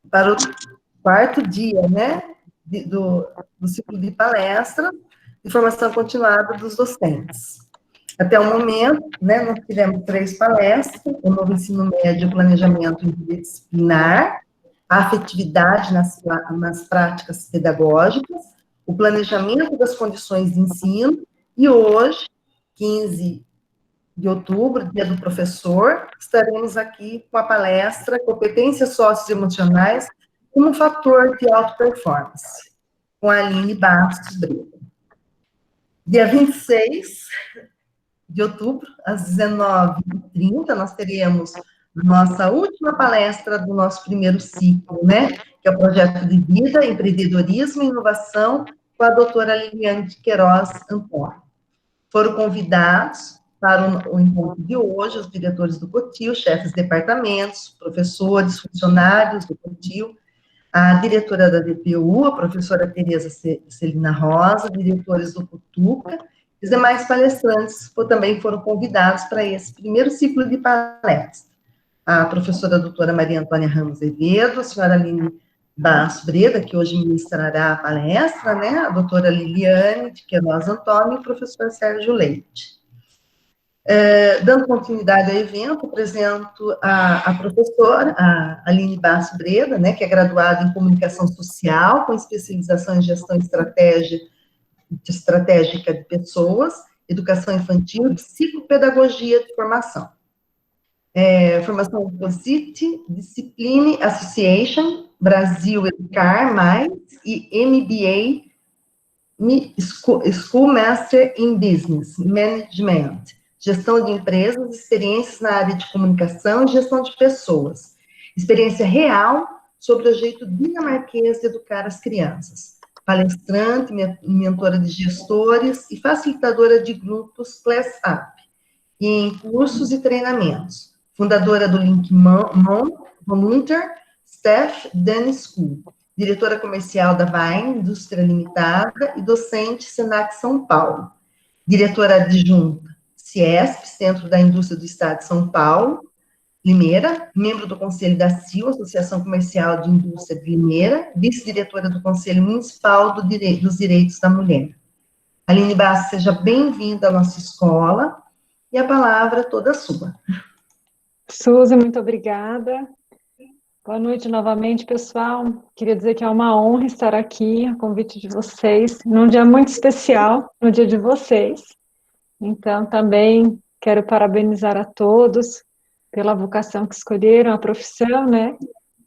para o quarto dia, né, do ciclo de palestra de formação continuada dos docentes. Até o momento, né, nós tivemos 3 palestras: o novo ensino médio, planejamento interdisciplinar, a afetividade nas práticas pedagógicas, o planejamento das condições de ensino, e hoje, 15 de outubro, dia do professor, estaremos aqui com a palestra Competências Socioemocionais como um fator de alta performance, com a Aline Bastos Brito. Dia 26 de outubro, às 19h30, nós teremos nossa última palestra do nosso primeiro ciclo, né, que é o Projeto de Vida, Empreendedorismo e Inovação, com a doutora Liliane de Queiroz Antônio. Foram convidados para o encontro de hoje os diretores do COTIL, chefes de departamentos, professores, funcionários do COTIL, a diretora da DPU, a professora Tereza Celina Rosa, diretores do CUTUCA, e os demais palestrantes também foram convidados para esse primeiro ciclo de palestras. A professora doutora Maria Antônia Ramos Azevedo, a senhora Aline Basso Breda, que hoje ministrará a palestra, né, a doutora Liliane de Queiroz Antônio e o professor Sérgio Leite. Dando continuidade ao evento, apresento a professora, a Aline Basso Breda, né, que é graduada em Comunicação Social, com especialização em Gestão Estratégica de Pessoas, Educação Infantil e Psicopedagogia de Formação. Formação Composite, Discipline Association, Brasil Educar Mais e MBA, School Master in Business Management, Gestão de Empresas, experiências na área de comunicação e gestão de pessoas. Experiência real sobre o jeito dinamarquês de educar as crianças. Palestrante, mentora de gestores e facilitadora de grupos Class Up, e em cursos e treinamentos. Fundadora do Link Volunteer Staff Dani School. Diretora comercial da Vine Indústria Limitada e docente Senac São Paulo. Diretora adjunta CIESP, Centro da Indústria do Estado de São Paulo, Limeira, membro do Conselho da CIL, Associação Comercial de Indústria de Limeira, vice-diretora do Conselho Municipal dos Direitos da Mulher. Aline Bastos, seja bem-vinda à nossa escola, e a palavra toda sua. Suzy, muito obrigada. Boa noite novamente, pessoal. Queria dizer que é uma honra estar aqui, a convite de vocês, num dia muito especial, no dia de vocês. Então, também quero parabenizar a todos pela vocação que escolheram, a profissão, né?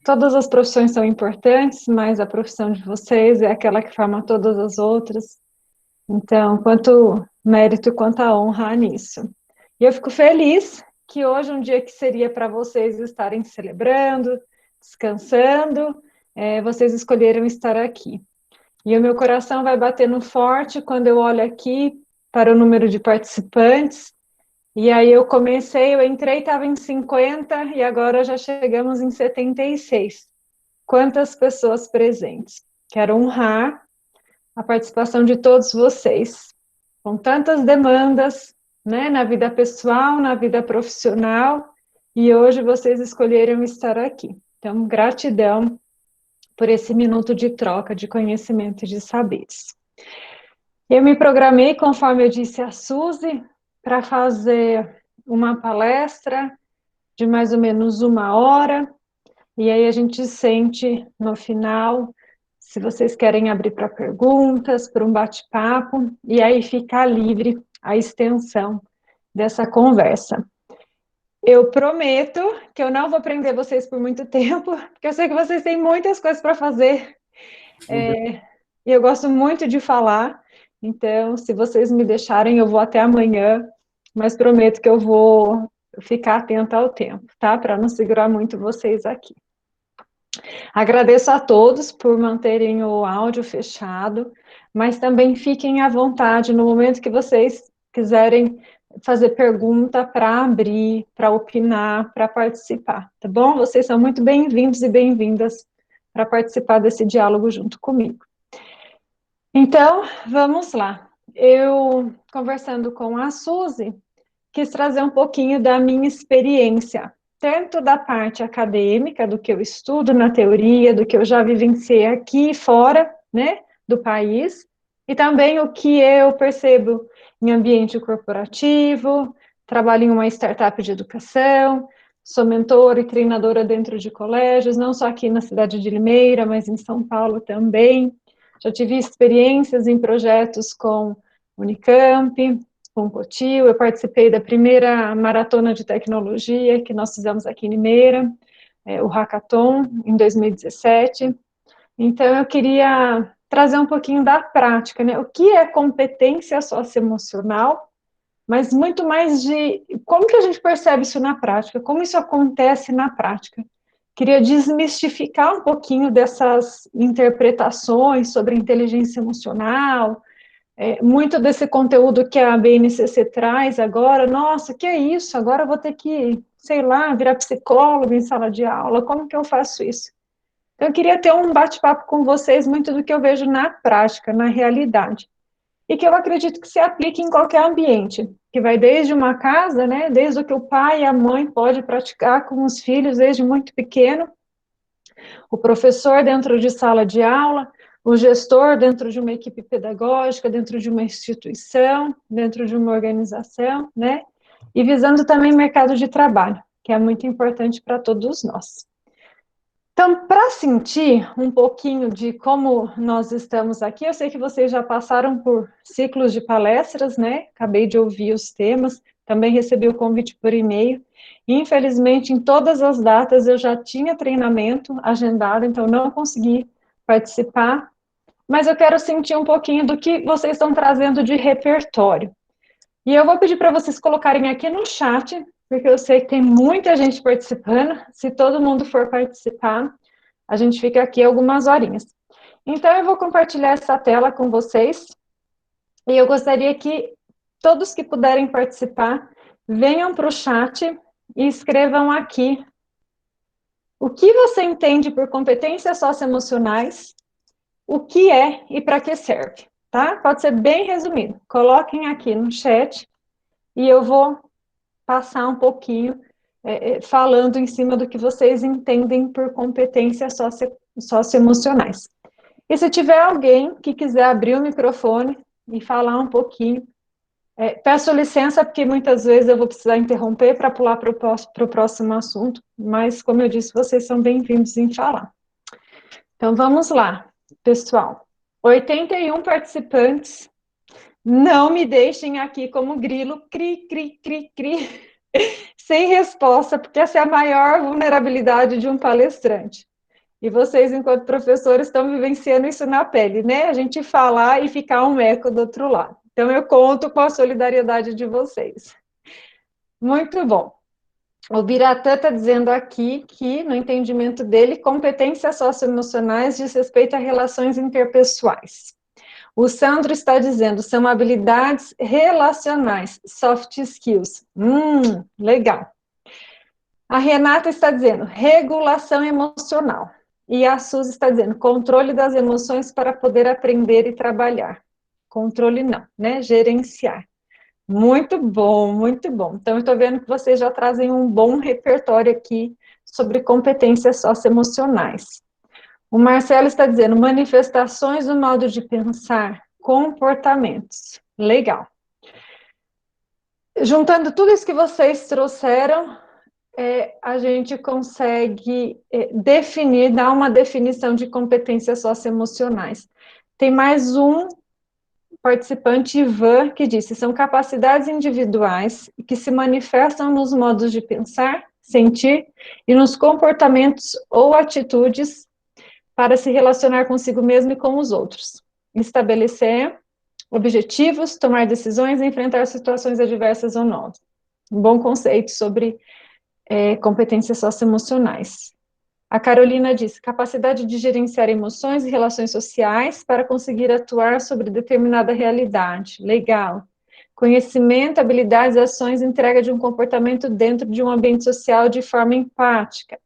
Todas as profissões são importantes, mas a profissão de vocês é aquela que forma todas as outras. Então, quanto mérito, quanta honra há nisso. E eu fico feliz que hoje, um dia que seria para vocês estarem celebrando, descansando, vocês escolheram estar aqui. E o meu coração vai batendo forte quando eu olho aqui para o número de participantes, e aí eu entrei, estava em 50, e agora já chegamos em 76. Quantas pessoas presentes. Quero honrar a participação de todos vocês, com tantas demandas, né, na vida pessoal, na vida profissional, e hoje vocês escolheram estar aqui. Então, gratidão por esse minuto de troca de conhecimento e de saberes. Eu me programei, conforme eu disse a Suzy, para fazer uma palestra de mais ou menos 1 hora, e aí a gente sente no final, se vocês querem abrir para perguntas, para um bate-papo, e aí ficar livre a extensão dessa conversa. Eu prometo que eu não vou prender vocês por muito tempo, porque eu sei que vocês têm muitas coisas para fazer, e eu gosto muito de falar, então, se vocês me deixarem, eu vou até amanhã, mas prometo que eu vou ficar atenta ao tempo, tá? Para não segurar muito vocês aqui. Agradeço a todos por manterem o áudio fechado, mas também fiquem à vontade no momento que vocês quiserem fazer pergunta para abrir, para opinar, para participar, tá bom? Vocês são muito bem-vindos e bem-vindas para participar desse diálogo junto comigo. Então, vamos lá. Eu, conversando com a Suzy, quis trazer um pouquinho da minha experiência tanto da parte acadêmica, do que eu estudo na teoria, do que eu já vivenciei aqui e fora, né, do país, e também o que eu percebo em ambiente corporativo, trabalho em uma startup de educação, sou mentora e treinadora dentro de colégios, não só aqui na cidade de Limeira, mas em São Paulo também. Já tive experiências em projetos com Unicamp, com o Cotil, eu participei da primeira maratona de tecnologia que nós fizemos aqui em Limeira, o Hackathon, em 2017. Então, eu queria trazer um pouquinho da prática, né? O que é competência socioemocional, mas muito mais de como que a gente percebe isso na prática, como isso acontece na prática. Queria desmistificar um pouquinho dessas interpretações sobre inteligência emocional, muito desse conteúdo que a BNCC traz agora, nossa, que é isso? Agora eu vou ter que, sei lá, virar psicólogo em sala de aula, como que eu faço isso? Então, eu queria ter um bate-papo com vocês, muito do que eu vejo na prática, na realidade, e que eu acredito que se aplique em qualquer ambiente, que vai desde uma casa, né, desde o que o pai e a mãe podem praticar com os filhos desde muito pequeno, o professor dentro de sala de aula, o gestor dentro de uma equipe pedagógica, dentro de uma instituição, dentro de uma organização, né? E visando também o mercado de trabalho, que é muito importante para todos nós. Então, para sentir um pouquinho de como nós estamos aqui, eu sei que vocês já passaram por ciclos de palestras, né? Acabei de ouvir os temas, também recebi o convite por e-mail. Infelizmente, em todas as datas eu já tinha treinamento agendado, então não consegui participar, mas eu quero sentir um pouquinho do que vocês estão trazendo de repertório. E eu vou pedir para vocês colocarem aqui no chat, porque eu sei que tem muita gente participando. Se todo mundo for participar, a gente fica aqui algumas horinhas. Então, eu vou compartilhar essa tela com vocês. E eu gostaria que todos que puderem participar, venham para o chat e escrevam aqui o que você entende por competências socioemocionais, o que é e para que serve, tá? Pode ser bem resumido. Coloquem aqui no chat e eu vou passar um pouquinho falando em cima do que vocês entendem por competências socioemocionais. E se tiver alguém que quiser abrir o microfone e falar um pouquinho, peço licença, porque muitas vezes eu vou precisar interromper para pular para o próximo assunto, mas, como eu disse, vocês são bem-vindos em falar. Então, vamos lá, pessoal. 81 participantes, não me deixem aqui como grilo, cri, cri, cri, cri, sem resposta, porque essa é a maior vulnerabilidade de um palestrante. E vocês, enquanto professores, estão vivenciando isso na pele, né? A gente falar e ficar um eco do outro lado. Então, eu conto com a solidariedade de vocês. Muito bom. O Biratã está dizendo aqui que, no entendimento dele, competências socioemocionais diz respeito a relações interpessoais. O Sandro está dizendo, são habilidades relacionais, soft skills. Legal. A Renata está dizendo, regulação emocional. E a Suzy está dizendo, controle das emoções para poder aprender e trabalhar. Controle não, né? Gerenciar. Muito bom, muito bom. Então, eu estou vendo que vocês já trazem um bom repertório aqui sobre competências socioemocionais. O Marcelo está dizendo, manifestações do modo de pensar, comportamentos. Legal. Juntando tudo isso que vocês trouxeram, a gente consegue definir, dar uma definição de competências socioemocionais. Tem mais um participante, Ivan, que disse, são capacidades individuais que se manifestam nos modos de pensar, sentir e nos comportamentos ou atitudes para se relacionar consigo mesmo e com os outros. Estabelecer objetivos, tomar decisões e enfrentar situações adversas ou novas. Um bom conceito sobre competências socioemocionais. A Carolina diz, capacidade de gerenciar emoções e relações sociais para conseguir atuar sobre determinada realidade. Legal. Conhecimento, habilidades, ações, entrega de um comportamento dentro de um ambiente social de forma empática.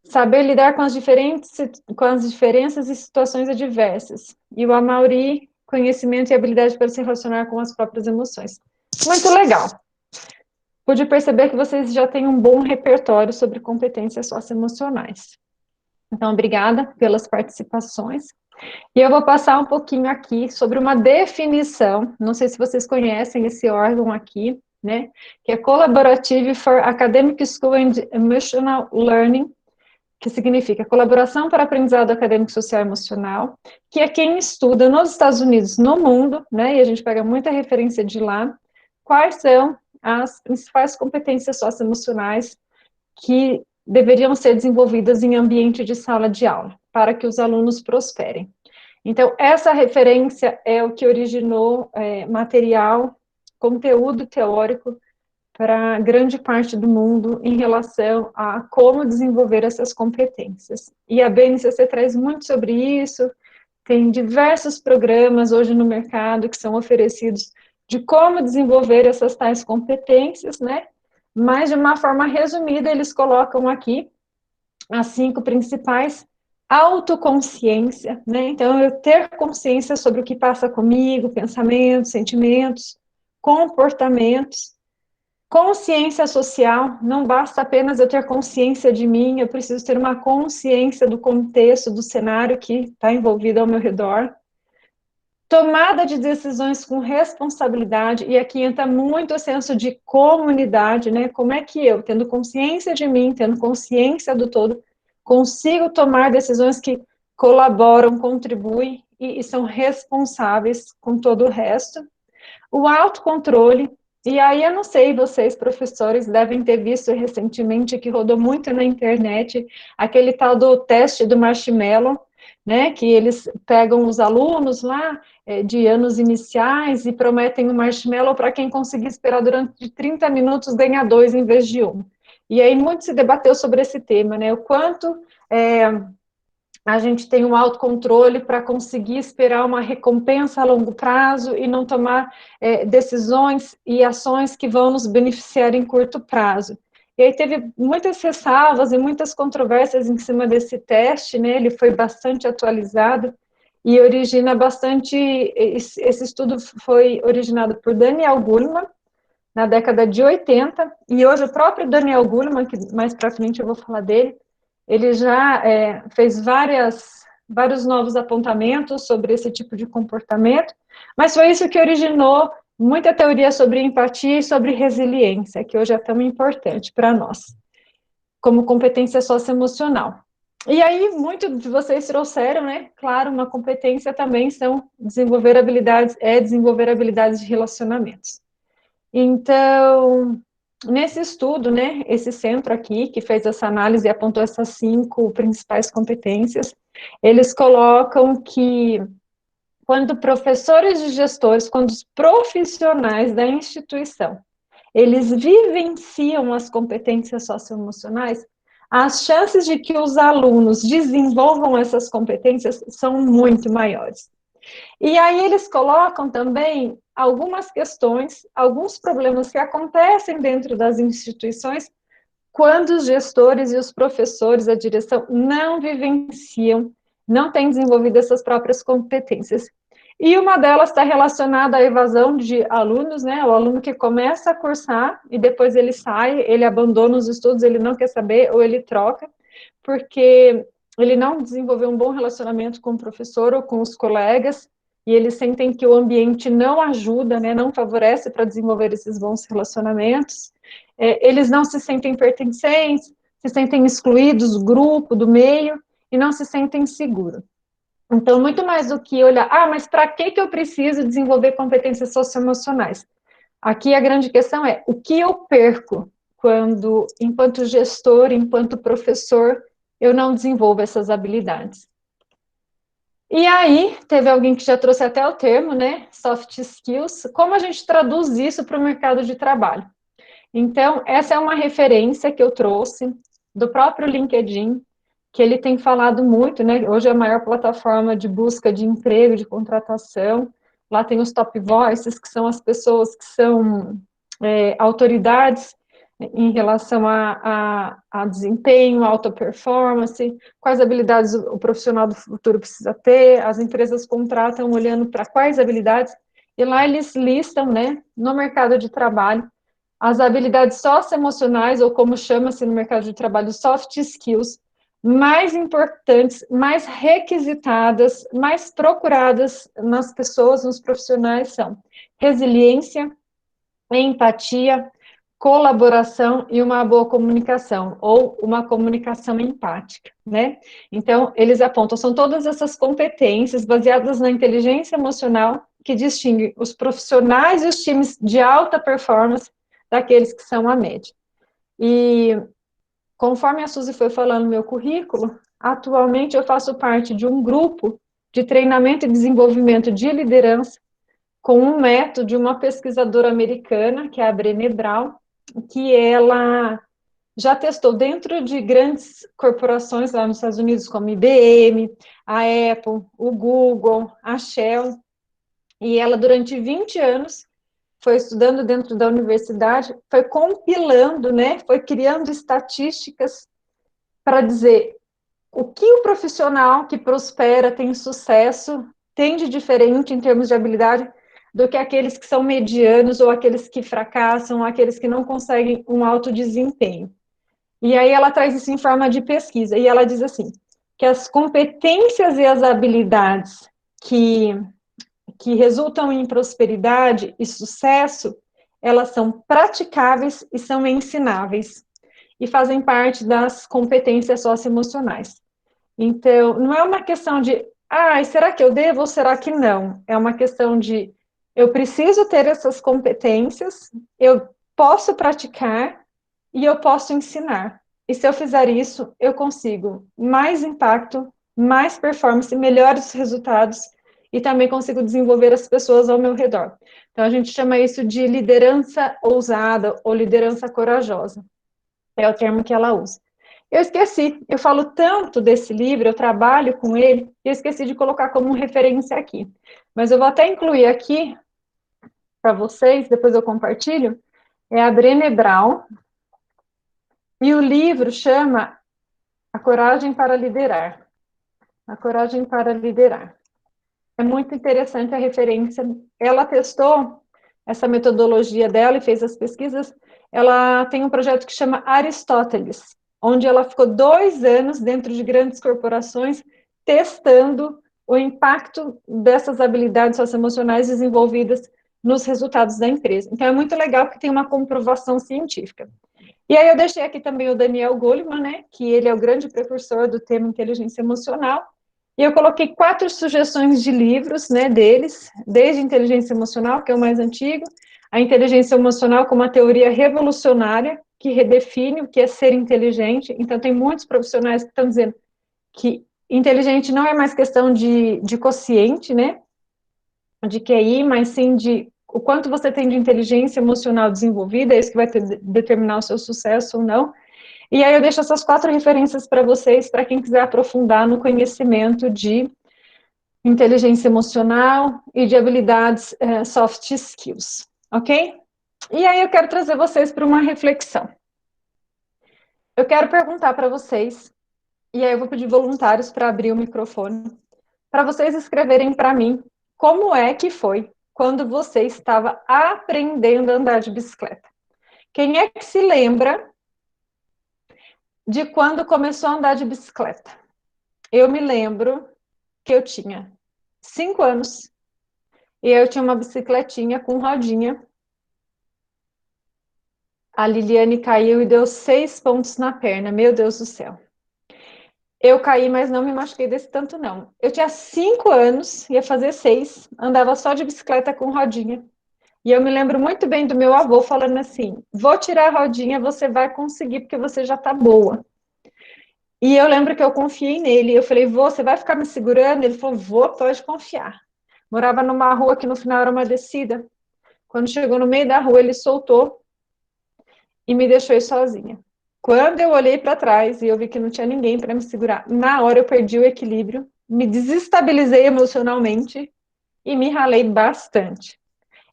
Saber lidar com as diferenças e situações adversas. E o Amaury, conhecimento e habilidade para se relacionar com as próprias emoções. Muito legal. pude perceber que vocês já têm um bom repertório sobre competências socioemocionais. Então, obrigada pelas participações. E eu vou passar um pouquinho aqui sobre uma definição, não sei se vocês conhecem esse órgão aqui, né, que é Collaborative for Academic School and Emotional Learning, que significa Colaboração para Aprendizado Acadêmico Social e Emocional, que é quem estuda nos Estados Unidos, no mundo, né, e a gente pega muita referência de lá, quais são as principais competências socioemocionais que deveriam ser desenvolvidas em ambiente de sala de aula, para que os alunos prosperem. Então, essa referência é o que originou material, conteúdo teórico para grande parte do mundo em relação a como desenvolver essas competências. E a BNCC traz muito sobre isso, tem diversos programas hoje no mercado que são oferecidos de como desenvolver essas tais competências, né? Mas, de uma forma resumida, eles colocam aqui as 5 principais: autoconsciência, né? Então, eu ter consciência sobre o que passa comigo, pensamentos, sentimentos, comportamentos. Consciência social, não basta apenas eu ter consciência de mim, eu preciso ter uma consciência do contexto, do cenário que está envolvido ao meu redor. Tomada de decisões com responsabilidade, e aqui entra muito o senso de comunidade, né? Como é que eu, tendo consciência de mim, tendo consciência do todo, consigo tomar decisões que colaboram, contribuem e são responsáveis com todo o resto. O autocontrole, e aí eu não sei, vocês, professores, devem ter visto recentemente, que rodou muito na internet, aquele tal do teste do marshmallow, né, que eles pegam os alunos lá, de anos iniciais, e prometem um marshmallow para quem conseguir esperar durante 30 minutos ganhar 2 em vez de 1. E aí muito se debateu sobre esse tema, né, o quanto a gente tem um autocontrole para conseguir esperar uma recompensa a longo prazo e não tomar decisões e ações que vão nos beneficiar em curto prazo. E aí teve muitas ressalvas e muitas controvérsias em cima desse teste, né? Ele foi bastante atualizado e origina bastante. Esse estudo foi originado por Daniel Goleman, na década de 80, e hoje o próprio Daniel Goleman, que mais para frente eu vou falar dele, ele já fez vários novos apontamentos sobre esse tipo de comportamento, mas foi isso que originou muita teoria sobre empatia e sobre resiliência, que hoje é tão importante para nós, como competência socioemocional. E aí, muito de vocês trouxeram, né? Claro, uma competência também desenvolver habilidades de relacionamentos. Então, nesse estudo, né, esse centro aqui, que fez essa análise e apontou essas 5 principais competências, eles colocam que quando professores e gestores, quando os profissionais da instituição, eles vivenciam as competências socioemocionais, as chances de que os alunos desenvolvam essas competências são muito maiores. E aí eles colocam também algumas questões, alguns problemas que acontecem dentro das instituições quando os gestores e os professores, a direção, não vivenciam, não têm desenvolvido essas próprias competências. E uma delas está relacionada à evasão de alunos, né? O aluno que começa a cursar e depois ele sai, ele abandona os estudos, ele não quer saber ou ele troca, porque ele não desenvolveu um bom relacionamento com o professor ou com os colegas, e eles sentem que o ambiente não ajuda, né, não favorece para desenvolver esses bons relacionamentos, eles não se sentem pertencentes, se sentem excluídos do grupo, do meio, e não se sentem seguros. Então, muito mais do que olhar, mas para que eu preciso desenvolver competências socioemocionais? Aqui a grande questão é, o que eu perco quando, enquanto gestor, enquanto professor, eu não desenvolvo essas habilidades? E aí, teve alguém que já trouxe até o termo, né, soft skills, como a gente traduz isso para o mercado de trabalho? Então, essa é uma referência que eu trouxe do próprio LinkedIn, que ele tem falado muito, né, hoje é a maior plataforma de busca de emprego, de contratação, lá tem os top voices, que são as pessoas que são autoridades em relação a desempenho, alta performance, quais habilidades o profissional do futuro precisa ter, as empresas contratam olhando para quais habilidades, e lá eles listam, né, no mercado de trabalho, as habilidades socioemocionais, ou como chama-se no mercado de trabalho, soft skills, mais importantes, mais requisitadas, mais procuradas nas pessoas, nos profissionais, são resiliência, empatia, colaboração e uma boa comunicação, ou uma comunicação empática, né? Então, eles apontam, são todas essas competências baseadas na inteligência emocional que distinguem os profissionais e os times de alta performance daqueles que são a média. E, conforme a Suzy foi falando no meu currículo, atualmente eu faço parte de um grupo de treinamento e desenvolvimento de liderança com um método de uma pesquisadora americana, que é a Brené Brown, que ela já testou dentro de grandes corporações lá nos Estados Unidos, como IBM, a Apple, o Google, a Shell, e ela, durante 20 anos, foi estudando dentro da universidade, foi compilando, né, foi criando estatísticas para dizer o que o profissional que prospera, tem sucesso, tem de diferente em termos de habilidade do que aqueles que são medianos, ou aqueles que fracassam, ou aqueles que não conseguem um alto desempenho. E aí ela traz isso em forma de pesquisa, e ela diz assim, que as competências e as habilidades que resultam em prosperidade e sucesso, elas são praticáveis e são ensináveis, e fazem parte das competências socioemocionais. Então, não é uma questão de, será que eu devo ou será que não? É uma questão de, eu preciso ter essas competências, eu posso praticar e eu posso ensinar. E se eu fizer isso, eu consigo mais impacto, mais performance, melhores resultados e também consigo desenvolver as pessoas ao meu redor. Então, a gente chama isso de liderança ousada ou liderança corajosa. É o termo que ela usa. Eu esqueci, eu falo tanto desse livro, eu trabalho com ele, eu esqueci de colocar como referência aqui. Mas eu vou até incluir aqui, para vocês, depois eu compartilho, é a Brené Brown, e o livro chama A Coragem para Liderar. A Coragem para Liderar. É muito interessante a referência. Ela testou essa metodologia dela e fez as pesquisas. Ela tem um projeto que chama Aristóteles, onde ela ficou 2 anos dentro de grandes corporações testando o impacto dessas habilidades socioemocionais desenvolvidas nos resultados da empresa. Então, é muito legal que tem uma comprovação científica. E aí eu deixei aqui também o Daniel Goleman, né, que ele é o grande precursor do tema inteligência emocional, e eu coloquei 4 sugestões de livros, né, deles, desde Inteligência Emocional, que é o mais antigo, a inteligência emocional como uma teoria revolucionária, que redefine o que é ser inteligente. Então, tem muitos profissionais que estão dizendo que inteligente não é mais questão de quociente, né, de QI, mas sim de o quanto você tem de inteligência emocional desenvolvida, é isso que vai determinar o seu sucesso ou não. E aí eu deixo essas 4 referências para vocês, para quem quiser aprofundar no conhecimento de inteligência emocional e de habilidades soft skills, ok? E aí eu quero trazer vocês para uma reflexão. Eu quero perguntar para vocês, e aí eu vou pedir voluntários para abrir o microfone, para vocês escreverem para mim como é que foi quando você estava aprendendo a andar de bicicleta. Quem é que se lembra de quando começou a andar de bicicleta? Eu me lembro que eu tinha 5 anos e eu tinha uma bicicletinha com rodinha. A Liliane caiu e deu 6 pontos na perna, meu Deus do céu. Eu caí, mas não me machuquei desse tanto, não. Eu tinha 5 anos, ia fazer 6, andava só de bicicleta com rodinha. E eu me lembro muito bem do meu avô falando assim, vou tirar a rodinha, você vai conseguir, porque você já tá boa. E eu lembro que eu confiei nele, eu falei, vô, você vai ficar me segurando? Ele falou, vô, pode confiar. Morava numa rua que no final era uma descida. Quando chegou no meio da rua, ele soltou e me deixou ir sozinha. Quando eu olhei para trás e eu vi que não tinha ninguém para me segurar, na hora eu perdi o equilíbrio, me desestabilizei emocionalmente e me ralei bastante.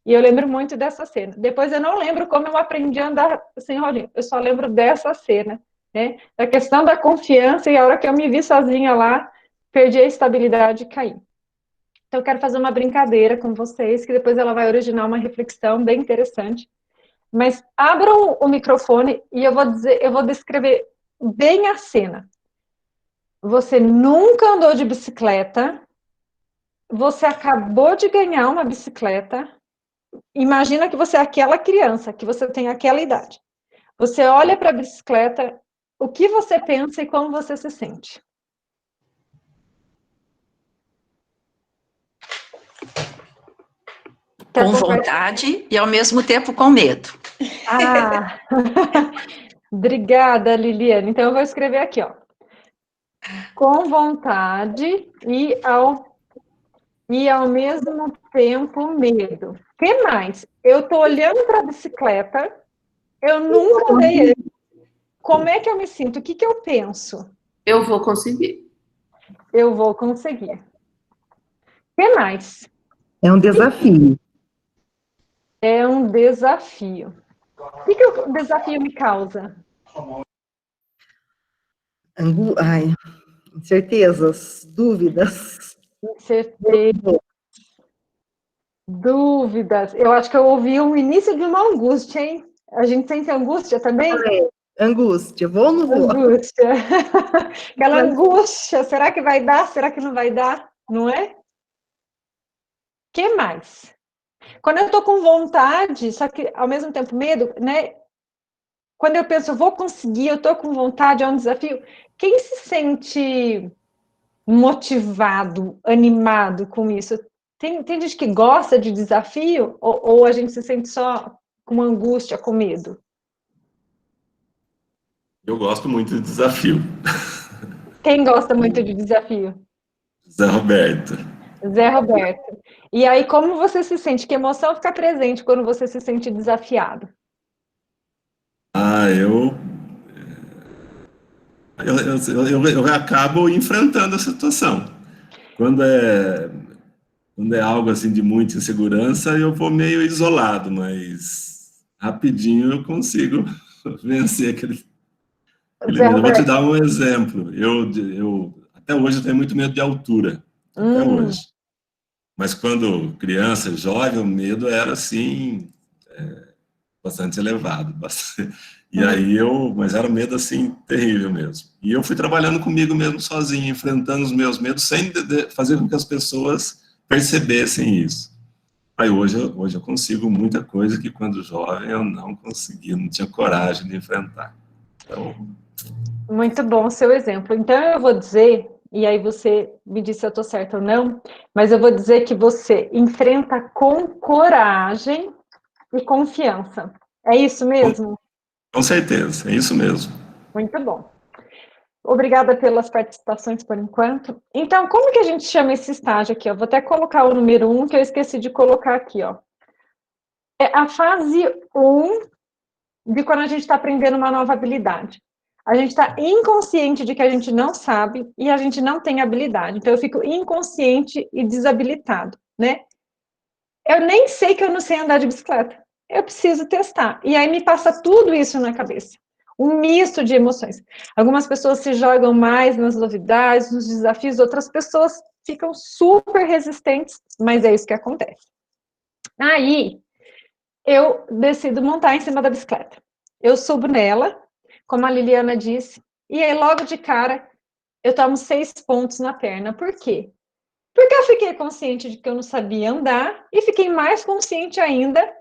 E eu lembro muito dessa cena. Depois eu não lembro como eu aprendi a andar sem rodinha, eu só lembro dessa cena, né? Da questão da confiança, e a hora que eu me vi sozinha lá, perdi a estabilidade e caí. Então eu quero fazer uma brincadeira com vocês, que depois ela vai originar uma reflexão bem interessante. mas abram o microfone e eu vou descrever bem a cena. Você nunca andou de bicicleta, você acabou de ganhar uma bicicleta, imagina que você é aquela criança, que você tem aquela idade. Você olha para a bicicleta, o que você pensa e como você se sente? Com vontade e, ao mesmo tempo, com medo. Ah, obrigada, Liliane. Então, eu vou escrever aqui, ó. Com vontade e ao mesmo tempo medo. O que mais? Eu estou olhando para a bicicleta, eu nunca andei. Como é que eu me sinto? O que que eu penso? Eu vou conseguir. Eu vou conseguir. O que mais? É um desafio. É um desafio. O que que o desafio me causa? Ai, incertezas, dúvidas. Incerteza, dúvidas. Eu acho que eu ouvi o início de uma angústia, hein? A gente sente angústia também? Angústia, vou ou não vou? Angústia. Aquela angústia. Será que vai dar? Será que não vai dar? Não é? O que mais? Quando eu tô com vontade, só que ao mesmo tempo medo, né? Quando eu penso, eu vou conseguir, eu tô com vontade, é um desafio. Quem se sente motivado, animado com isso? Tem gente que gosta de desafio ou a gente se sente só com angústia, com medo? Eu gosto muito de desafio. Quem gosta muito de desafio? Zé Roberto. Zé Roberto. E aí, como você se sente? Que emoção fica presente quando você se sente desafiado? Ah, eu acabo enfrentando a situação. Quando é algo assim de muita insegurança, eu vou meio isolado, mas rapidinho eu consigo vencer aquele Zé medo. Eu vou te Roberto. dar um exemplo. Até hoje eu tenho muito medo de altura, até hoje. Mas quando criança, jovem, o medo era assim bastante elevado, bastante. E aí mas era um medo assim terrível mesmo. E eu fui trabalhando comigo mesmo sozinho, enfrentando os meus medos sem fazer com que as pessoas percebessem isso. Aí hoje eu consigo muita coisa que quando jovem eu não conseguia, não tinha coragem de enfrentar. Então, Muito bom o seu exemplo. Então, eu vou dizer, e aí você me diz se eu estou certa ou não, mas eu vou dizer que você enfrenta com coragem e confiança. É isso mesmo? com certeza, é isso mesmo. Muito bom. Obrigada pelas participações por enquanto. Então, como que a gente chama esse estágio aqui? Eu vou até colocar o número 1, que eu esqueci de colocar aqui, ó. É a fase 1 de quando a gente está aprendendo uma nova habilidade. A gente está inconsciente de que a gente não sabe e a gente não tem habilidade. Então, eu fico inconsciente e desabilitado, né? Eu nem sei que eu não sei andar de bicicleta. Eu preciso testar. E aí me passa tudo isso na cabeça. Um misto de emoções. Algumas pessoas se jogam mais nas novidades, nos desafios, outras pessoas ficam super resistentes, mas é isso que acontece. Aí, eu decido montar em cima da bicicleta. Eu subo nela, como a Liliana disse, e aí logo de cara eu tomo 6 pontos na perna. Por quê? Porque eu fiquei consciente de que eu não sabia andar e fiquei mais consciente ainda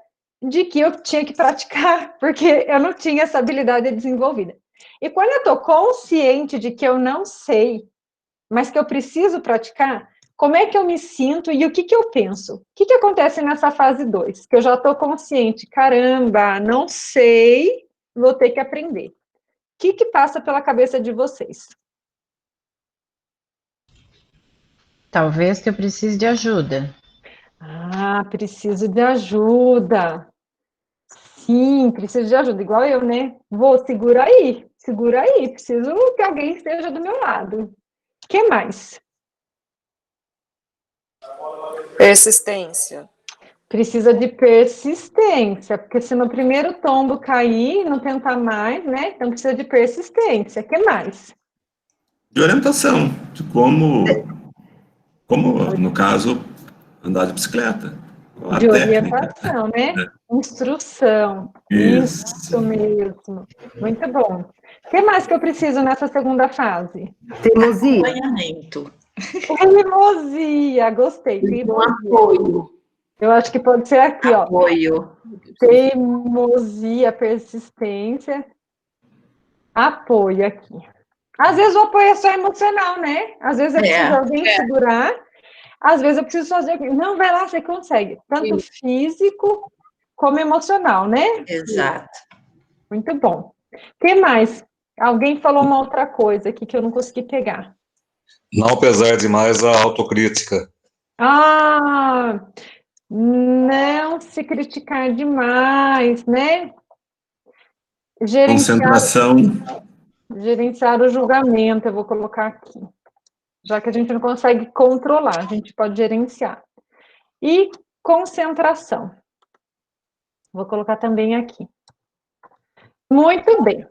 de que eu tinha que praticar, porque eu não tinha essa habilidade desenvolvida. E quando eu estou consciente de que eu não sei, mas que eu preciso praticar, como é que eu me sinto e o que, que eu penso? O que, que acontece nessa fase 2? Que eu já estou consciente, caramba, não sei, vou ter que aprender. O que, que passa pela cabeça de vocês? Talvez que eu precise de ajuda. Ah, preciso de ajuda. Sim, preciso de ajuda, igual eu, né? Vou, segura aí, preciso que alguém esteja do meu lado. O que mais? Persistência. Precisa de persistência, porque se no primeiro tombo cair, não tentar mais, né? Então precisa de persistência. O que mais? De orientação, de como no caso, andar de bicicleta. A De técnica. orientação, né? Instrução. Isso. Mesmo. Muito bom. O que mais que eu preciso nessa segunda fase? Teimosia. Acompanhamento. Teimosia. Gostei. Um Teimosia. apoio. Eu acho que pode ser aqui, ó. Apoio. Teimosia, persistência. Apoio aqui. Às vezes o apoio é só emocional, né? Às vezes eu preciso de alguém segurar. Às vezes eu preciso fazer. Não, vai lá, você consegue. Tanto físico como emocional, né? Exato. Muito bom. O que mais? Alguém falou uma outra coisa aqui que eu não consegui pegar. Não pesar demais a autocrítica. Ah, não se criticar demais, né? Concentração. Gerenciar o julgamento, eu vou colocar aqui. Já que a gente não consegue controlar, a gente pode gerenciar. E concentração. Vou colocar também aqui. Muito bem.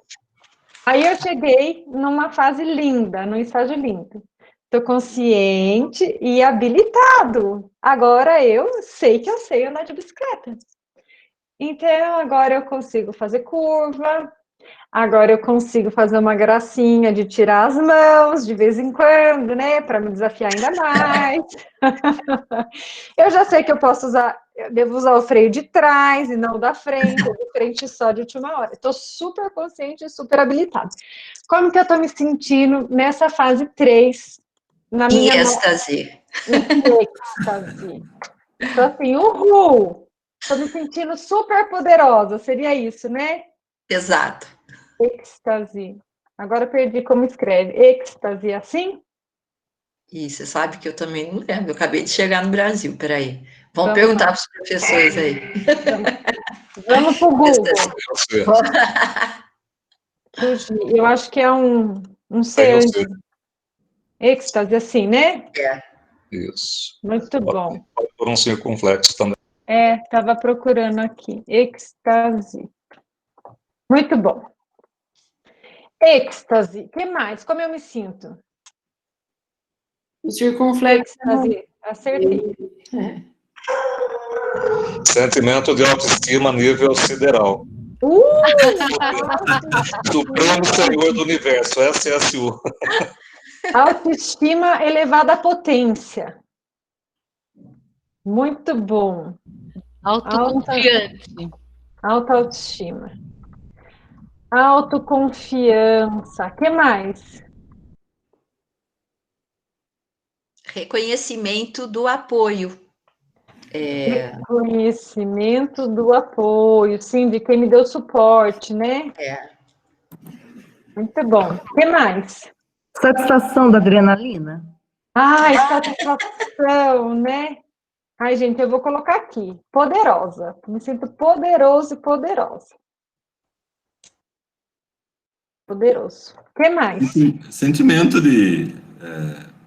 Aí eu cheguei numa fase linda, num estágio lindo. Estou consciente e habilitado. Agora eu sei andar de bicicleta. Então, agora eu consigo fazer curva, agora eu consigo fazer uma gracinha de tirar as mãos de vez em quando, né? Para me desafiar ainda mais. Eu já sei que eu posso usar, eu devo usar o freio de trás e não o da frente, ou de frente só de última hora. Estou super consciente e super habilitada. Como que eu estou me sentindo nessa fase 3? Na minha êxtase. êxtase. Então, assim, uhul! Estou me sentindo super poderosa, seria isso, né? Exato. Êxtase. Agora eu perdi como escreve. Êxtase, assim? E você sabe que eu também não lembro. Eu acabei de chegar no Brasil, peraí. Vamos Vamos perguntar lá. para os professores aí. Vamos para o Google. Você. Fugir. Eu acho que é um Aí C você. êxtase, assim, né? Isso. Muito bom. Pode por um circunflexo também. Estava procurando aqui. Êxtase. Muito bom. Êxtase. O que mais? Como eu me sinto? O circunflexo. Êxtase. Acertei. Sentimento de autoestima nível sideral. Supremo Senhor do Universo, SSU. Autoestima elevada à potência. Muito bom. Autoconfiante. Alta autoestima. Autoconfiança. O que mais? Reconhecimento do apoio. Reconhecimento do apoio, sim, de quem me deu suporte, né? Muito bom. O que mais? Satisfação da adrenalina. Ai, satisfação, né? Ai, gente, eu vou colocar aqui. Poderosa. Me sinto poderoso e poderosa. Poderoso. O que mais? Sentimento de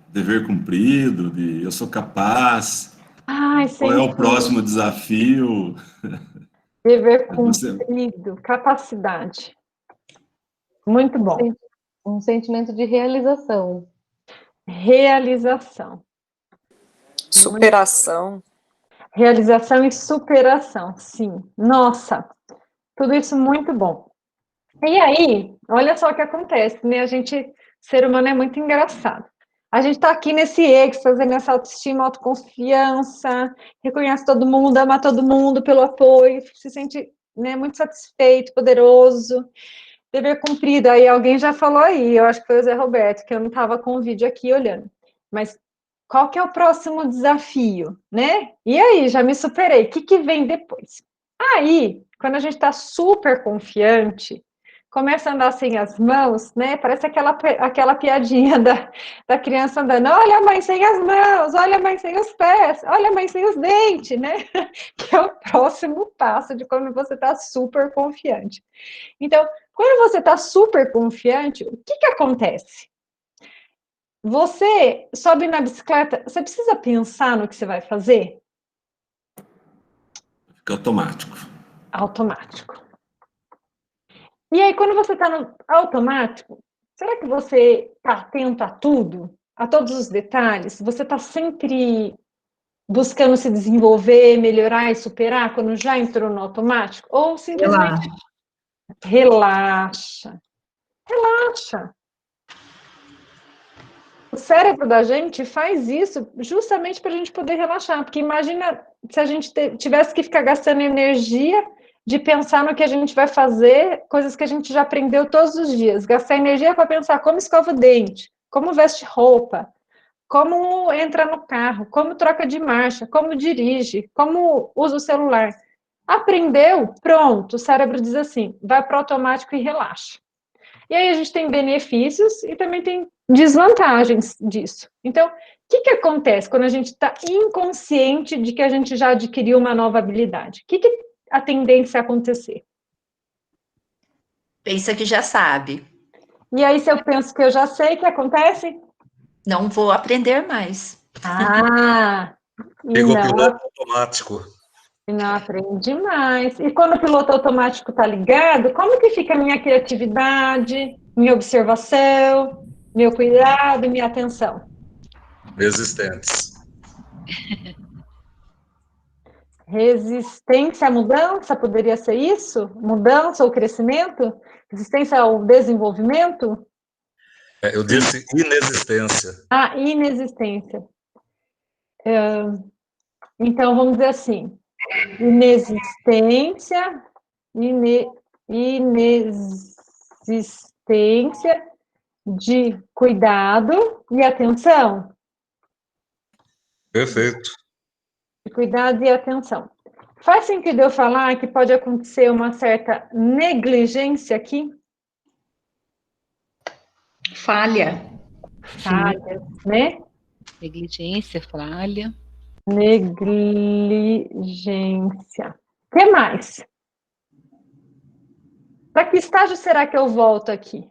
dever cumprido, de eu sou capaz. Ai, Qual é o próximo desafio? Dever cumprido, capacidade. Muito bom. Um sentimento de realização. Realização. Superação. Realização e superação, sim. Nossa, tudo isso muito bom. E aí, olha só o que acontece, né? Ser humano é muito engraçado. A gente tá aqui nesse êxtase, nessa autoestima, autoconfiança, reconhece todo mundo, ama todo mundo pelo apoio, se sente, né, muito satisfeito, poderoso, dever cumprido. Aí alguém já falou aí, eu acho que foi o Zé Roberto, que eu não estava com o vídeo aqui olhando. Mas qual que é o próximo desafio, né? E aí, já me superei, o que vem depois? Aí, quando a gente está super confiante, começa a andar sem as mãos, né? Parece aquela piadinha da criança andando, olha a mãe sem as mãos, olha a mãe sem os pés, olha a mãe sem os dentes, né? Que é o próximo passo de quando você está super confiante. Então, quando você está super confiante, o que acontece? Você sobe na bicicleta, você precisa pensar no que você vai fazer? Fica automático. Automático. E aí, quando você está no automático, será que você está atento a tudo? A todos os detalhes? Você está sempre buscando se desenvolver, melhorar e superar quando já entrou no automático? Ou simplesmente relaxa? Relaxa. O cérebro da gente faz isso justamente para a gente poder relaxar, porque imagina se a gente tivesse que ficar gastando energia de pensar no que a gente vai fazer, coisas que a gente já aprendeu todos os dias, gastar energia para pensar como escova o dente, como veste roupa, como entra no carro, como troca de marcha, como dirige, como usa o celular. Aprendeu, pronto, o cérebro diz assim, vai para o automático e relaxa. E aí a gente tem benefícios e também tem desvantagens disso. Então, o que acontece quando a gente está inconsciente de que a gente já adquiriu uma nova habilidade? O que a tendência a acontecer? Pensa que já sabe. E aí, se eu penso que eu já sei, o que acontece? Não vou aprender mais. Ah, Liga o piloto automático. e não aprende mais. E quando o piloto automático está ligado, como que fica a minha criatividade, minha observação, meu cuidado, minha atenção? Resistentes. Resistência à mudança, poderia ser isso? Mudança ou crescimento? Resistência ao desenvolvimento? Eu disse inexistência. Ah, inexistência. Então, vamos dizer assim, inexistência, inexistência de cuidado e atenção. Perfeito. De cuidado e atenção. Faz sentido eu falar que pode acontecer uma certa negligência aqui? Falha. Falha, né? Negligência, falha. Negligência. O que mais? Para que estágio será que eu volto aqui?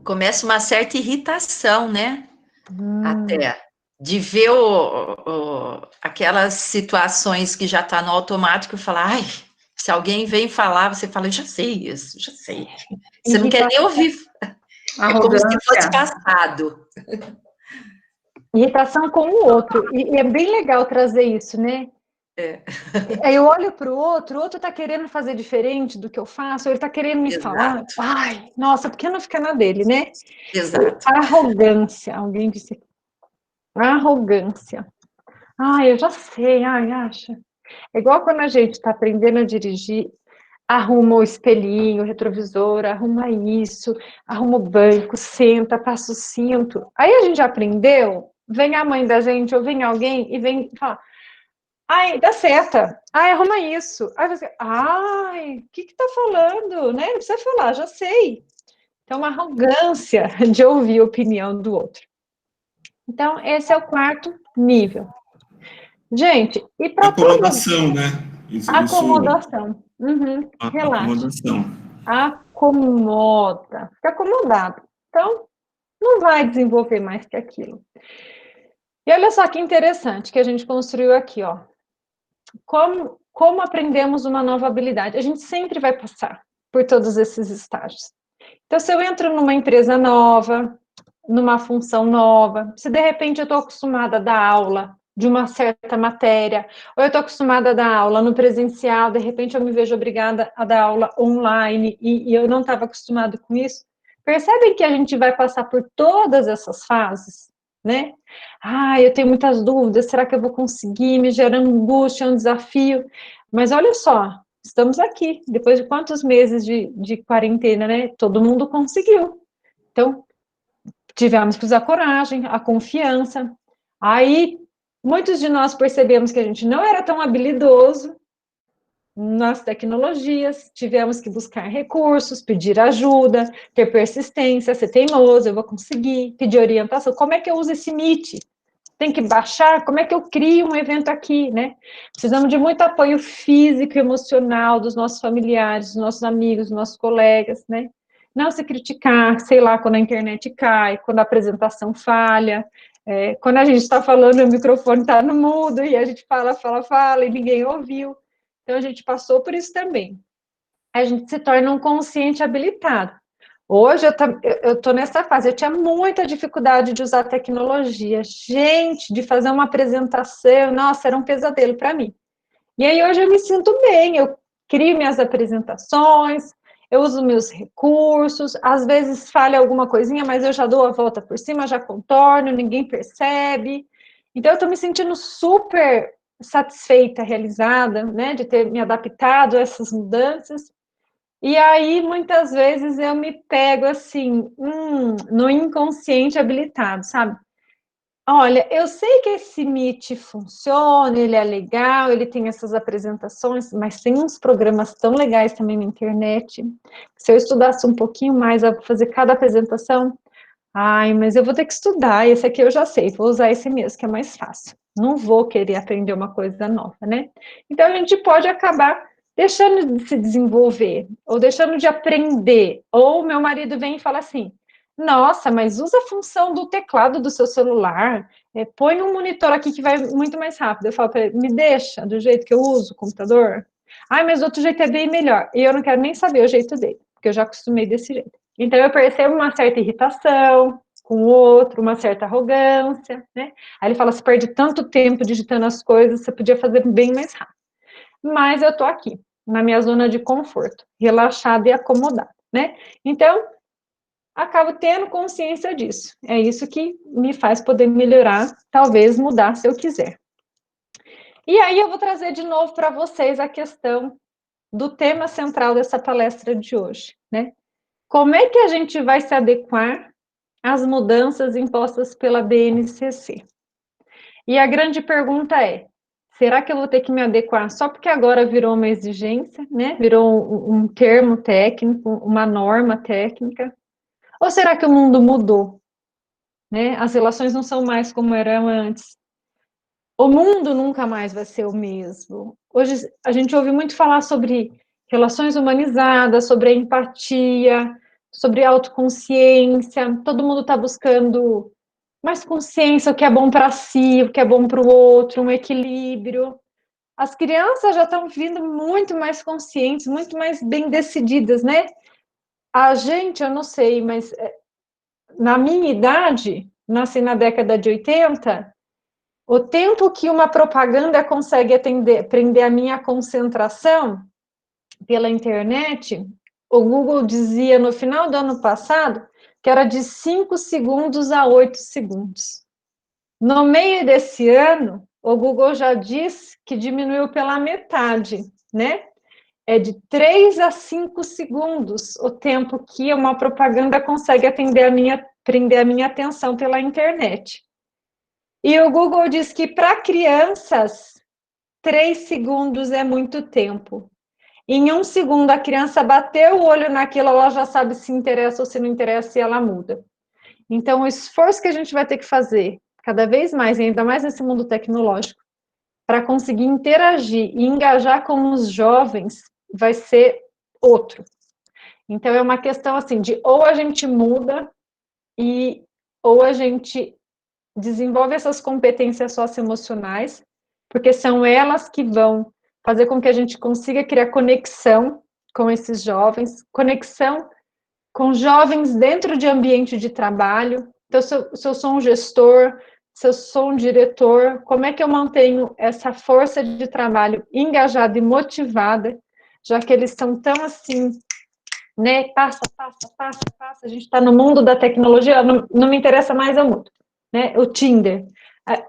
Começa uma certa irritação, né? Até de ver aquelas situações que já está no automático e falar, ai, se alguém vem falar, você fala, eu já sei isso, já sei. Você não quer nem ouvir. É como se fosse passado. Irritação com o outro. E é bem legal trazer isso, né? Aí eu olho para o outro está querendo fazer diferente do que eu faço, ou ele está querendo me falar. Ai, nossa, por que não fica na dele, né? Exato. Arrogância. Alguém disse arrogância. Ai, eu já sei, ai, acha. É igual quando a gente está aprendendo a dirigir, arruma o espelhinho, o retrovisor, arruma isso, arruma o banco, senta, passa o cinto. Aí a gente já aprendeu, vem a mãe da gente ou vem alguém e vem falar, ai, dá seta, ai, arruma isso. Aí você, ai, o que tá falando? Né? Não precisa falar, já sei. Então, uma arrogância de ouvir a opinião do outro. Então, esse é o quarto nível. Gente, e para acomodação, né? Acomodação. Uhum. Relaxa. Acomodação. Acomoda. Fica acomodado. Então, não vai desenvolver mais que aquilo. E olha só que interessante que a gente construiu aqui, ó. Como aprendemos uma nova habilidade? A gente sempre vai passar por todos esses estágios. Então, se eu entro numa empresa nova, numa função nova, se de repente eu estou acostumada a dar aula de uma certa matéria, ou eu estou acostumada a dar aula no presencial, de repente eu me vejo obrigada a dar aula online e eu não estava acostumado com isso. Percebem que a gente vai passar por todas essas fases, né? Ah, eu tenho muitas dúvidas, será que eu vou conseguir? Me gera angústia, é um desafio. Mas olha só, estamos aqui, depois de quantos meses de quarentena, né? Todo mundo conseguiu. Então, tivemos que usar a coragem, a confiança. Aí, muitos de nós percebemos que a gente não era tão habilidoso nas tecnologias, tivemos que buscar recursos, pedir ajuda, ter persistência, ser teimoso, eu vou conseguir, pedir orientação. Como é que eu uso esse Meet? Tem que baixar, como é que eu crio um evento aqui, né? Precisamos de muito apoio físico e emocional dos nossos familiares, dos nossos amigos, dos nossos colegas, né? Não se criticar, sei lá, quando a internet cai, quando a apresentação falha, quando a gente está falando, o microfone está no mudo e a gente fala e ninguém ouviu. Então, a gente passou por isso também. A gente se torna um consciente habilitado. Hoje eu estou nessa fase, eu tinha muita dificuldade de usar tecnologia. Gente, de fazer uma apresentação, nossa, era um pesadelo para mim. E aí hoje eu me sinto bem, eu crio minhas apresentações, eu uso meus recursos, às vezes falha alguma coisinha, mas eu já dou a volta por cima, já contorno, ninguém percebe. Então eu estou me sentindo super satisfeita, realizada, né, de ter me adaptado a essas mudanças. E aí, muitas vezes, eu me pego assim, no inconsciente habilitado, sabe? Olha, eu sei que esse Meet funciona, ele é legal, ele tem essas apresentações, mas tem uns programas tão legais também na internet. Se eu estudasse um pouquinho mais a fazer cada apresentação, ai, mas eu vou ter que estudar, esse aqui eu já sei, vou usar esse mesmo, que é mais fácil. Não vou querer aprender uma coisa nova, né? Então, a gente pode acabar deixando de se desenvolver, ou deixando de aprender. Ou meu marido vem e fala assim, nossa, mas usa a função do teclado do seu celular, põe um monitor aqui que vai muito mais rápido. Eu falo para ele, me deixa do jeito que eu uso o computador. Ai, mas o outro jeito é bem melhor. E eu não quero nem saber o jeito dele, porque eu já acostumei desse jeito. Então, eu percebo uma certa irritação com o outro, uma certa arrogância, né? Aí ele fala, você perde tanto tempo digitando as coisas, você podia fazer bem mais rápido. Mas eu tô aqui, na minha zona de conforto, relaxada e acomodada, né? Então, acabo tendo consciência disso. É isso que me faz poder melhorar, talvez mudar se eu quiser. E aí eu vou trazer de novo para vocês a questão do tema central dessa palestra de hoje, né? Como é que a gente vai se adequar às mudanças impostas pela BNCC? E a grande pergunta é, será que eu vou ter que me adequar só porque agora virou uma exigência, né? Virou um termo técnico, uma norma técnica? Ou será que o mundo mudou? Né? As relações não são mais como eram antes. O mundo nunca mais vai ser o mesmo. Hoje a gente ouve muito falar sobre relações humanizadas, sobre a empatia, sobre autoconsciência. Todo mundo está buscando mais consciência, o que é bom para si, o que é bom para o outro, um equilíbrio. As crianças já estão vindo muito mais conscientes, muito mais bem decididas, né? A gente, eu não sei, mas na minha idade, nasci na década de 80, o tempo que uma propaganda consegue prender a minha concentração pela internet, o Google dizia no final do ano passado que era de 5 segundos a 8 segundos. No meio desse ano, o Google já diz que diminuiu pela metade, né? É de 3 a 5 segundos o tempo que uma propaganda consegue prender a minha atenção pela internet. E o Google diz que para crianças, 3 segundos é muito tempo. Em 1 segundo, a criança bateu o olho naquilo, ela já sabe se interessa ou se não interessa e ela muda. Então, o esforço que a gente vai ter que fazer, cada vez mais, e ainda mais nesse mundo tecnológico, para conseguir interagir e engajar com os jovens, vai ser outro. Então, é uma questão assim, de ou a gente muda, ou a gente desenvolve essas competências socioemocionais, porque são elas que vão fazer com que a gente consiga criar conexão com esses jovens, conexão com jovens dentro de ambiente de trabalho. Então, se eu sou um gestor, se eu sou um diretor, como é que eu mantenho essa força de trabalho engajada e motivada, já que eles são tão assim, né, passa, a gente está no mundo da tecnologia, não me interessa mais, eu mudo, né, o Tinder,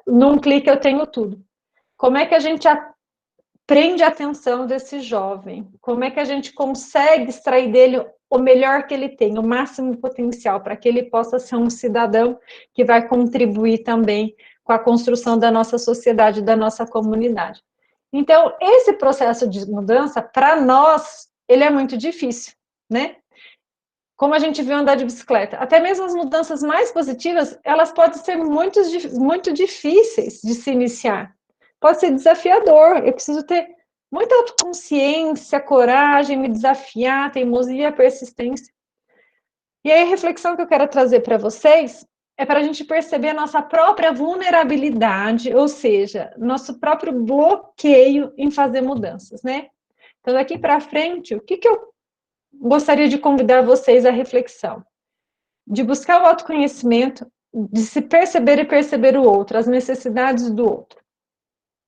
num clique eu tenho tudo. Como é que a gente prende a atenção desse jovem? Como é que a gente consegue extrair dele o melhor que ele tem, o máximo potencial, para que ele possa ser um cidadão que vai contribuir também com a construção da nossa sociedade, da nossa comunidade? Então, esse processo de mudança, para nós, ele é muito difícil, né? Como a gente viu andar de bicicleta, até mesmo as mudanças mais positivas, elas podem ser muito difíceis de se iniciar. Pode ser desafiador, eu preciso ter muita autoconsciência, coragem, me desafiar, teimosia, persistência. E aí a reflexão que eu quero trazer para vocês é para a gente perceber a nossa própria vulnerabilidade, ou seja, nosso próprio bloqueio em fazer mudanças, né? Então, daqui para frente, o que eu gostaria de convidar vocês à reflexão, de buscar o autoconhecimento, de se perceber e perceber o outro, as necessidades do outro.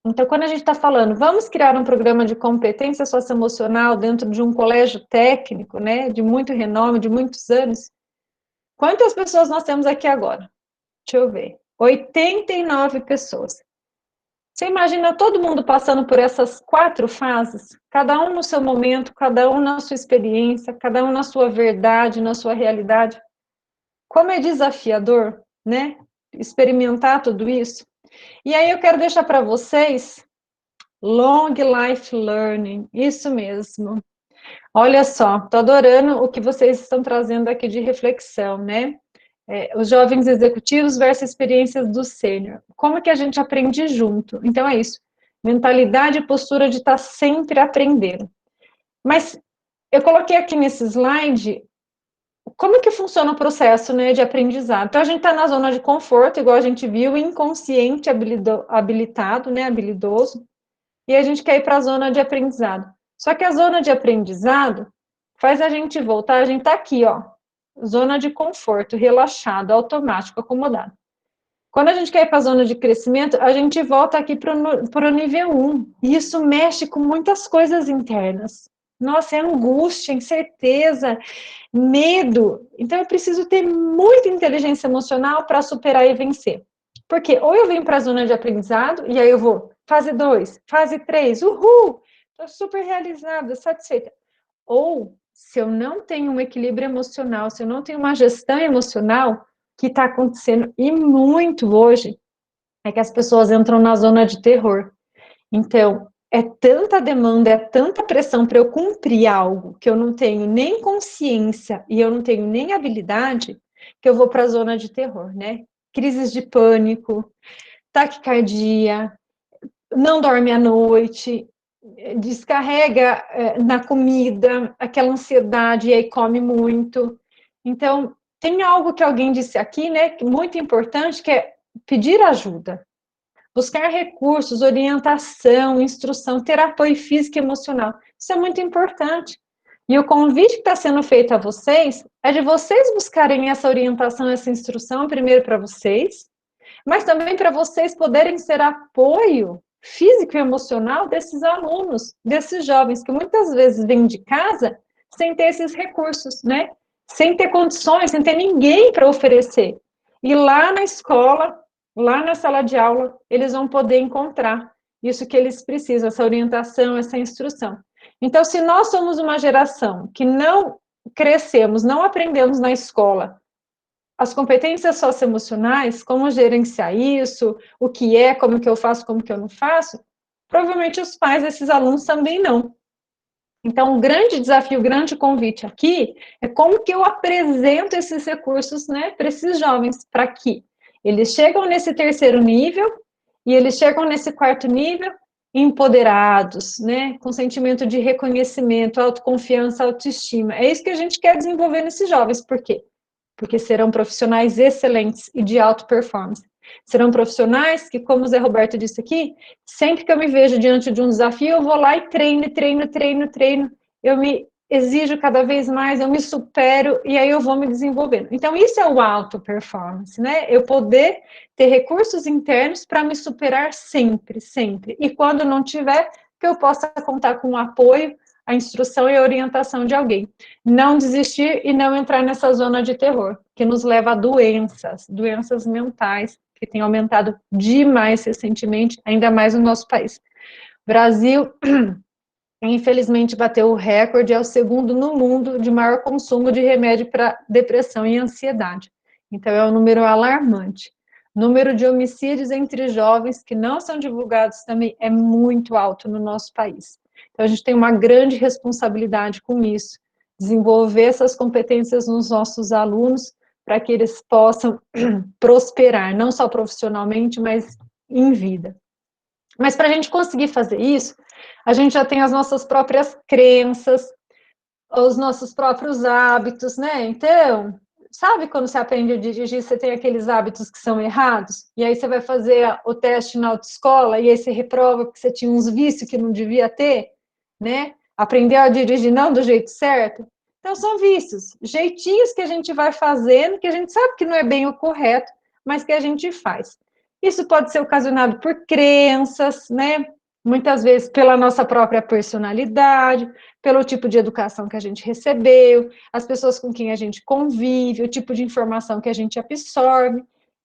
Então, quando a gente está falando, vamos criar um programa de competência socioemocional dentro de um colégio técnico, né, de muito renome, de muitos anos, quantas pessoas nós temos aqui agora? Deixa eu ver. 89 pessoas. Você imagina todo mundo passando por essas 4 fases, cada um no seu momento, cada um na sua experiência, cada um na sua verdade, na sua realidade. Como é desafiador, né? Experimentar tudo isso. E aí eu quero deixar para vocês Long Life Learning, isso mesmo. Olha só, estou adorando o que vocês estão trazendo aqui de reflexão, né? Os jovens executivos versus experiências do sênior. Como que a gente aprende junto? Então é isso, mentalidade e postura de estar sempre aprendendo. Mas eu coloquei aqui nesse slide como que funciona o processo, né, de aprendizado. Então a gente está na zona de conforto, igual a gente viu, inconsciente, habilitado, né, habilidoso, e a gente quer ir para a zona de aprendizado. Só que a zona de aprendizado faz a gente voltar, a gente está aqui, ó, zona de conforto, relaxado, automático, acomodado. Quando a gente quer ir para a zona de crescimento, a gente volta aqui para o nível 1. E isso mexe com muitas coisas internas. Nossa, é angústia, incerteza, medo. Então, eu preciso ter muita inteligência emocional para superar e vencer. Porque ou eu venho para a zona de aprendizado, e aí eu vou, fase 2, fase 3, uhul, estou super realizada, satisfeita. Ou, se eu não tenho um equilíbrio emocional, se eu não tenho uma gestão emocional, que está acontecendo, e muito hoje, é que as pessoas entram na zona de terror. Então, é tanta demanda, é tanta pressão para eu cumprir algo que eu não tenho nem consciência e eu não tenho nem habilidade, que eu vou para a zona de terror, né? Crises de pânico, taquicardia, não dorme à noite, descarrega na comida, aquela ansiedade, e aí come muito. Então, tem algo que alguém disse aqui, né, muito importante, que é pedir ajuda. Buscar recursos, orientação, instrução, ter apoio físico e emocional. Isso é muito importante. E o convite que está sendo feito a vocês é de vocês buscarem essa orientação, essa instrução, primeiro para vocês, mas também para vocês poderem ser apoio físico e emocional desses alunos, desses jovens, que muitas vezes vêm de casa sem ter esses recursos, né? Sem ter condições, sem ter ninguém para oferecer. E lá na escola, lá na sala de aula, eles vão poder encontrar isso que eles precisam, essa orientação, essa instrução. Então, se nós somos uma geração que não crescemos, não aprendemos na escola as competências socioemocionais, como gerenciar isso, o que é, como que eu faço, como que eu não faço, provavelmente os pais desses alunos também não. Então, o grande desafio, o grande convite aqui é como que eu apresento esses recursos, né, para esses jovens, para que eles chegam nesse terceiro nível e eles chegam nesse quarto nível empoderados, né, com sentimento de reconhecimento, autoconfiança, autoestima. É isso que a gente quer desenvolver nesses jovens, por quê? Porque serão profissionais excelentes e de alta performance. Serão profissionais que, como o Zé Roberto disse aqui, sempre que eu me vejo diante de um desafio, eu vou lá e treino, eu me exijo cada vez mais, eu me supero e aí eu vou me desenvolvendo. Então, isso é o alto performance, né? Eu poder ter recursos internos para me superar sempre, sempre. E quando não tiver, que eu possa contar com o apoio, a instrução e a orientação de alguém. Não desistir e não entrar nessa zona de terror, que nos leva a doenças mentais, que têm aumentado demais recentemente, ainda mais no nosso país. Brasil, infelizmente, bateu o recorde, é o segundo no mundo de maior consumo de remédio para depressão e ansiedade. Então, é um número alarmante. O número de homicídios entre jovens que não são divulgados também é muito alto no nosso país. Então, a gente tem uma grande responsabilidade com isso, desenvolver essas competências nos nossos alunos, para que eles possam prosperar, não só profissionalmente, mas em vida. Mas para a gente conseguir fazer isso, a gente já tem as nossas próprias crenças, os nossos próprios hábitos, né? Então, sabe quando você aprende a dirigir, você tem aqueles hábitos que são errados? E aí você vai fazer o teste na autoescola e aí você reprova porque você tinha uns vícios que não devia ter, né? Aprendeu a dirigir não do jeito certo? Então, são vícios, jeitinhos que a gente vai fazendo, que a gente sabe que não é bem o correto, mas que a gente faz. Isso pode ser ocasionado por crenças, né? Muitas vezes pela nossa própria personalidade, pelo tipo de educação que a gente recebeu, as pessoas com quem a gente convive, o tipo de informação que a gente absorve,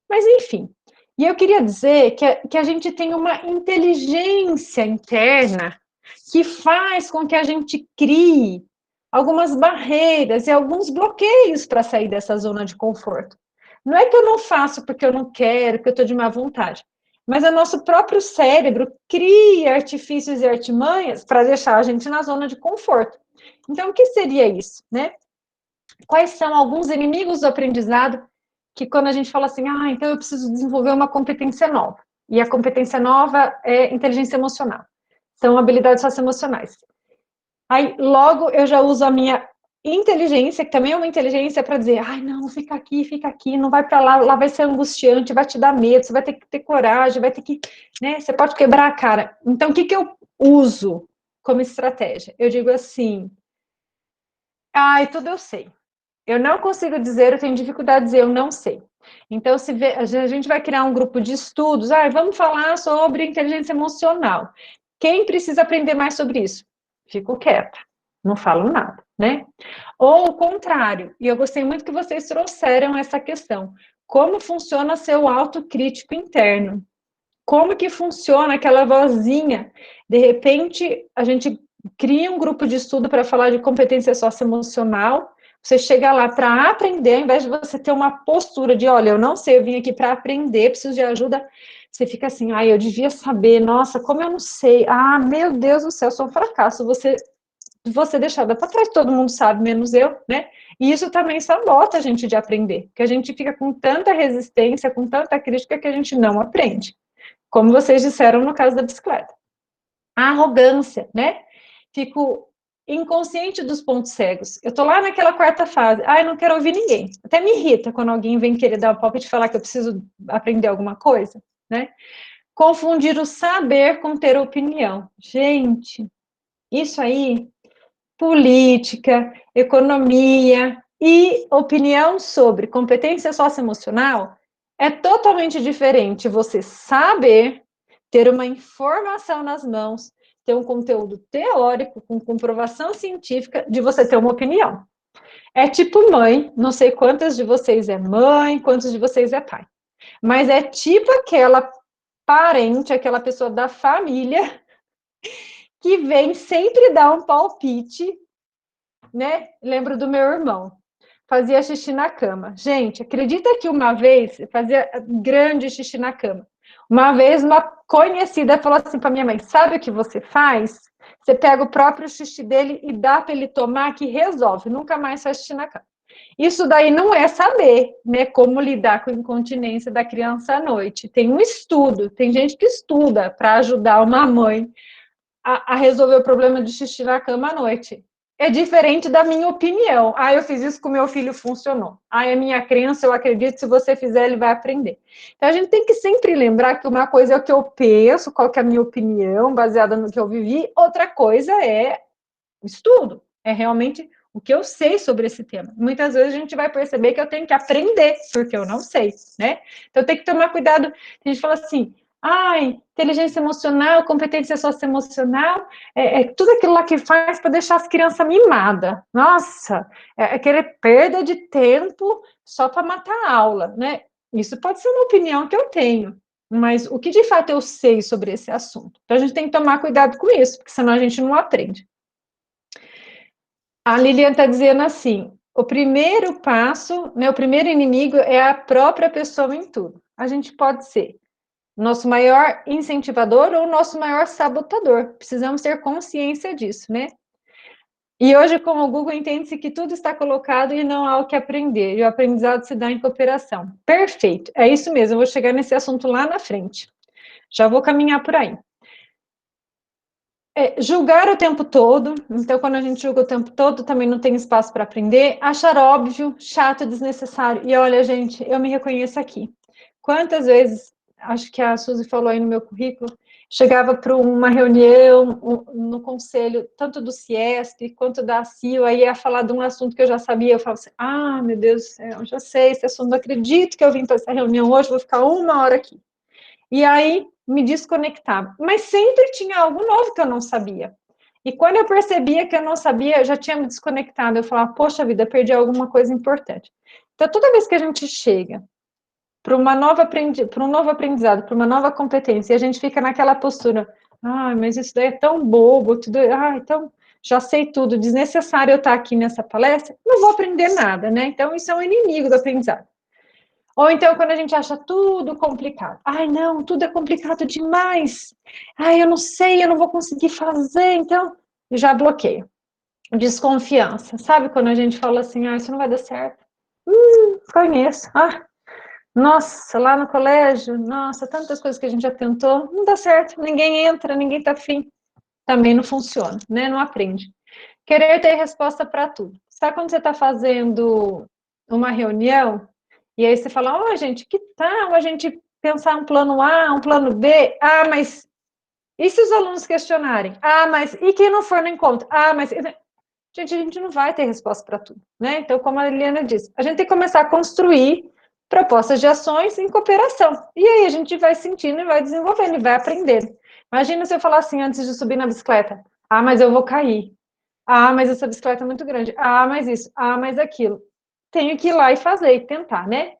mas enfim. E eu queria dizer que a gente tem uma inteligência interna que faz com que a gente crie algumas barreiras e alguns bloqueios para sair dessa zona de conforto. Não é que eu não faço porque eu não quero, porque eu estou de má vontade, mas o nosso próprio cérebro cria artifícios e artimanhas para deixar a gente na zona de conforto. Então, o que seria isso, né? Quais são alguns inimigos do aprendizado que quando a gente fala assim, então eu preciso desenvolver uma competência nova, e a competência nova é inteligência emocional, são habilidades socioemocionais. Aí, logo, eu já uso a minha inteligência, que também é uma inteligência, para dizer, não, fica aqui, não vai para lá, lá vai ser angustiante, vai te dar medo, você vai ter que ter coragem, vai ter que, né, você pode quebrar a cara. Então, o que eu uso como estratégia? Eu digo assim, tudo eu sei. Eu não consigo dizer, eu tenho dificuldade de dizer, eu não sei. Então, a gente vai criar um grupo de estudos, vamos falar sobre inteligência emocional. Quem precisa aprender mais sobre isso? Fico quieta, não falo nada, né? Ou o contrário, e eu gostei muito que vocês trouxeram essa questão. Como funciona seu autocrítico interno? Como que funciona aquela vozinha? De repente, a gente cria um grupo de estudo para falar de competência socioemocional. Você chega lá para aprender, ao invés de você ter uma postura de, olha, eu não sei, eu vim aqui para aprender, preciso de ajuda. Você fica assim, eu devia saber, nossa, como eu não sei, meu Deus do céu, sou um fracasso, você deixada para trás, todo mundo sabe, menos eu, né? E isso também sabota a gente de aprender, porque a gente fica com tanta resistência, com tanta crítica que a gente não aprende. Como vocês disseram no caso da bicicleta. A arrogância, né? Fico inconsciente dos pontos cegos. Eu tô lá naquela quarta fase. Eu não quero ouvir ninguém. Até me irrita quando alguém vem querer dar o palpite e falar que eu preciso aprender alguma coisa, né? Confundir o saber com ter opinião. Gente, isso aí, política, economia e opinião sobre competência socioemocional é totalmente diferente você saber, ter uma informação nas mãos, ter um conteúdo teórico com comprovação científica de você ter uma opinião. É tipo mãe, não sei quantas de vocês é mãe, quantos de vocês é pai, mas é tipo aquela parente, aquela pessoa da família que vem sempre dar um palpite, né? Lembro do meu irmão. Fazia xixi na cama. Gente, acredita que uma vez fazia grande xixi na cama. Uma vez uma conhecida falou assim para minha mãe, sabe o que você faz? Você pega o próprio xixi dele e dá para ele tomar que resolve, nunca mais faz xixi na cama. Isso daí não é saber, né, como lidar com a incontinência da criança à noite. Tem um estudo, tem gente que estuda para ajudar uma mãe a resolver o problema de xixi na cama à noite. É diferente da minha opinião. Eu fiz isso com meu filho, funcionou. É minha crença, eu acredito, se você fizer, ele vai aprender. Então, a gente tem que sempre lembrar que uma coisa é o que eu penso, qual que é a minha opinião, baseada no que eu vivi, outra coisa é o estudo, é realmente o que eu sei sobre esse tema. Muitas vezes a gente vai perceber que eu tenho que aprender, porque eu não sei, né? Então, tem que tomar cuidado. A gente fala assim, inteligência emocional, competência socioemocional, é tudo aquilo lá que faz para deixar as crianças mimadas. Nossa, é querer perda de tempo só para matar a aula, né? Isso pode ser uma opinião que eu tenho, mas o que de fato eu sei sobre esse assunto? Então, a gente tem que tomar cuidado com isso, porque senão a gente não aprende. A Lilian está dizendo assim, o primeiro passo, né, o primeiro inimigo é a própria pessoa em tudo. A gente pode ser nosso maior incentivador ou nosso maior sabotador. Precisamos ter consciência disso, né? E hoje, com o Google, entende-se que tudo está colocado e não há o que aprender. E o aprendizado se dá em cooperação. Perfeito, é isso mesmo. Eu vou chegar nesse assunto lá na frente. Já vou caminhar por aí. Julgar o tempo todo. Então, quando a gente julga o tempo todo, também não tem espaço para aprender. Achar óbvio, chato, desnecessário. E olha, gente, eu me reconheço aqui. Quantas vezes... Acho que a Suzy falou aí no meu currículo, chegava para uma reunião no conselho, tanto do CIESP quanto da CIO, aí ia falar de um assunto que eu já sabia, eu falava assim, meu Deus do céu, já sei esse assunto, não acredito que eu vim para essa reunião hoje, vou ficar 1 hora aqui. E aí, me desconectava. Mas sempre tinha algo novo que eu não sabia. E quando eu percebia que eu não sabia, eu já tinha me desconectado, eu falava, poxa vida, perdi alguma coisa importante. Então, toda vez que a gente chega para um novo aprendizado, para uma nova competência, e a gente fica naquela postura, mas isso daí é tão bobo, tudo, então já sei tudo, desnecessário eu estar aqui nessa palestra, não vou aprender nada, né? Então, isso é um inimigo do aprendizado. Ou então, quando a gente acha tudo complicado, não, tudo é complicado demais, eu não sei, eu não vou conseguir fazer, então, já bloqueio. Desconfiança, sabe quando a gente fala assim, isso não vai dar certo? Conheço, nossa, lá no colégio, nossa, tantas coisas que a gente já tentou, não dá certo, ninguém entra, ninguém tá afim. Também não funciona, né? Não aprende. Querer ter resposta para tudo. Sabe quando você está fazendo uma reunião, e aí você fala, gente, que tal a gente pensar um plano A, um plano B? Mas e se os alunos questionarem? Mas e quem não for no encontro? Mas... Gente, a gente não vai ter resposta para tudo, né? Então, como a Eliana disse, a gente tem que começar a construir propostas de ações em cooperação. E aí a gente vai sentindo e vai desenvolvendo e vai aprendendo. Imagina se eu falar assim antes de subir na bicicleta. Mas eu vou cair. Mas essa bicicleta é muito grande. Mas isso. Mas aquilo. Tenho que ir lá e fazer e tentar, né?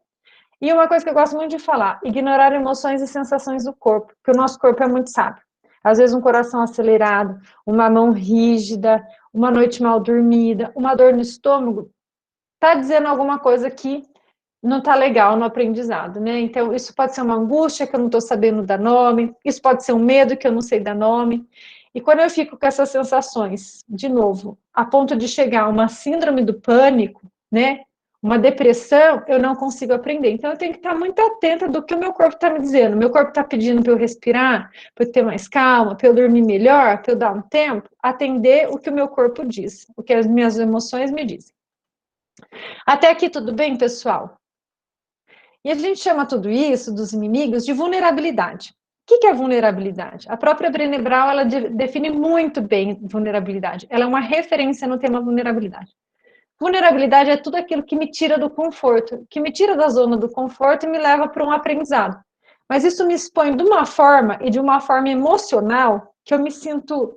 E uma coisa que eu gosto muito de falar, ignorar emoções e sensações do corpo, porque o nosso corpo é muito sábio. Às vezes um coração acelerado, uma mão rígida, uma noite mal dormida, uma dor no estômago, está dizendo alguma coisa que não está legal no aprendizado, né? Então, isso pode ser uma angústia que eu não estou sabendo dar nome, isso pode ser um medo que eu não sei dar nome. E quando eu fico com essas sensações, de novo, a ponto de chegar a uma síndrome do pânico, né? Uma depressão, eu não consigo aprender. Então, eu tenho que estar muito atenta do que o meu corpo está me dizendo. Meu corpo está pedindo para eu respirar, para eu ter mais calma, para eu dormir melhor, para eu dar um tempo, atender o que o meu corpo diz, o que as minhas emoções me dizem. Até aqui tudo bem, pessoal? E a gente chama tudo isso, dos inimigos, de vulnerabilidade. O que é vulnerabilidade? A própria Brené Brown, ela define muito bem vulnerabilidade. Ela é uma referência no tema vulnerabilidade. Vulnerabilidade é tudo aquilo que me tira do conforto, que me tira da zona do conforto e me leva para um aprendizado. Mas isso me expõe de uma forma e de uma forma emocional que eu me sinto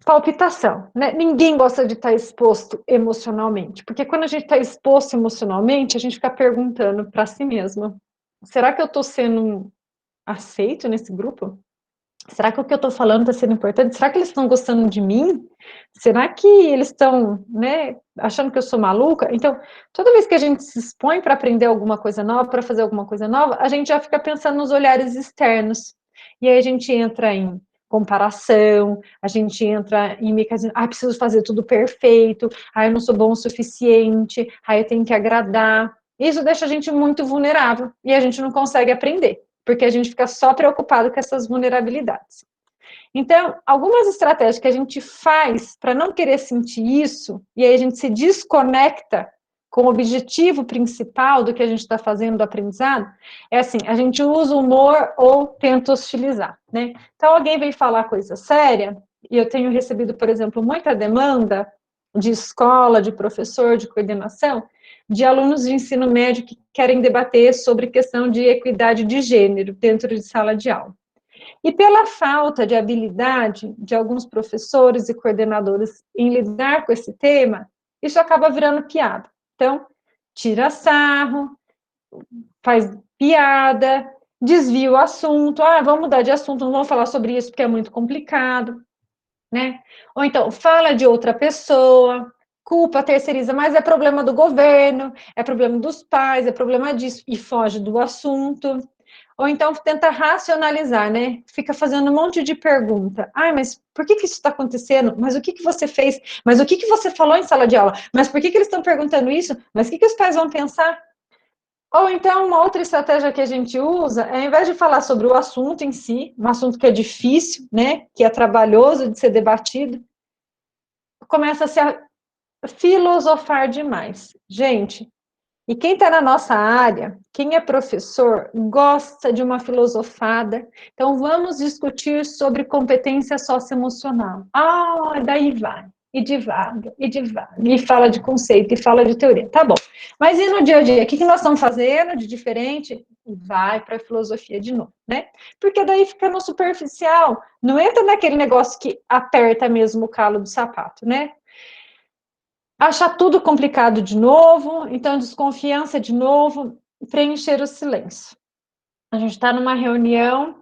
palpitação, né? Ninguém gosta de estar exposto emocionalmente, porque quando a gente está exposto emocionalmente, a gente fica perguntando para si mesma, será que eu estou sendo aceito nesse grupo? Será que o que eu estou falando está sendo importante? Será que eles estão gostando de mim? Será que eles estão, né, achando que eu sou maluca? Então, toda vez que a gente se expõe para aprender alguma coisa nova, para fazer alguma coisa nova, a gente já fica pensando nos olhares externos. E aí a gente entra em comparação, a gente entra em mecanismo, preciso fazer tudo perfeito, eu não sou bom o suficiente, eu tenho que agradar. Isso deixa a gente muito vulnerável e a gente não consegue aprender, porque a gente fica só preocupado com essas vulnerabilidades. Então, algumas estratégias que a gente faz para não querer sentir isso, e aí a gente se desconecta com o objetivo principal do que a gente está fazendo do aprendizado, é assim, a gente usa o humor ou tenta hostilizar, né? Então, alguém vem falar coisa séria, e eu tenho recebido, por exemplo, muita demanda de escola, de professor, de coordenação, de alunos de ensino médio que querem debater sobre questão de equidade de gênero dentro de sala de aula. E pela falta de habilidade de alguns professores e coordenadores em lidar com esse tema, isso acaba virando piada. Então, tira sarro, faz piada, desvia o assunto, vamos mudar de assunto, não vamos falar sobre isso porque é muito complicado, né? Ou então, fala de outra pessoa, culpa, terceiriza, mas é problema do governo, é problema dos pais, é problema disso, e foge do assunto. Ou então tenta racionalizar, né? Fica fazendo um monte de pergunta. Mas por que isso está acontecendo? Mas o que você fez? Mas o que você falou em sala de aula? Mas por que eles estão perguntando isso? Mas o que os pais vão pensar? Ou então, uma outra estratégia que a gente usa é, ao invés de falar sobre o assunto em si, um assunto que é difícil, né? Que é trabalhoso de ser debatido, começa a se filosofar demais. Gente, E quem está na nossa área, quem é professor, gosta de uma filosofada. Então, vamos discutir sobre competência socioemocional. Ah, daí vai. E devagar, e devagar. E fala de conceito, e fala de teoria. Tá bom. Mas e no dia a dia? O que nós estamos fazendo de diferente? Vai para a filosofia de novo, né? Porque daí fica no superficial. Não entra naquele negócio que aperta mesmo o calo do sapato, né? Achar tudo complicado de novo, então desconfiança de novo, preencher o silêncio. A gente está numa reunião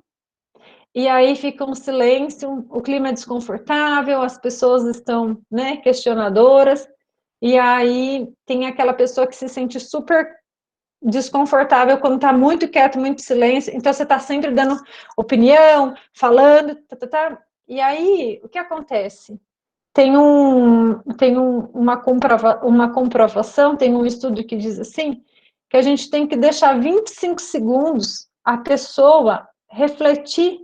e aí fica um silêncio, o clima é desconfortável, as pessoas estão, né, questionadoras, e aí tem aquela pessoa que se sente super desconfortável quando está muito quieto, muito silêncio, então você está sempre dando opinião, falando, e aí o que acontece? Tem uma comprovação, tem um estudo que diz assim, que a gente tem que deixar 25 segundos a pessoa refletir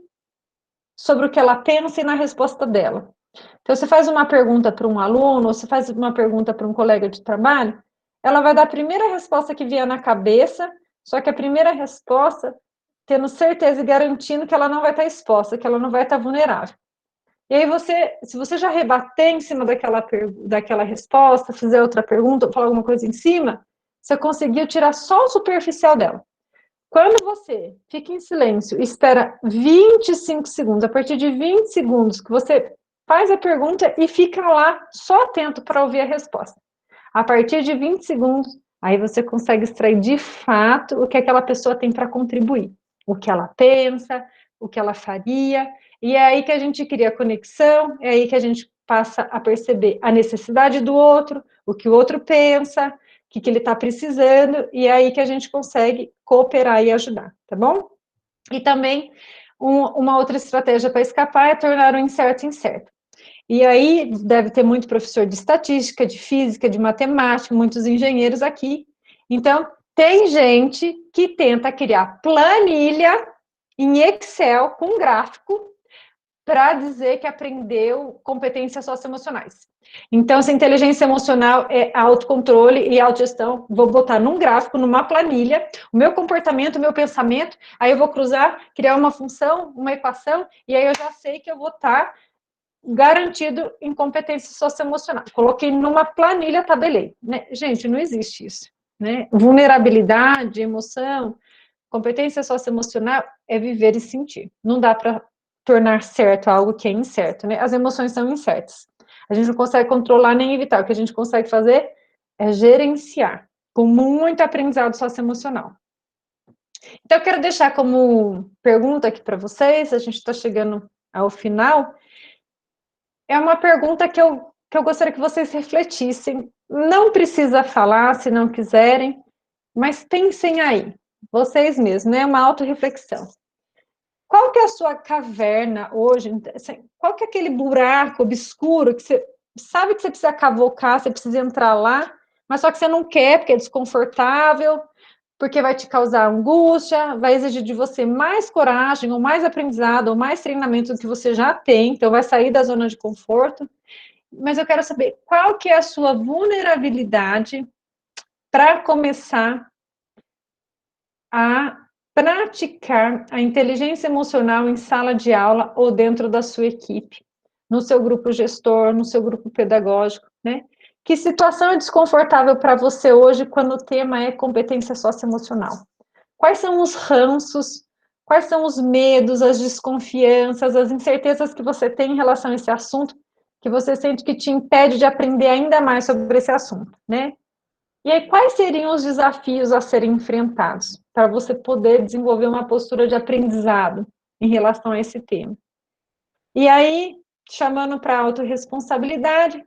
sobre o que ela pensa e na resposta dela. Então, você faz uma pergunta para um aluno, ou você faz uma pergunta para um colega de trabalho, ela vai dar a primeira resposta que vier na cabeça, só que a primeira resposta, tendo certeza e garantindo que ela não vai estar exposta, que ela não vai estar vulnerável. E aí se você já rebater em cima daquela resposta, fizer outra pergunta, falar alguma coisa em cima, você conseguiu tirar só o superficial dela. Quando você fica em silêncio e espera 25 segundos, a partir de 20 segundos que você faz a pergunta e fica lá só atento para ouvir a resposta. A partir de 20 segundos, aí você consegue extrair de fato o que aquela pessoa tem para contribuir. O que ela pensa, o que ela faria, e é aí que a gente cria conexão, é aí que a gente passa a perceber a necessidade do outro, o que o outro pensa, o que ele está precisando, e é aí que a gente consegue cooperar e ajudar, tá bom? E também, uma outra estratégia para escapar é tornar o incerto incerto. E aí, deve ter muito professor de estatística, de física, de matemática, muitos engenheiros aqui. Então, tem gente que tenta criar planilha em Excel com gráfico para dizer que aprendeu competências socioemocionais. Então, se inteligência emocional é autocontrole e autogestão, vou botar num gráfico, numa planilha, o meu comportamento, o meu pensamento, aí eu vou cruzar, criar uma função, uma equação, e aí eu já sei que eu vou estar garantido em competência socioemocional. Coloquei numa planilha, tabelei. Né? Gente, não existe isso. Né? Vulnerabilidade, emoção, competência socioemocional é viver e sentir. Não dá para tornar certo algo que é incerto, né? As emoções são incertas. A gente não consegue controlar nem evitar. O que a gente consegue fazer é gerenciar, com muito aprendizado socioemocional. Então, eu quero deixar como pergunta aqui para vocês, a gente está chegando ao final. É uma pergunta que eu gostaria que vocês refletissem. Não precisa falar, se não quiserem, mas pensem aí, vocês mesmos, né? Uma autorreflexão. Qual que é a sua caverna hoje? Qual que é aquele buraco obscuro que você sabe que você precisa cavocar, você precisa entrar lá, mas só que você não quer porque é desconfortável, porque vai te causar angústia, vai exigir de você mais coragem, ou mais aprendizado, ou mais treinamento do que você já tem, então vai sair da zona de conforto. Mas eu quero saber qual que é a sua vulnerabilidade para começar a praticar a inteligência emocional em sala de aula ou dentro da sua equipe, no seu grupo gestor, no seu grupo pedagógico, né? Que situação é desconfortável para você hoje quando o tema é competência socioemocional? Quais são os ranços, quais são os medos, as desconfianças, as incertezas que você tem em relação a esse assunto, que você sente que te impede de aprender ainda mais sobre esse assunto, né? E aí, quais seriam os desafios a serem enfrentados para você poder desenvolver uma postura de aprendizado em relação a esse tema? E aí, chamando para a autorresponsabilidade,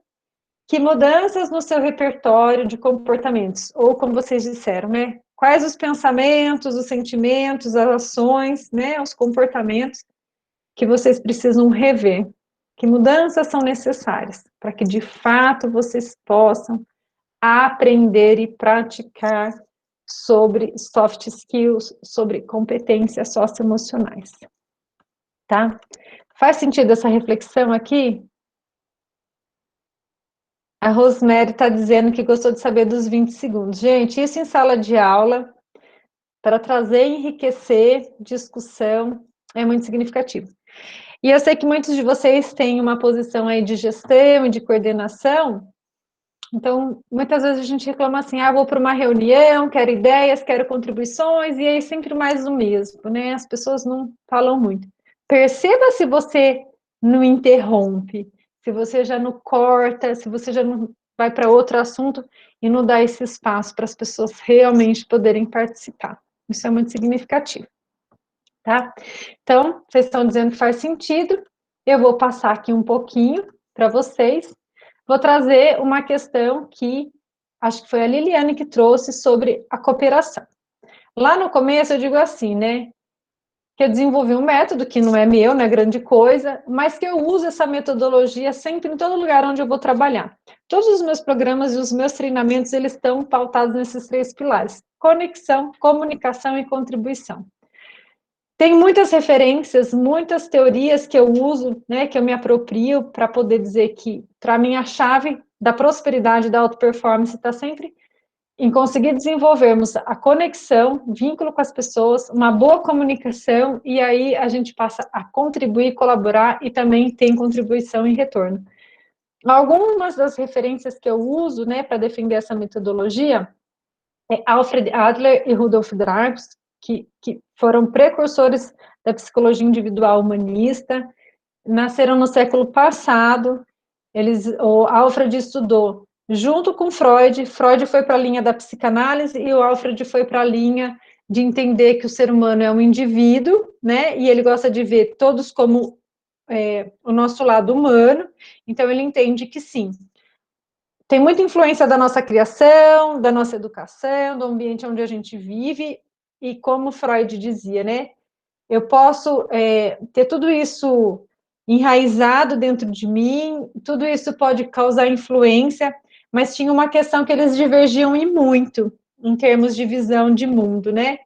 que mudanças no seu repertório de comportamentos, ou como vocês disseram, né? Quais os pensamentos, os sentimentos, as ações, né? Os comportamentos que vocês precisam rever? Que mudanças são necessárias para que, de fato, vocês possam aprender e praticar sobre soft skills, sobre competências socioemocionais. Tá? Faz sentido essa reflexão aqui? A Rosemary está dizendo que gostou de saber dos 20 segundos. Gente, isso em sala de aula, para trazer e enriquecer discussão, é muito significativo. E eu sei que muitos de vocês têm uma posição aí de gestão e de coordenação, então, muitas vezes a gente reclama assim, vou para uma reunião, quero ideias, quero contribuições, e aí sempre mais o mesmo, né? As pessoas não falam muito. Perceba se você não interrompe, se você já não corta, se você já não vai para outro assunto e não dá esse espaço para as pessoas realmente poderem participar. Isso é muito significativo, tá? Então, vocês estão dizendo que faz sentido, eu vou passar aqui um pouquinho para vocês. Vou trazer uma questão que acho que foi a Liliane que trouxe sobre a cooperação. Lá no começo eu digo assim, né? Que eu desenvolvi um método que não é meu, não é grande coisa, mas que eu uso essa metodologia sempre em todo lugar onde eu vou trabalhar. Todos os meus programas e os meus treinamentos, eles estão pautados nesses 3 pilares: conexão, comunicação e contribuição. Tem muitas referências, muitas teorias que eu uso, né, que eu me aproprio para poder dizer que, para mim, a chave da prosperidade, da auto-performance está sempre em conseguir desenvolvermos a conexão, vínculo com as pessoas, uma boa comunicação, e aí a gente passa a contribuir, colaborar e também tem contribuição em retorno. Algumas das referências que eu uso, né, para defender essa metodologia é Alfred Adler e Rudolf Dreikurs, que foram precursores da psicologia individual humanista, nasceram no século passado. O Alfred estudou junto com Freud. Freud foi para a linha da psicanálise e o Alfred foi para a linha de entender que o ser humano é um indivíduo, né? E ele gosta de ver todos como o nosso lado humano. Então ele entende que sim, tem muita influência da nossa criação, da nossa educação, do ambiente onde a gente vive, e como Freud dizia, né? Eu posso ter tudo isso enraizado dentro de mim, tudo isso pode causar influência, mas tinha uma questão que eles divergiam e muito, em termos de visão de mundo, né?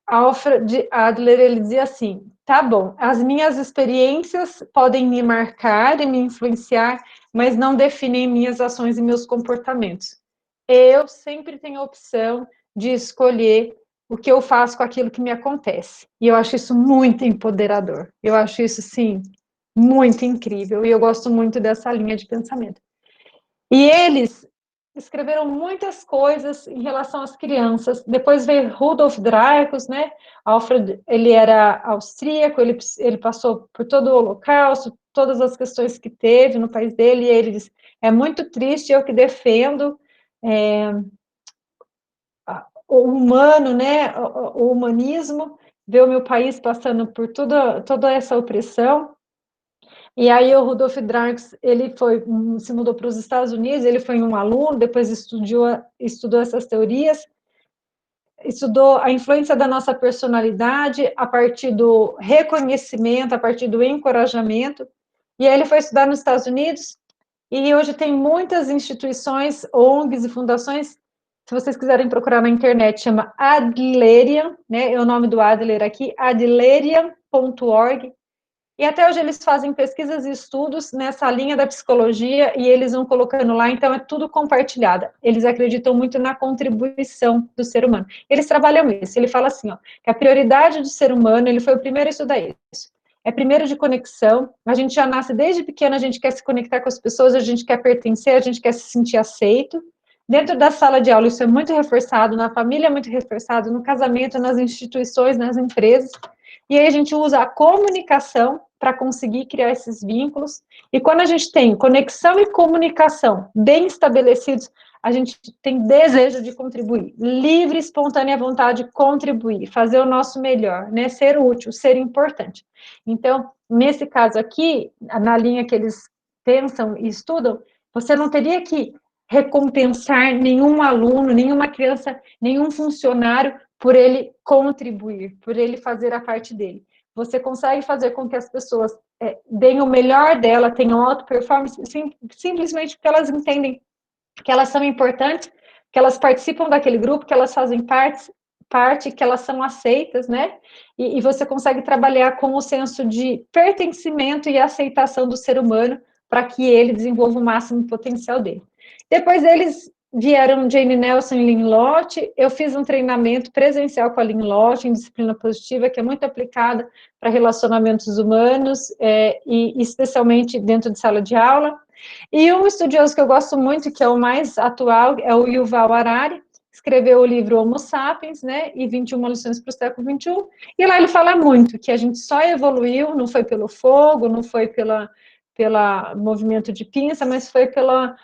Alfred Adler, ele dizia assim, tá bom, as minhas experiências podem me marcar e me influenciar, mas não definem minhas ações e meus comportamentos. Eu sempre tenho a opção de escolher o que eu faço com aquilo que me acontece. E eu acho isso muito empoderador. Eu acho isso, sim, muito incrível. E eu gosto muito dessa linha de pensamento. E eles escreveram muitas coisas em relação às crianças. Depois veio Rudolf Dreikurs, né? Alfred, ele era austríaco, ele passou por todo o Holocausto, todas as questões que teve no país dele, e ele diz, é muito triste, eu que defendo o humano, né? O humanismo, ver o meu país passando por toda essa opressão. E aí o Rudolf Dreikurs, ele se mudou para os Estados Unidos, ele foi um aluno, depois estudou essas teorias, estudou a influência da nossa personalidade a partir do reconhecimento, a partir do encorajamento, e aí ele foi estudar nos Estados Unidos, e hoje tem muitas instituições, ONGs e fundações, se vocês quiserem procurar na internet, chama Adlerian, né, é o nome do Adler aqui, adlerian.org, e até hoje eles fazem pesquisas e estudos nessa linha da psicologia e eles vão colocando lá, então é tudo compartilhado. Eles acreditam muito na contribuição do ser humano. Eles trabalham isso. Ele fala assim, ó, que a prioridade do ser humano, ele foi o primeiro a estudar isso. É primeiro de conexão. A gente já nasce desde pequeno, a gente quer se conectar com as pessoas, a gente quer pertencer, a gente quer se sentir aceito. Dentro da sala de aula, isso é muito reforçado, na família é muito reforçado, no casamento, nas instituições, nas empresas. E aí a gente usa a comunicação para conseguir criar esses vínculos. E quando a gente tem conexão e comunicação bem estabelecidos, a gente tem desejo de contribuir, livre, espontânea vontade de contribuir, fazer o nosso melhor, né? Ser útil, ser importante. Então, nesse caso aqui, na linha que eles pensam e estudam, você não teria que recompensar nenhum aluno, nenhuma criança, nenhum funcionário por ele contribuir, por ele fazer a parte dele. Você consegue fazer com que as pessoas deem o melhor dela, tenham alta performance, simplesmente porque elas entendem que elas são importantes, que elas participam daquele grupo, que elas fazem parte, que elas são aceitas, né? E você consegue trabalhar com o senso de pertencimento e aceitação do ser humano para que ele desenvolva o máximo potencial dele. Depois eles vieram Jane Nelson e Lynn Lott, eu fiz um treinamento presencial com a Lynn Lott, em disciplina positiva, que é muito aplicada para relacionamentos humanos, e especialmente dentro de sala de aula. E um estudioso que eu gosto muito, que é o mais atual, é o Yuval Harari, escreveu o livro Homo Sapiens, né, e 21 lições para o século XXI, e lá ele fala muito que a gente só evoluiu, não foi pelo fogo, não foi pela movimento de pinça, mas foi pela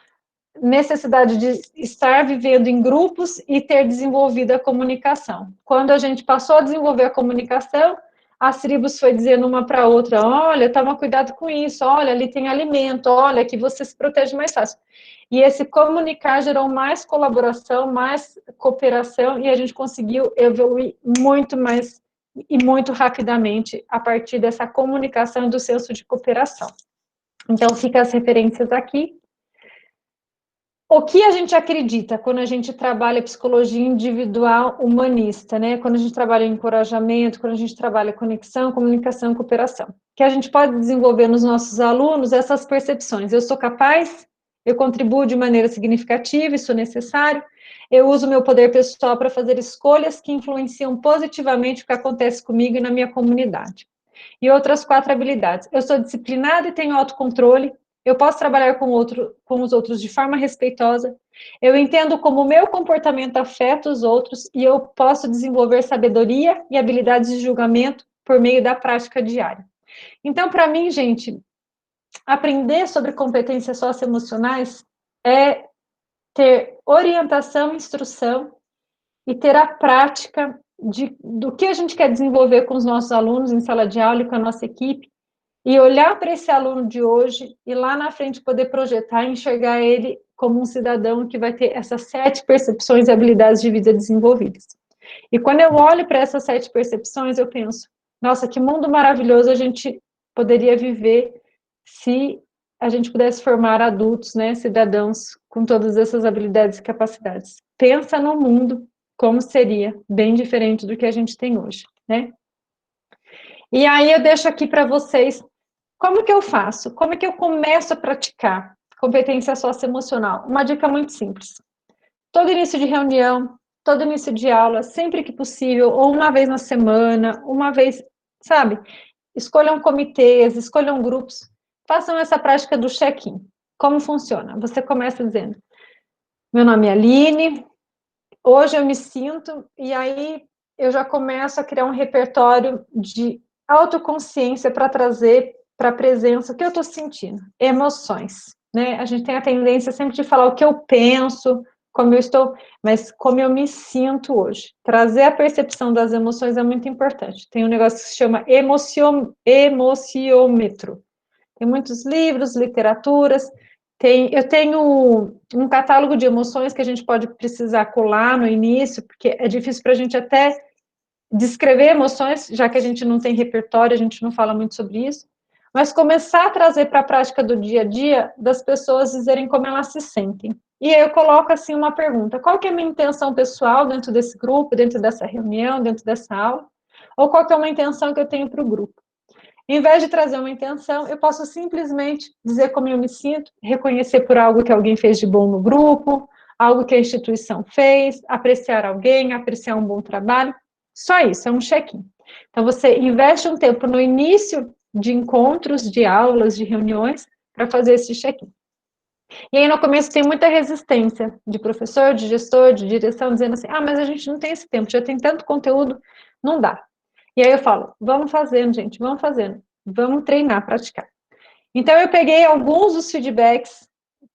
necessidade de estar vivendo em grupos e ter desenvolvido a comunicação. Quando a gente passou a desenvolver a comunicação, as tribos foi dizendo uma para a outra, olha, toma cuidado com isso, olha, ali tem alimento, olha, que você se protege mais fácil. E esse comunicar gerou mais colaboração, mais cooperação, e a gente conseguiu evoluir muito mais e muito rapidamente a partir dessa comunicação e do senso de cooperação. Então, fica as referências aqui. O que a gente acredita quando a gente trabalha psicologia individual humanista, né? Quando a gente trabalha encorajamento, quando a gente trabalha conexão, comunicação, cooperação. Que a gente pode desenvolver nos nossos alunos essas percepções. Eu sou capaz, eu contribuo de maneira significativa, isso é necessário, eu uso meu poder pessoal para fazer escolhas que influenciam positivamente o que acontece comigo e na minha comunidade. E outras 4 habilidades. Eu sou disciplinada e tenho autocontrole, eu posso trabalhar com os outros de forma respeitosa, eu entendo como o meu comportamento afeta os outros e eu posso desenvolver sabedoria e habilidades de julgamento por meio da prática diária. Então, para mim, gente, aprender sobre competências socioemocionais é ter orientação, instrução e ter a prática do que a gente quer desenvolver com os nossos alunos em sala de aula e com a nossa equipe, e olhar para esse aluno de hoje e lá na frente poder projetar e enxergar ele como um cidadão que vai ter essas 7 percepções e habilidades de vida desenvolvidas. E quando eu olho para essas 7 percepções, eu penso, nossa, que mundo maravilhoso a gente poderia viver se a gente pudesse formar adultos, né, cidadãos com todas essas habilidades e capacidades. Pensa no mundo como seria, bem diferente do que a gente tem hoje, né? E aí eu deixo aqui para vocês, como que eu faço? Como que eu começo a praticar competência socioemocional? Uma dica muito simples. Todo início de reunião, todo início de aula, sempre que possível, ou uma vez na semana, uma vez, sabe? Escolham comitês, escolham grupos, façam essa prática do check-in. Como funciona? Você começa dizendo, meu nome é Aline, hoje eu me sinto, e aí eu já começo a criar um repertório de autoconsciência para trazer para a presença o que eu estou sentindo, emoções, né? A gente tem a tendência sempre de falar o que eu penso, como eu estou, mas como eu me sinto hoje. Trazer a percepção das emoções é muito importante. Tem um negócio que se chama emociômetro. Tem muitos livros, literaturas, eu tenho um catálogo de emoções que a gente pode precisar colar no início, porque é difícil para a gente até descrever emoções, já que a gente não tem repertório, a gente não fala muito sobre isso, mas começar a trazer para a prática do dia a dia, das pessoas dizerem como elas se sentem. E aí eu coloco assim uma pergunta, qual que é a minha intenção pessoal dentro desse grupo, dentro dessa reunião, dentro dessa aula, ou qual que é uma intenção que eu tenho para o grupo? Em vez de trazer uma intenção, eu posso simplesmente dizer como eu me sinto, reconhecer por algo que alguém fez de bom no grupo, algo que a instituição fez, apreciar alguém, apreciar um bom trabalho. Só isso, é um check-in. Então, você investe um tempo no início de encontros, de aulas, de reuniões, para fazer esse check-in. E aí, no começo, tem muita resistência de professor, de gestor, de direção, dizendo assim, mas a gente não tem esse tempo, já tem tanto conteúdo, não dá. E aí eu falo, vamos fazendo, gente, vamos fazendo, vamos treinar, praticar. Então, eu peguei alguns dos feedbacks,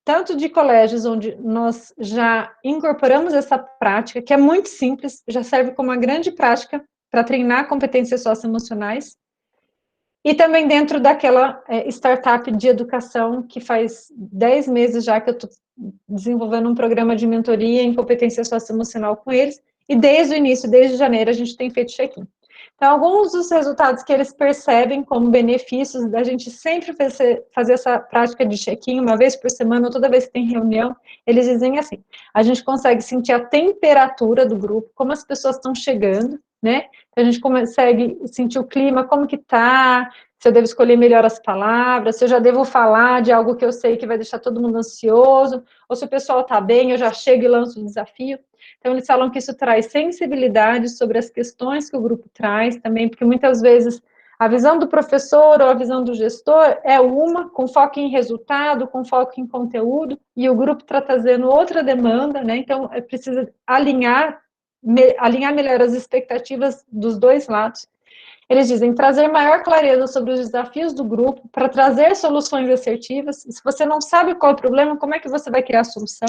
tanto de colégios onde nós já incorporamos essa prática, que é muito simples, já serve como uma grande prática para treinar competências socioemocionais, e também dentro daquela startup de educação, que faz 10 meses já que eu estou desenvolvendo um programa de mentoria em competência socioemocional com eles, e desde o início, desde janeiro, a gente tem feito check-in. Então, alguns dos resultados que eles percebem como benefícios da gente sempre fazer essa prática de check-in, uma vez por semana, ou toda vez que tem reunião, eles dizem assim, a gente consegue sentir a temperatura do grupo, como as pessoas estão chegando, né? A gente consegue sentir o clima, como que tá, se eu devo escolher melhor as palavras, se eu já devo falar de algo que eu sei que vai deixar todo mundo ansioso, ou se o pessoal está bem, eu já chego e lanço o desafio. Então, eles falam que isso traz sensibilidade sobre as questões que o grupo traz também, porque muitas vezes a visão do professor ou a visão do gestor é uma, com foco em resultado, com foco em conteúdo, e o grupo está trazendo outra demanda, né? Então, precisa alinhar melhor as expectativas dos dois lados. Eles dizem trazer maior clareza sobre os desafios do grupo para trazer soluções assertivas. Se você não sabe qual é o problema, como é que você vai criar a solução?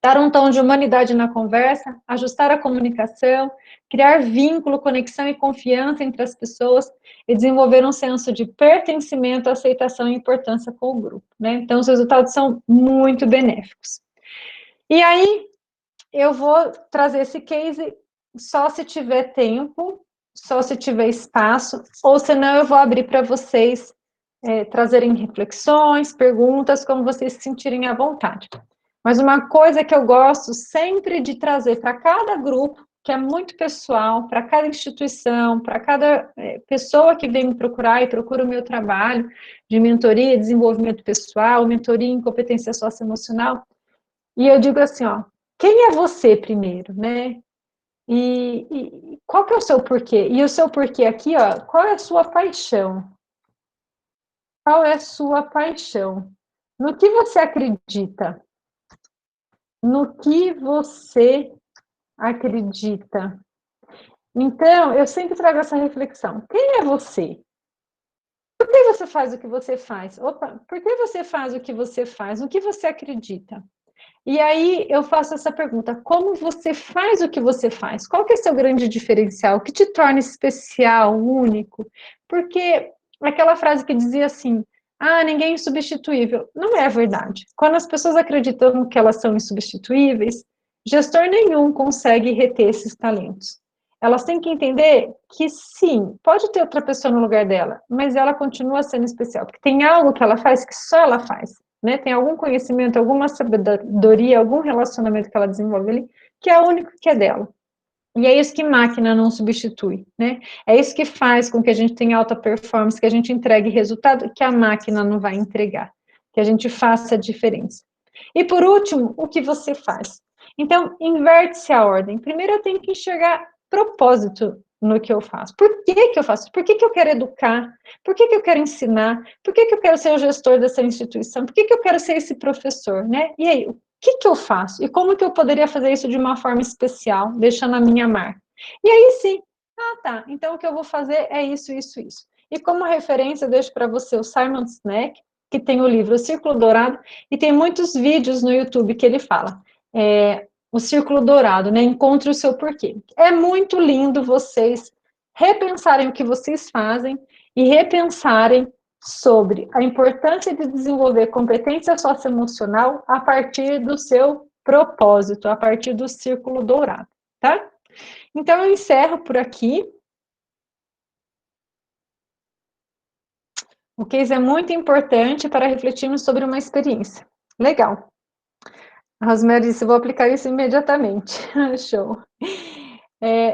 Dar um tom de humanidade na conversa, ajustar a comunicação, criar vínculo, conexão e confiança entre as pessoas e desenvolver um senso de pertencimento, aceitação e importância com o grupo, né? Então, os resultados são muito benéficos. E aí, eu vou trazer esse case só se tiver tempo, só se tiver espaço, ou senão eu vou abrir para vocês trazerem reflexões, perguntas, como vocês se sentirem à vontade. Mas uma coisa que eu gosto sempre de trazer para cada grupo, que é muito pessoal, para cada instituição, para cada pessoa que vem me procurar e procura o meu trabalho de mentoria e desenvolvimento pessoal, mentoria em competência socioemocional, e eu digo assim, ó, quem é você primeiro, né? E qual que é o seu porquê? E o seu porquê aqui, ó, qual é a sua paixão? Qual é a sua paixão? No que você acredita? No que você acredita? Então, eu sempre trago essa reflexão. Quem é você? Por que você faz o que você faz? Opa, por que você faz o que você faz? No que você acredita? E aí eu faço essa pergunta, como você faz o que você faz? Qual que é o seu grande diferencial? O que te torna especial, único? Porque aquela frase que dizia assim, ninguém é insubstituível, não é verdade. Quando as pessoas acreditam que elas são insubstituíveis, gestor nenhum consegue reter esses talentos. Elas têm que entender que sim, pode ter outra pessoa no lugar dela, mas ela continua sendo especial, porque tem algo que ela faz que só ela faz. Né, tem algum conhecimento, alguma sabedoria, algum relacionamento que ela desenvolve ali, que é o único que é dela. E é isso que máquina não substitui, né? É isso que faz com que a gente tenha alta performance, que a gente entregue resultado que a máquina não vai entregar, que a gente faça a diferença. E por último, o que você faz? Então, inverte-se a ordem. Primeiro eu tenho que enxergar propósito no que eu faço. Por que que eu faço? Por que que eu quero educar? Por que que eu quero ensinar? Por que que eu quero ser o gestor dessa instituição? Por que que eu quero ser esse professor, né? E aí, o que que eu faço? E como que eu poderia fazer isso de uma forma especial, deixando a minha marca? E aí sim, tá, então o que eu vou fazer é isso, isso, isso. E como referência, eu deixo para você o Simon Sinek, que tem o livro O Círculo Dourado, e tem muitos vídeos no YouTube que ele fala, o Círculo Dourado, né? Encontre o seu porquê. É muito lindo vocês repensarem o que vocês fazem e repensarem sobre a importância de desenvolver competência socioemocional a partir do seu propósito, a partir do Círculo Dourado, tá? Então, eu encerro por aqui. O case é muito importante para refletirmos sobre uma experiência. Legal. A Rosemary disse, vou aplicar isso imediatamente. Show.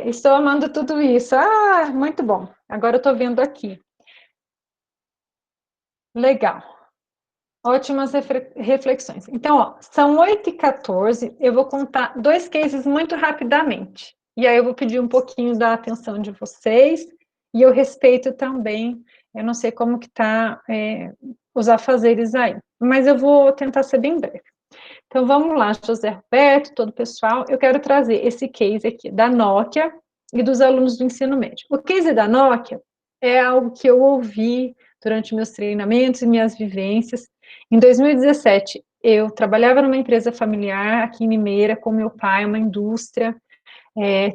Estou amando tudo isso. Muito bom. Agora eu estou vendo aqui. Legal. Ótimas reflexões. Então, ó, são 8h14, eu vou contar 2 cases muito rapidamente. E aí eu vou pedir um pouquinho da atenção de vocês, e eu respeito também, eu não sei como que tá os afazeres aí, mas eu vou tentar ser bem breve. Então, vamos lá, José Roberto, todo o pessoal, eu quero trazer esse case aqui da Nokia e dos alunos do ensino médio. O case da Nokia é algo que eu ouvi durante meus treinamentos e minhas vivências. Em 2017, eu trabalhava numa empresa familiar aqui em Limeira com meu pai, uma indústria,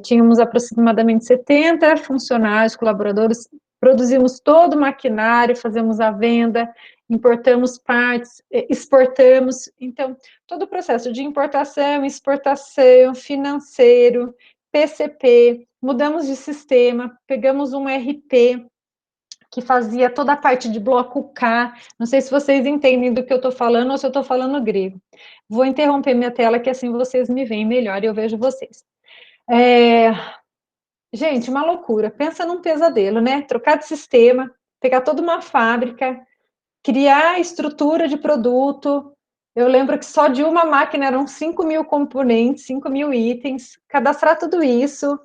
tínhamos aproximadamente 70 funcionários, colaboradores, produzimos todo o maquinário, fazemos a venda, importamos partes, exportamos, então, todo o processo de importação, exportação, financeiro, PCP, mudamos de sistema, pegamos um RP, que fazia toda a parte de bloco K, não sei se vocês entendem do que eu estou falando ou se eu estou falando grego. Vou interromper minha tela, que assim vocês me veem melhor e eu vejo vocês. Gente, uma loucura, pensa num pesadelo, né? Trocar de sistema, pegar toda uma fábrica, criar a estrutura de produto. Eu lembro que só de uma máquina eram 5.000 componentes, 5.000 itens, cadastrar tudo isso,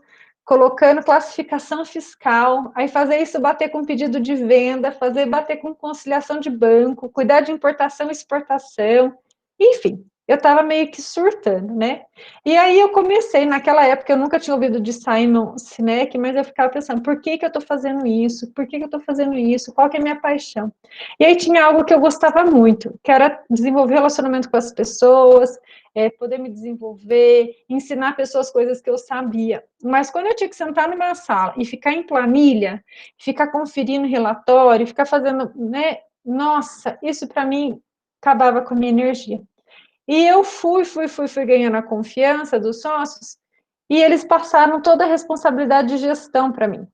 colocando classificação fiscal, aí fazer isso bater com pedido de venda, fazer bater com conciliação de banco, cuidar de importação e exportação, enfim, eu estava meio que surtando, né? E aí eu comecei, naquela época eu nunca tinha ouvido de Simon Sinek, mas eu ficava pensando, por que eu estou fazendo isso? Por que eu estou fazendo isso? Qual que é a minha paixão? E aí tinha algo que eu gostava muito, que era desenvolver relacionamento com as pessoas, poder me desenvolver, ensinar pessoas coisas que eu sabia. Mas quando eu tinha que sentar numa sala e ficar em planilha, ficar conferindo relatório, ficar fazendo, né? Nossa, isso para mim acabava com a minha energia. E eu fui ganhando a confiança dos sócios, e eles passaram toda a responsabilidade de gestão para mim.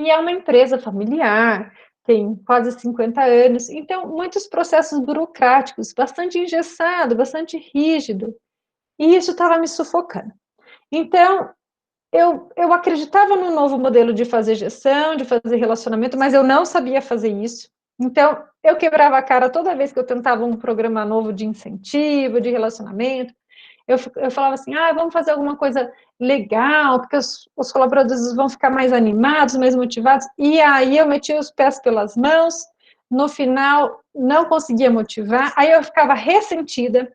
E é uma empresa familiar, tem quase 50 anos, então muitos processos burocráticos, bastante engessado, bastante rígido, e isso estava me sufocando. Então, eu acreditava no novo modelo de fazer gestão, de fazer relacionamento, mas eu não sabia fazer isso. Então, eu quebrava a cara toda vez que eu tentava um programa novo de incentivo, de relacionamento. Eu falava assim, vamos fazer alguma coisa legal, porque os colaboradores vão ficar mais animados, mais motivados. E aí eu metia os pés pelas mãos, no final não conseguia motivar, aí eu ficava ressentida.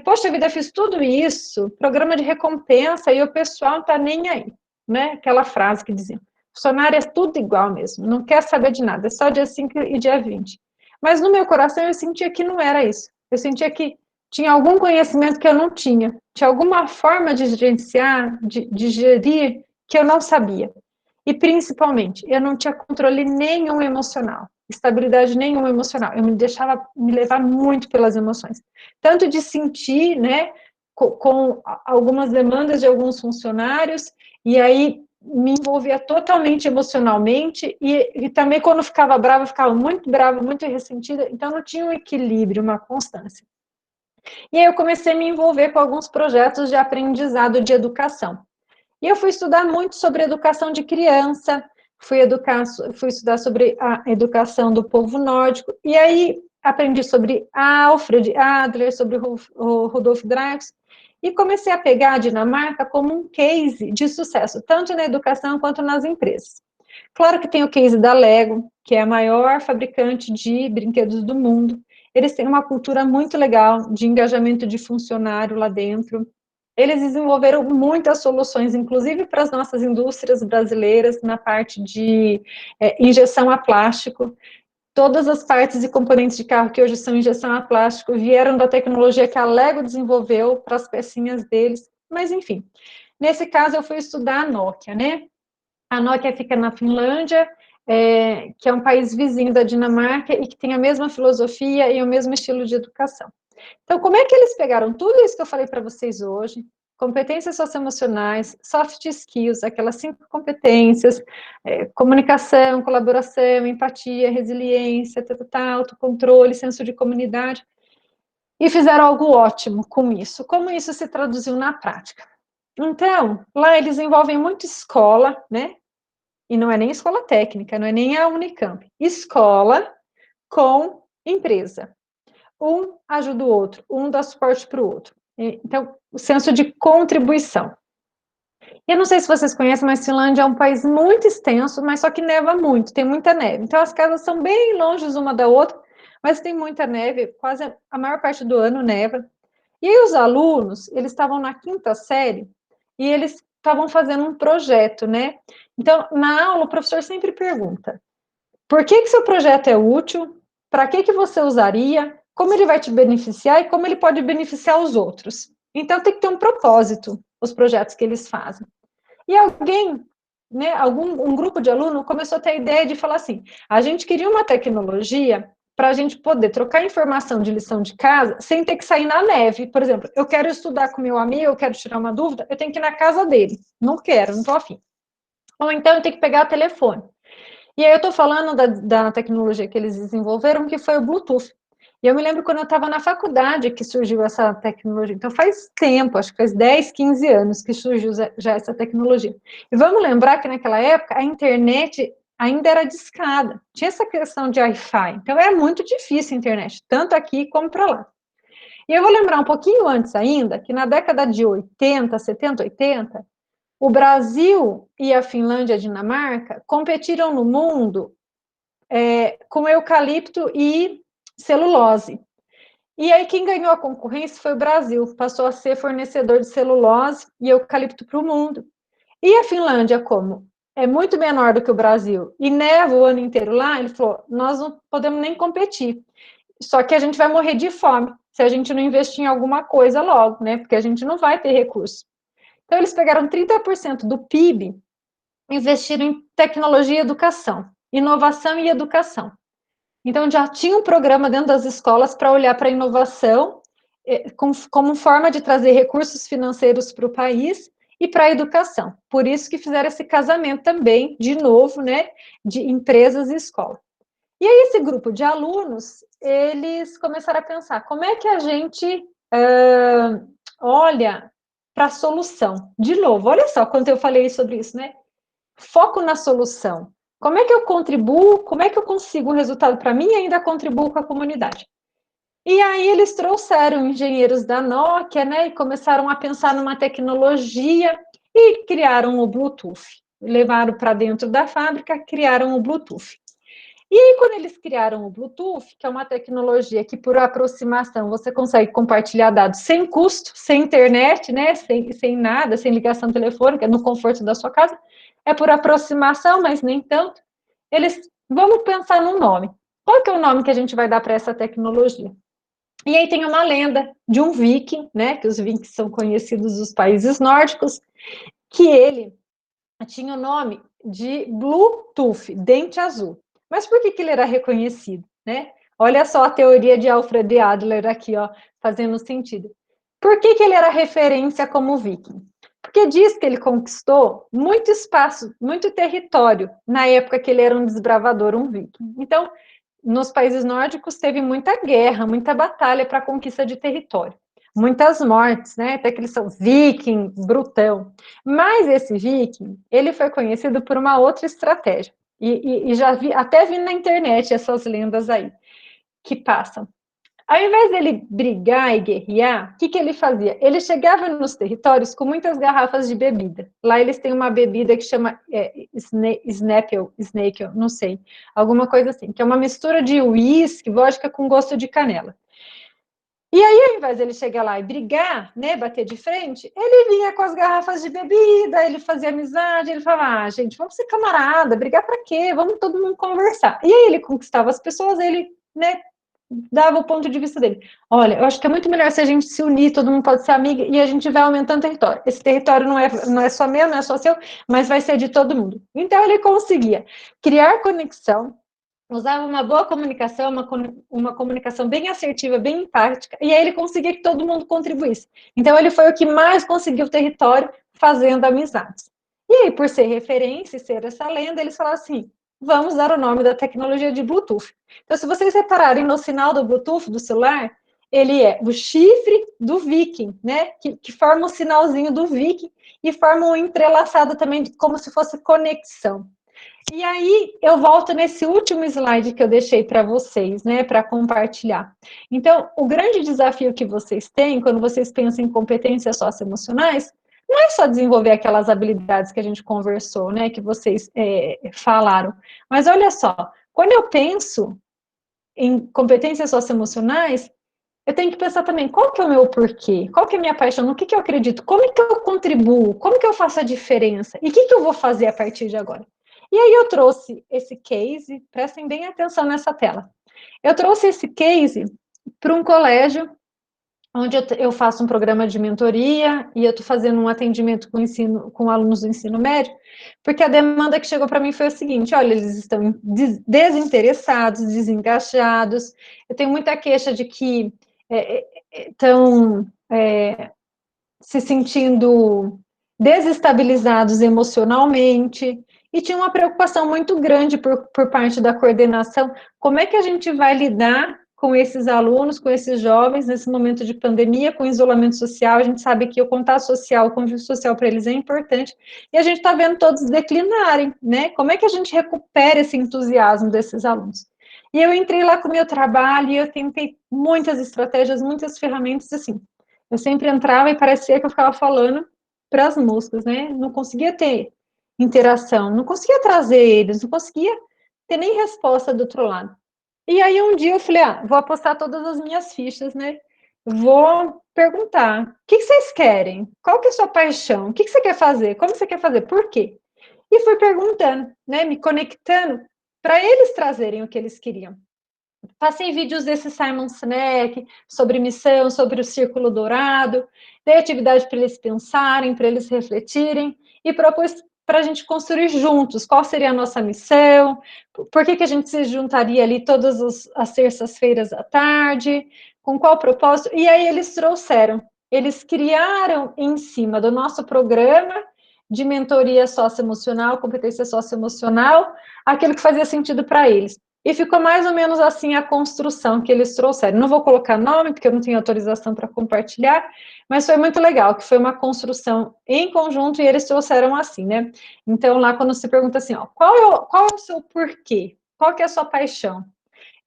Poxa vida, eu fiz tudo isso, programa de recompensa, e o pessoal não está nem aí, né? Aquela frase que dizia, funcionário é tudo igual mesmo, não quer saber de nada, é só dia 5 e dia 20. Mas no meu coração eu sentia que não era isso, eu sentia que tinha algum conhecimento que eu não tinha alguma forma de gerenciar, de gerir, que eu não sabia. E, principalmente, eu não tinha controle nenhum emocional, estabilidade nenhuma emocional. Eu me deixava me levar muito pelas emoções. Tanto de sentir, né, com algumas demandas de alguns funcionários, e aí me envolvia totalmente emocionalmente, e também quando ficava brava, eu ficava muito brava, muito ressentida, então não tinha um equilíbrio, uma constância. E aí eu comecei a me envolver com alguns projetos de aprendizado de educação. E eu fui estudar muito sobre educação de criança, fui estudar sobre a educação do povo nórdico, e aí aprendi sobre Alfred Adler, sobre o Rudolf Dreik's, e comecei a pegar a Dinamarca como um case de sucesso, tanto na educação quanto nas empresas. Claro que tem o case da Lego, que é a maior fabricante de brinquedos do mundo. Eles têm uma cultura muito legal de engajamento de funcionário lá dentro. Eles desenvolveram muitas soluções, inclusive para as nossas indústrias brasileiras, na parte de injeção a plástico. Todas as partes e componentes de carro que hoje são injeção a plástico vieram da tecnologia que a Lego desenvolveu para as pecinhas deles. Mas, enfim, nesse caso eu fui estudar a Nokia, né? A Nokia fica na Finlândia, que é um país vizinho da Dinamarca e que tem a mesma filosofia e o mesmo estilo de educação. Então, como é que eles pegaram tudo isso que eu falei para vocês hoje, competências socioemocionais, soft skills, aquelas 5 competências, comunicação, colaboração, empatia, resiliência, autocontrole, senso de comunidade, e fizeram algo ótimo com isso. Como isso se traduziu na prática? Então, lá eles envolvem muito escola, né? E não é nem escola técnica, não é nem a Unicamp. Escola com empresa. Um ajuda o outro, um dá suporte para o outro. Então, o senso de contribuição. Eu não sei se vocês conhecem, mas Finlândia é um país muito extenso, mas só que neva muito, tem muita neve. Então, as casas são bem longe uma da outra, mas tem muita neve, quase a maior parte do ano neva. E aí os alunos, eles estavam na 5ª série, e eles estavam fazendo um projeto, né? Então, na aula, o professor sempre pergunta, por que seu projeto é útil? Para que você usaria? Como ele vai te beneficiar e como ele pode beneficiar os outros? Então, tem que ter um propósito, os projetos que eles fazem. E alguém, né, um grupo de alunos começou a ter a ideia de falar assim, a gente queria uma tecnologia para a gente poder trocar informação de lição de casa sem ter que sair na neve. Por exemplo, eu quero estudar com meu amigo, eu quero tirar uma dúvida, eu tenho que ir na casa dele. Não quero, não estou afim. Ou então eu tenho que pegar o telefone. E aí eu estou falando da tecnologia que eles desenvolveram, que foi o Bluetooth. E eu me lembro quando eu estava na faculdade que surgiu essa tecnologia. Então faz tempo, acho que faz 10, 15 anos que surgiu já essa tecnologia. E vamos lembrar que naquela época a internet ainda era discada, tinha essa questão de Wi-Fi, então era muito difícil a internet, tanto aqui como para lá. E eu vou lembrar um pouquinho antes ainda, que na década de 80, 70, 80, o Brasil e a Finlândia e a Dinamarca competiram no mundo com eucalipto e celulose. E aí quem ganhou a concorrência foi o Brasil, passou a ser fornecedor de celulose e eucalipto para o mundo. E a Finlândia, como é muito menor do que o Brasil, e neva o ano inteiro lá, ele falou, nós não podemos nem competir, só que a gente vai morrer de fome, se a gente não investir em alguma coisa logo, né, porque a gente não vai ter recurso. Então, eles pegaram 30% do PIB, investiram em tecnologia e educação, inovação e educação. Então, já tinha um programa dentro das escolas para olhar para a inovação como forma de trazer recursos financeiros para o país e para a educação. Por isso que fizeram esse casamento também, de novo, né, de empresas e escola. E aí, esse grupo de alunos, eles começaram a pensar, como é que a gente olha para a solução? De novo, olha só, quando eu falei sobre isso, né? Foco na solução. Como é que eu contribuo, como é que eu consigo um resultado para mim e ainda contribuo com a comunidade? E aí eles trouxeram engenheiros da Nokia, né, e começaram a pensar numa tecnologia e criaram o Bluetooth. Levaram para dentro da fábrica, criaram o Bluetooth. E aí, quando eles criaram o Bluetooth, que é uma tecnologia que, por aproximação, você consegue compartilhar dados sem custo, sem internet, né, sem nada, sem ligação telefônica, no conforto da sua casa, é por aproximação, mas nem tanto. Vamos pensar no nome. Qual que é o nome que a gente vai dar para essa tecnologia? E aí tem uma lenda de um viking, né, que os vikings são conhecidos dos países nórdicos, que ele tinha o nome de Bluetooth, dente azul. Mas por que ele era reconhecido, né? Olha só a teoria de Alfred Adler aqui, ó, fazendo sentido. Por que ele era referência como viking? Porque diz que ele conquistou muito espaço, muito território, na época que ele era um desbravador, um viking. Então, nos países nórdicos teve muita guerra, muita batalha para a conquista de território. Muitas mortes, né? Até que eles são viking, brutão. Mas esse viking, ele foi conhecido por uma outra estratégia. E até vi na internet essas lendas aí, que passam. Ao invés dele brigar e guerrear, o que ele fazia? Ele chegava nos territórios com muitas garrafas de bebida. Lá eles têm uma bebida que chama Snapple, não sei, alguma coisa assim, que é uma mistura de uísque, vodka com gosto de canela. E aí, ao invés dele chegar lá e brigar, né, bater de frente, ele vinha com as garrafas de bebida, ele fazia amizade, ele falava, gente, vamos ser camarada, brigar para quê? Vamos todo mundo conversar. E aí ele conquistava as pessoas, ele, né, dava o ponto de vista dele. Olha, eu acho que é muito melhor se a gente se unir, todo mundo pode ser amigo, e a gente vai aumentando o território. Esse território não é só meu, não é só seu, mas vai ser de todo mundo. Então, ele conseguia criar conexão, usava uma boa comunicação, uma comunicação bem assertiva, bem empática, e aí ele conseguia que todo mundo contribuísse. Então, ele foi o que mais conseguiu o território fazendo amizades. E aí, por ser referência e ser essa lenda, eles falaram assim, vamos dar o nome da tecnologia de Bluetooth. Então, se vocês repararem no sinal do Bluetooth do celular, ele é o chifre do viking, né, que forma o sinalzinho do viking e forma um entrelaçado também, como se fosse conexão. E aí, eu volto nesse último slide que eu deixei para vocês, né, para compartilhar. Então, o grande desafio que vocês têm, quando vocês pensam em competências socioemocionais, não é só desenvolver aquelas habilidades que a gente conversou, né, que vocês falaram, mas olha só, quando eu penso em competências socioemocionais, eu tenho que pensar também, qual que é o meu porquê? Qual que é a minha paixão? No que eu acredito? Como que eu contribuo? Como que eu faço a diferença? E o que eu vou fazer a partir de agora? E aí eu trouxe esse case, prestem bem atenção nessa tela. Eu trouxe esse case para um colégio, onde eu faço um programa de mentoria, e eu estou fazendo um atendimento com alunos do ensino médio, porque a demanda que chegou para mim foi o seguinte, olha, eles estão desinteressados, desengajados, eu tenho muita queixa de que estão se sentindo desestabilizados emocionalmente, e tinha uma preocupação muito grande por parte da coordenação, como é que a gente vai lidar com esses alunos, com esses jovens, nesse momento de pandemia, com isolamento social. A gente sabe que o contato social, o convívio social para eles é importante, e a gente está vendo todos declinarem, né? Como é que a gente recupera esse entusiasmo desses alunos? E eu entrei lá com o meu trabalho, e eu tentei muitas estratégias, muitas ferramentas, assim. Eu sempre entrava e parecia que eu ficava falando para as moscas, né? Não conseguia ter interação, não conseguia trazer eles, não conseguia ter nem resposta do outro lado. E aí um dia eu falei, vou apostar todas as minhas fichas, né? Vou perguntar, o que vocês querem? Qual que é a sua paixão? O que você quer fazer? Como você quer fazer? Por quê? E fui perguntando, né? Me conectando para eles trazerem o que eles queriam. Passei vídeos desse Simon Sinek sobre missão, sobre o Círculo Dourado, dei atividade para eles pensarem, para eles refletirem, e propus para a gente construir juntos qual seria a nossa missão, por que a gente se juntaria ali todas as terças-feiras à tarde, com qual propósito, e aí eles trouxeram, eles criaram em cima do nosso programa de mentoria socioemocional, competência socioemocional, aquilo que fazia sentido para eles. E ficou mais ou menos assim a construção que eles trouxeram. Não vou colocar nome, porque eu não tenho autorização para compartilhar, mas foi muito legal, que foi uma construção em conjunto e eles trouxeram assim, né? Então, lá quando se pergunta assim, ó, qual é o seu porquê? Qual que é a sua paixão?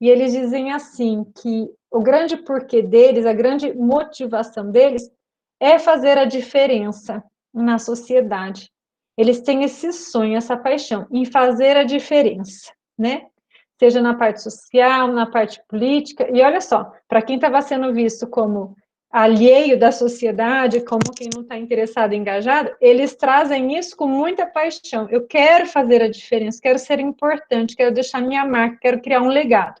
E eles dizem assim, que o grande porquê deles, a grande motivação deles, é fazer a diferença na sociedade. Eles têm esse sonho, essa paixão em fazer a diferença, né? Seja na parte social, na parte política, e olha só, para quem estava sendo visto como alheio da sociedade, como quem não está interessado e engajado, eles trazem isso com muita paixão. Eu quero fazer a diferença, quero ser importante, quero deixar minha marca, quero criar um legado.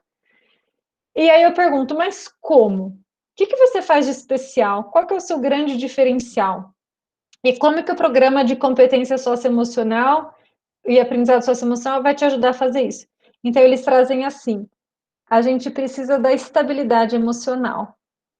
E aí eu pergunto, mas como? O que você faz de especial? Qual que é o seu grande diferencial? E como que o programa de competência socioemocional e aprendizado socioemocional vai te ajudar a fazer isso? Então, eles trazem assim, a gente precisa da estabilidade emocional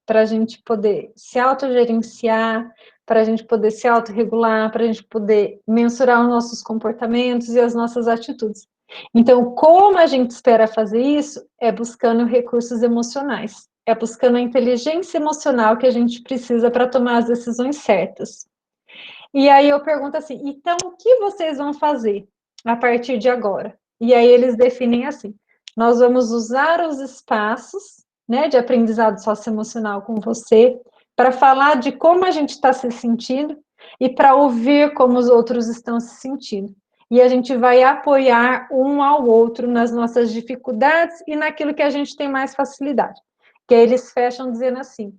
para a gente poder se autogerenciar, para a gente poder se autorregular, para a gente poder mensurar os nossos comportamentos e as nossas atitudes. Então, como a gente espera fazer isso? É buscando recursos emocionais, é buscando a inteligência emocional que a gente precisa para tomar as decisões certas. E aí eu pergunto assim, então o que vocês vão fazer a partir de agora? E aí eles definem assim, nós vamos usar os espaços, né, de aprendizado socioemocional com você, para falar de como a gente está se sentindo e para ouvir como os outros estão se sentindo. E a gente vai apoiar um ao outro nas nossas dificuldades e naquilo que a gente tem mais facilidade. Que aí eles fecham dizendo assim,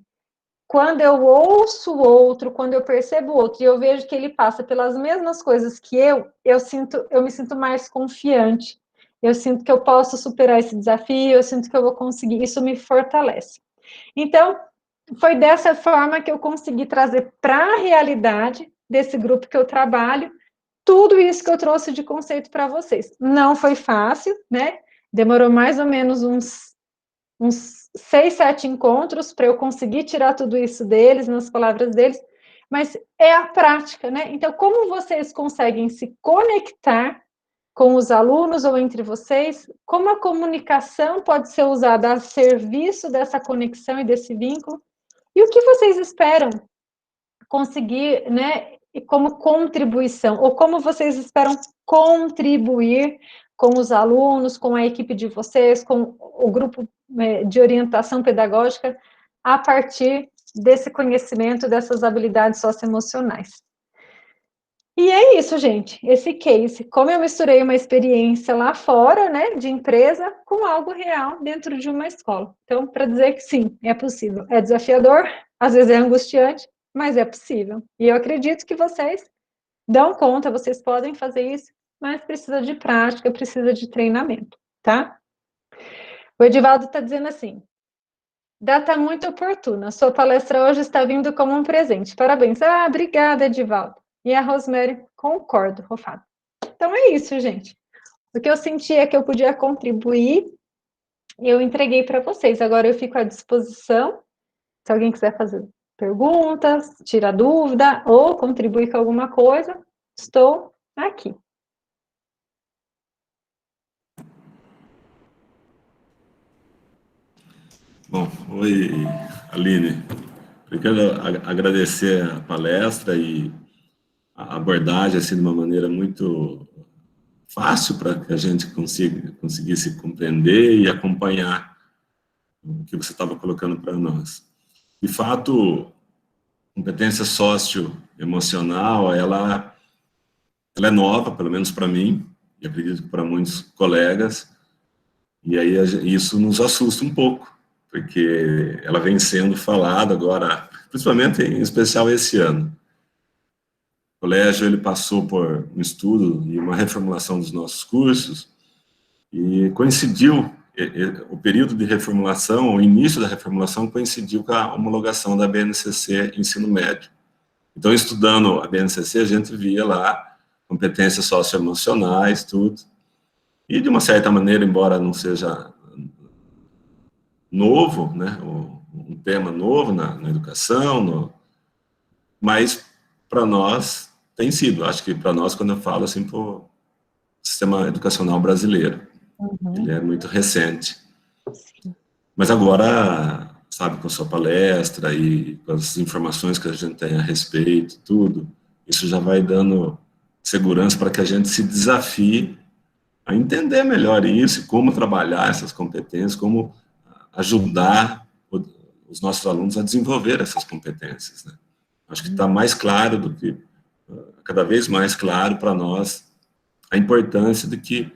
quando eu ouço o outro, quando eu percebo o outro e eu vejo que ele passa pelas mesmas coisas que eu me sinto mais confiante. Eu sinto que eu posso superar esse desafio, eu sinto que eu vou conseguir, isso me fortalece. Então, foi dessa forma que eu consegui trazer para a realidade desse grupo que eu trabalho, tudo isso que eu trouxe de conceito para vocês. Não foi fácil, né? Demorou mais ou menos uns 6, 7 encontros para eu conseguir tirar tudo isso deles, nas palavras deles, mas é a prática, né? Então, como vocês conseguem se conectar com os alunos ou entre vocês, como a comunicação pode ser usada a serviço dessa conexão e desse vínculo, e o que vocês esperam conseguir, né, e como contribuição, ou como vocês esperam contribuir com os alunos, com a equipe de vocês, com o grupo de orientação pedagógica, a partir desse conhecimento, dessas habilidades socioemocionais. E é isso, gente, esse case, como eu misturei uma experiência lá fora, né, de empresa, com algo real dentro de uma escola. Então, para dizer que sim, é possível. É desafiador, às vezes é angustiante, mas é possível. E eu acredito que vocês dão conta, vocês podem fazer isso, mas precisa de prática, precisa de treinamento, tá? O Edivaldo está dizendo assim, data muito oportuna, sua palestra hoje está vindo como um presente, parabéns. Ah, obrigada, Edivaldo. E a Rosemary, concordo, Rofado. Então é isso, gente. O que eu senti é que eu podia contribuir, eu entreguei para vocês. Agora eu fico à disposição, se alguém quiser fazer perguntas, tirar dúvida ou contribuir com alguma coisa, estou aqui. Bom, oi, Aline. Eu quero agradecer a palestra e a abordagem assim, de uma maneira muito fácil para que a gente conseguisse compreender e acompanhar o que você estava colocando para nós. De fato, competência socioemocional, ela é nova, pelo menos para mim, e acredito que para muitos colegas, e aí isso nos assusta um pouco, porque ela vem sendo falada agora, principalmente em especial esse ano. O colégio ele passou por um estudo e uma reformulação dos nossos cursos, e coincidiu, o período de reformulação, o início da reformulação coincidiu com a homologação da BNCC Ensino Médio. Então, estudando a BNCC, a gente via lá competências socioemocionais, tudo. E, de uma certa maneira, embora não seja novo, né, um tema novo na educação, mas para nós tem sido. Acho que para nós, quando eu falo assim, para o sistema educacional brasileiro, ele é muito recente. Mas agora, sabe, com a sua palestra e com as informações que a gente tem a respeito, tudo, isso já vai dando segurança para que a gente se desafie a entender melhor isso, como trabalhar essas competências, como ajudar os nossos alunos a desenvolver essas competências, né? Acho que está mais claro do que, cada vez mais claro para nós, a importância de que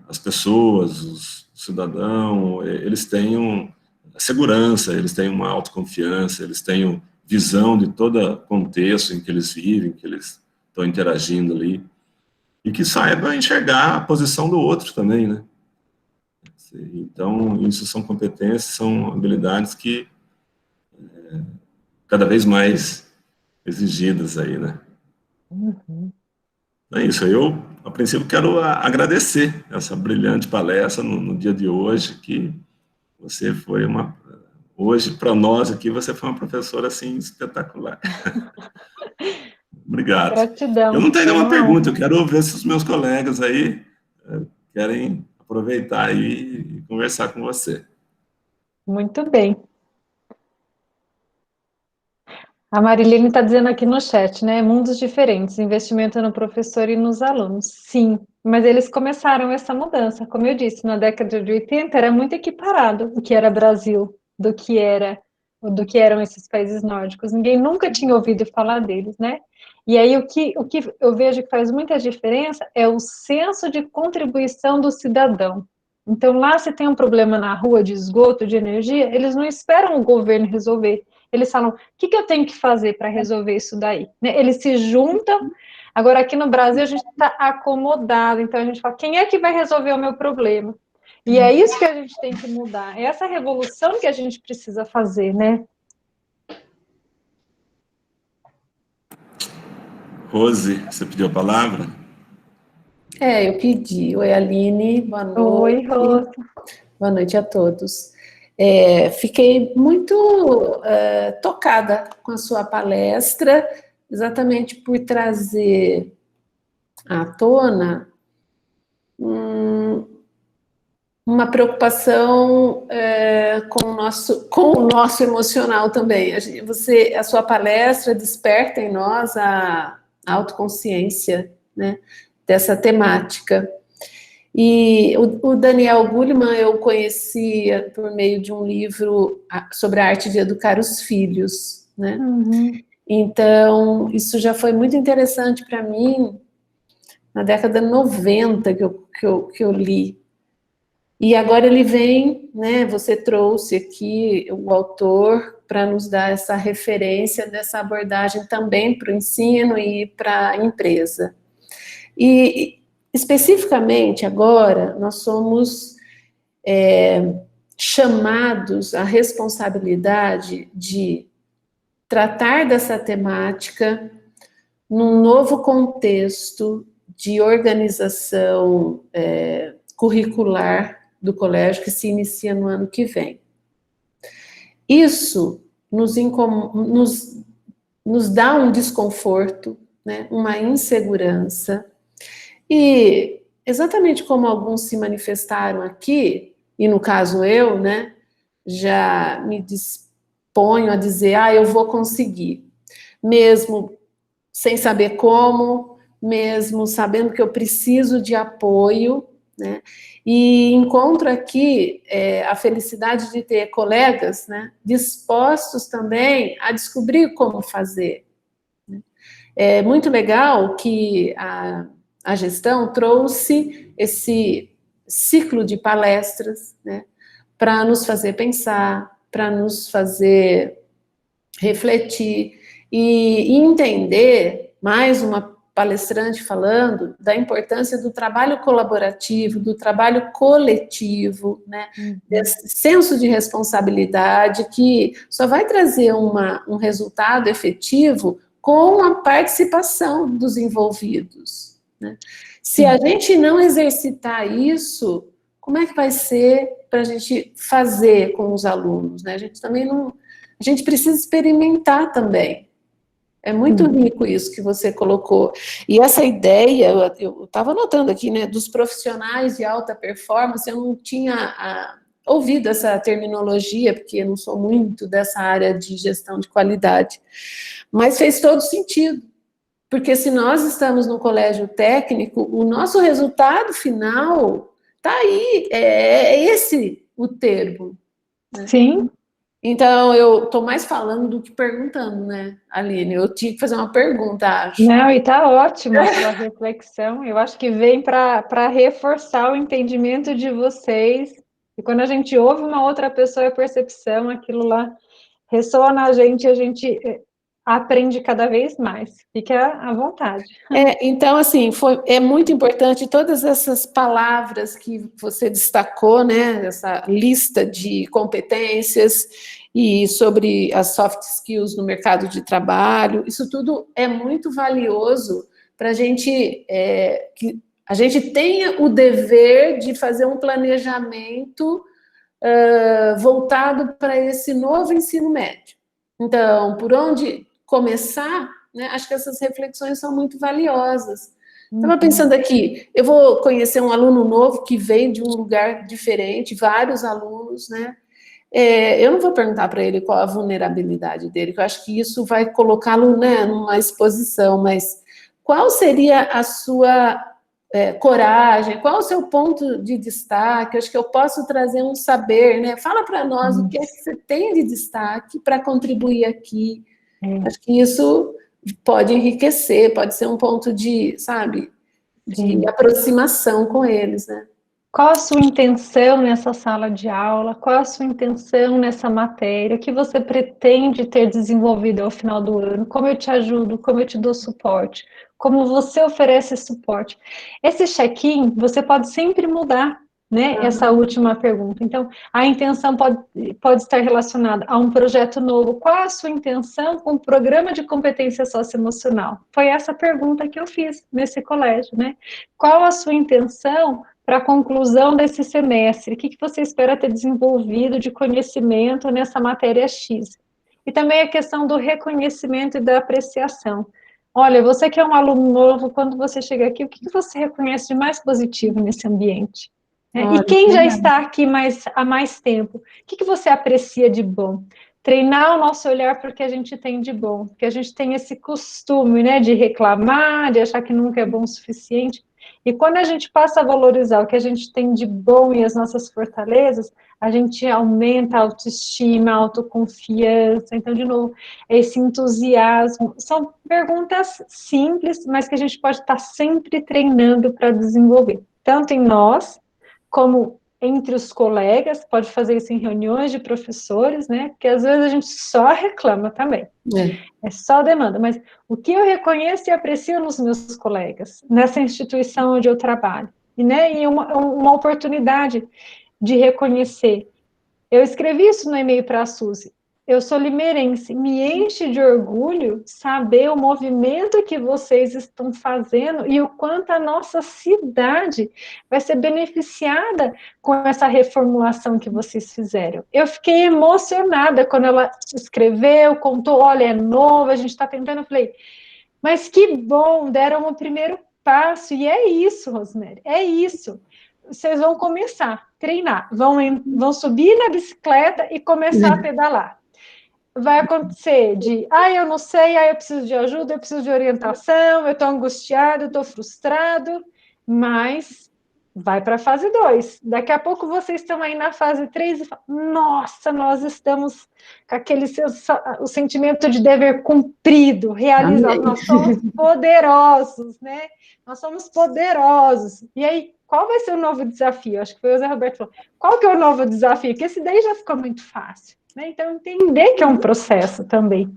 as pessoas, os cidadãos, eles tenham segurança, eles tenham uma autoconfiança, eles tenham visão de todo o contexto em que eles vivem, que eles estão interagindo ali, e que saiba enxergar a posição do outro também, né? Então, isso são competências, são habilidades que cada vez mais exigidas aí, né? É isso, eu, a princípio, quero agradecer essa brilhante palestra no dia de hoje, que você foi hoje, para nós aqui, você foi uma professora, assim, espetacular. Obrigado. Gratidão. Eu não tenho nenhuma pergunta, eu quero ver se os meus colegas aí querem aproveitar aí e conversar com você. Muito bem. A Marilene está dizendo aqui no chat, né? Mundos diferentes, investimento no professor e nos alunos. Sim, mas eles começaram essa mudança. Como eu disse, na década de 80 era muito equiparado o que era Brasil do que eram esses países nórdicos. Ninguém nunca tinha ouvido falar deles, né? E aí o que eu vejo que faz muita diferença é o senso de contribuição do cidadão. Então, lá se tem um problema na rua de esgoto, de energia, eles não esperam o governo resolver. Eles falam, o que eu tenho que fazer para resolver isso daí? Né? Eles se juntam. Agora, aqui no Brasil, a gente está acomodado. Então, a gente fala, quem é que vai resolver o meu problema? E é isso que a gente tem que mudar. É essa revolução que a gente precisa fazer, né? Rose, você pediu a palavra? Eu pedi. Oi, Aline, boa noite. Oi, Rose. Boa noite a todos. Fiquei muito tocada com a sua palestra, exatamente por trazer à tona uma preocupação com o nosso emocional também. A sua palestra desperta em nós a autoconsciência, né, dessa temática. E o Daniel Goleman eu conhecia por meio de um livro sobre a arte de educar os filhos, né? Então, isso já foi muito interessante para mim na década de 90 que eu li. E agora ele vem, né, você trouxe aqui o autor para nos dar essa referência dessa abordagem também para o ensino e para a empresa. E, especificamente agora, nós somos chamados à responsabilidade de tratar dessa temática num novo contexto de organização curricular do colégio que se inicia no ano que vem. Isso nos dá um desconforto, né, uma insegurança, e exatamente como alguns se manifestaram aqui, e no caso eu, né, já me disponho a dizer, eu vou conseguir, mesmo sem saber como, mesmo sabendo que eu preciso de apoio, né? E encontro aqui a felicidade de ter colegas, né, dispostos também a descobrir como fazer. É muito legal que a gestão trouxe esse ciclo de palestras, né, para nos fazer pensar, para nos fazer refletir e entender, mais uma palestrante falando da importância do trabalho colaborativo, do trabalho coletivo, né, desse senso de responsabilidade que só vai trazer um resultado efetivo com a participação dos envolvidos, né? Se a gente não exercitar isso, como é que vai ser para a gente fazer com os alunos, né? A gente também não... A gente precisa experimentar também. É muito rico isso que você colocou. E essa ideia, eu estava anotando aqui, né, dos profissionais de alta performance, eu não tinha ouvido essa terminologia, porque eu não sou muito dessa área de gestão de qualidade, mas fez todo sentido. Porque se nós estamos no colégio técnico, o nosso resultado final está aí, é esse o termo. Né? Sim. Então, eu estou mais falando do que perguntando, né, Aline? Eu tinha que fazer uma pergunta, acho. Não, e está ótima a sua reflexão. Eu acho que vem para reforçar o entendimento de vocês. E quando a gente ouve uma outra pessoa, a percepção, aquilo lá ressoa na gente e a gente aprende cada vez mais. Fique à vontade. Então, assim, é muito importante todas essas palavras que você destacou, né, essa lista de competências e sobre as soft skills no mercado de trabalho, isso tudo é muito valioso para a gente, que a gente tenha o dever de fazer um planejamento voltado para esse novo ensino médio. Então, por onde começar, né, acho que essas reflexões são muito valiosas. Estava pensando aqui, eu vou conhecer um aluno novo que vem de um lugar diferente, vários alunos, né? Eu não vou perguntar para ele qual a vulnerabilidade dele, que eu acho que isso vai colocá-lo, né, numa exposição, mas qual seria a sua coragem, qual o seu ponto de destaque? Eu acho que eu posso trazer um saber, né? Fala para nós o que é que você tem de destaque para contribuir aqui. Acho que isso pode enriquecer, pode ser um ponto de, sabe, de aproximação com eles, né? Qual a sua intenção nessa sala de aula? Qual a sua intenção nessa matéria? O que você pretende ter desenvolvido ao final do ano? Como eu te ajudo? Como eu te dou suporte? Como você oferece suporte? Esse check-in, você pode sempre mudar, né? Essa última pergunta. Então, a intenção pode estar relacionada a um projeto novo. Qual a sua intenção com o programa de competência socioemocional? Foi essa pergunta que eu fiz nesse colégio, né? Qual a sua intenção para a conclusão desse semestre? O que você espera ter desenvolvido de conhecimento nessa matéria X? E também a questão do reconhecimento e da apreciação. Olha, você que é um aluno novo, quando você chega aqui, o que você reconhece de mais positivo nesse ambiente? E quem já está aqui há mais tempo, o que você aprecia de bom? Treinar o nosso olhar para o que a gente tem de bom, porque a gente tem esse costume, né, de reclamar, de achar que nunca é bom o suficiente. E quando a gente passa a valorizar o que a gente tem de bom e as nossas fortalezas, a gente aumenta a autoestima, a autoconfiança. Então, de novo, esse entusiasmo. São perguntas simples, mas que a gente pode estar sempre treinando para desenvolver. Tanto em nós, como entre os colegas, pode fazer isso em reuniões de professores, né? Porque às vezes a gente só reclama também. É só demanda, mas o que eu reconheço e aprecio nos meus colegas, nessa instituição onde eu trabalho, e uma oportunidade de reconhecer. Eu escrevi isso no e-mail para a Suzy. Eu sou limeirense, me enche de orgulho saber o movimento que vocês estão fazendo e o quanto a nossa cidade vai ser beneficiada com essa reformulação que vocês fizeram. Eu fiquei emocionada quando ela escreveu, contou, olha, é novo, a gente está tentando, eu falei, mas que bom, deram o primeiro passo, e é isso, Rosemary, é isso. vocês vão começar a treinar, vão subir na bicicleta e começar a pedalar. Vai acontecer de, eu não sei, eu preciso de ajuda, eu preciso de orientação, eu estou angustiado, eu estou frustrado, mas vai para a fase 2. Daqui a pouco vocês estão aí na fase 3 e falam, nossa, nós estamos com aquele o sentimento de dever cumprido, realizado, nós somos poderosos, né? Nós somos poderosos. E aí, qual vai ser o novo desafio? Acho que foi o Zé Roberto que falou. Qual que é o novo desafio? Porque esse daí já ficou muito fácil, né? Então, entender que é um processo também.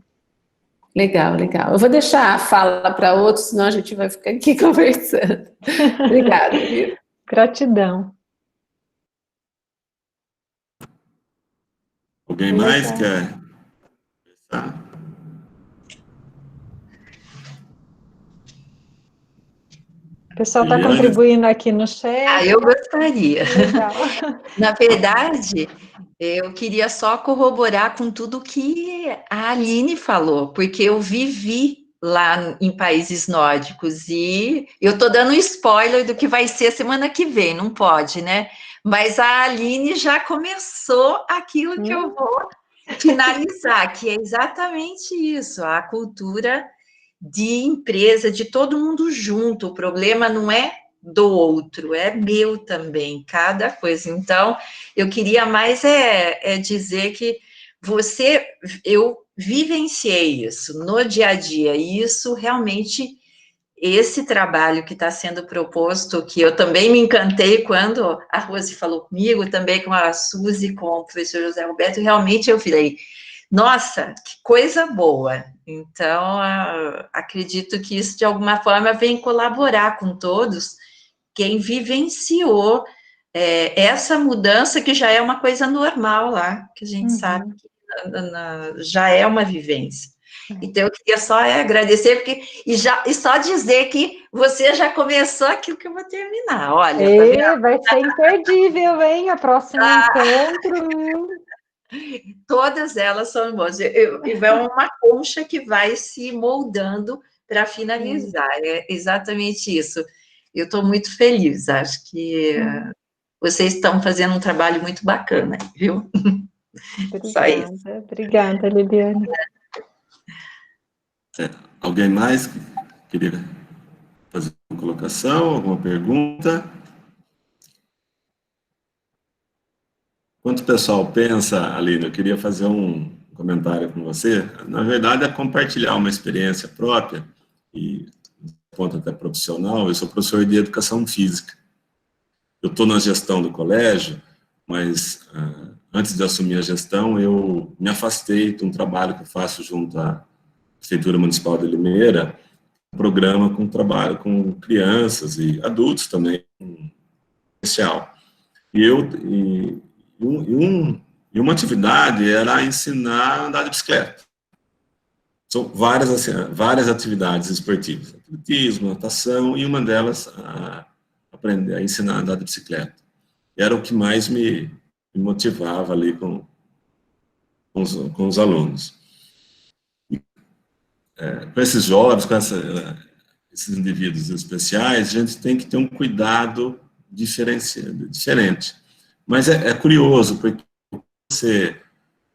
Legal, legal. Eu vou deixar a fala para outros, senão a gente vai ficar aqui conversando. Obrigada, viu? Gratidão. Alguém mais quer pensar? O pessoal está contribuindo aqui no chat. Eu gostaria. Legal. Na verdade, eu queria só corroborar com tudo que a Aline falou, porque eu vivi lá em países nórdicos e eu estou dando spoiler do que vai ser semana que vem, não pode, né? Mas a Aline já começou aquilo que eu vou finalizar, que é exatamente isso, a cultura de empresa, de todo mundo junto. O problema não é do outro, é meu também, cada coisa. Então, eu queria mais dizer que eu vivenciei isso no dia a dia, e isso realmente, esse trabalho que está sendo proposto, que eu também me encantei quando a Rose falou comigo, também com a Suzy, com o professor José Roberto, realmente eu falei, nossa, que coisa boa. Então, acredito que isso, de alguma forma, vem colaborar com todos, quem vivenciou essa mudança, que já é uma coisa normal lá, que a gente sabe que já é uma vivência. Então, eu queria só agradecer, e só dizer que você já começou aquilo que eu vou terminar. Olha, tá vai ser imperdível, hein? A próxima encontro. Todas elas são boas. E vai uma concha que vai se moldando para finalizar. É exatamente isso. Eu estou muito feliz. Acho que vocês estão fazendo um trabalho muito bacana, viu? Obrigada, Liliane. Alguém mais que queria fazer uma colocação, alguma pergunta? Enquanto o pessoal pensa, Aline, eu queria fazer um comentário com você. Na verdade, é compartilhar uma experiência própria, e ponto até profissional. Eu sou professor de educação física. Eu estou na gestão do colégio, mas antes de assumir a gestão, eu me afastei de um trabalho que eu faço junto à Prefeitura Municipal de Limeira, um programa com trabalho com crianças e adultos também, especial. E uma atividade era ensinar a andar de bicicleta. São várias atividades esportivas, atletismo, natação, e uma delas aprender a ensinar a andar de bicicleta. Era o que mais me motivava ali com os alunos. Com esses jovens, com esses indivíduos especiais, a gente tem que ter um cuidado diferente. Mas é curioso, porque você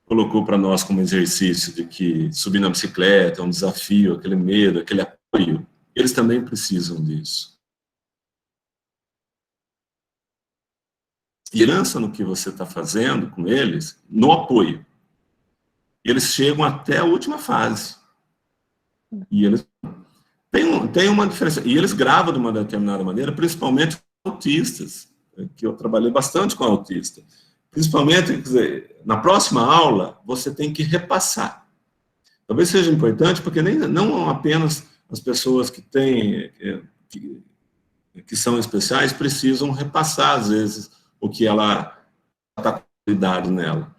colocou para nós como exercício de que subir na bicicleta é um desafio, aquele medo, aquele apoio, eles também precisam disso. Esperança no que você está fazendo com eles, no apoio. Eles chegam até a última fase. E eles têm uma diferença. E eles gravam de uma determinada maneira, principalmente autistas, que eu trabalhei bastante com autista. Principalmente, quer dizer, na próxima aula, você tem que repassar. Talvez seja importante, porque não apenas as pessoas que são especiais precisam repassar, às vezes, o que ela está com cuidado nela.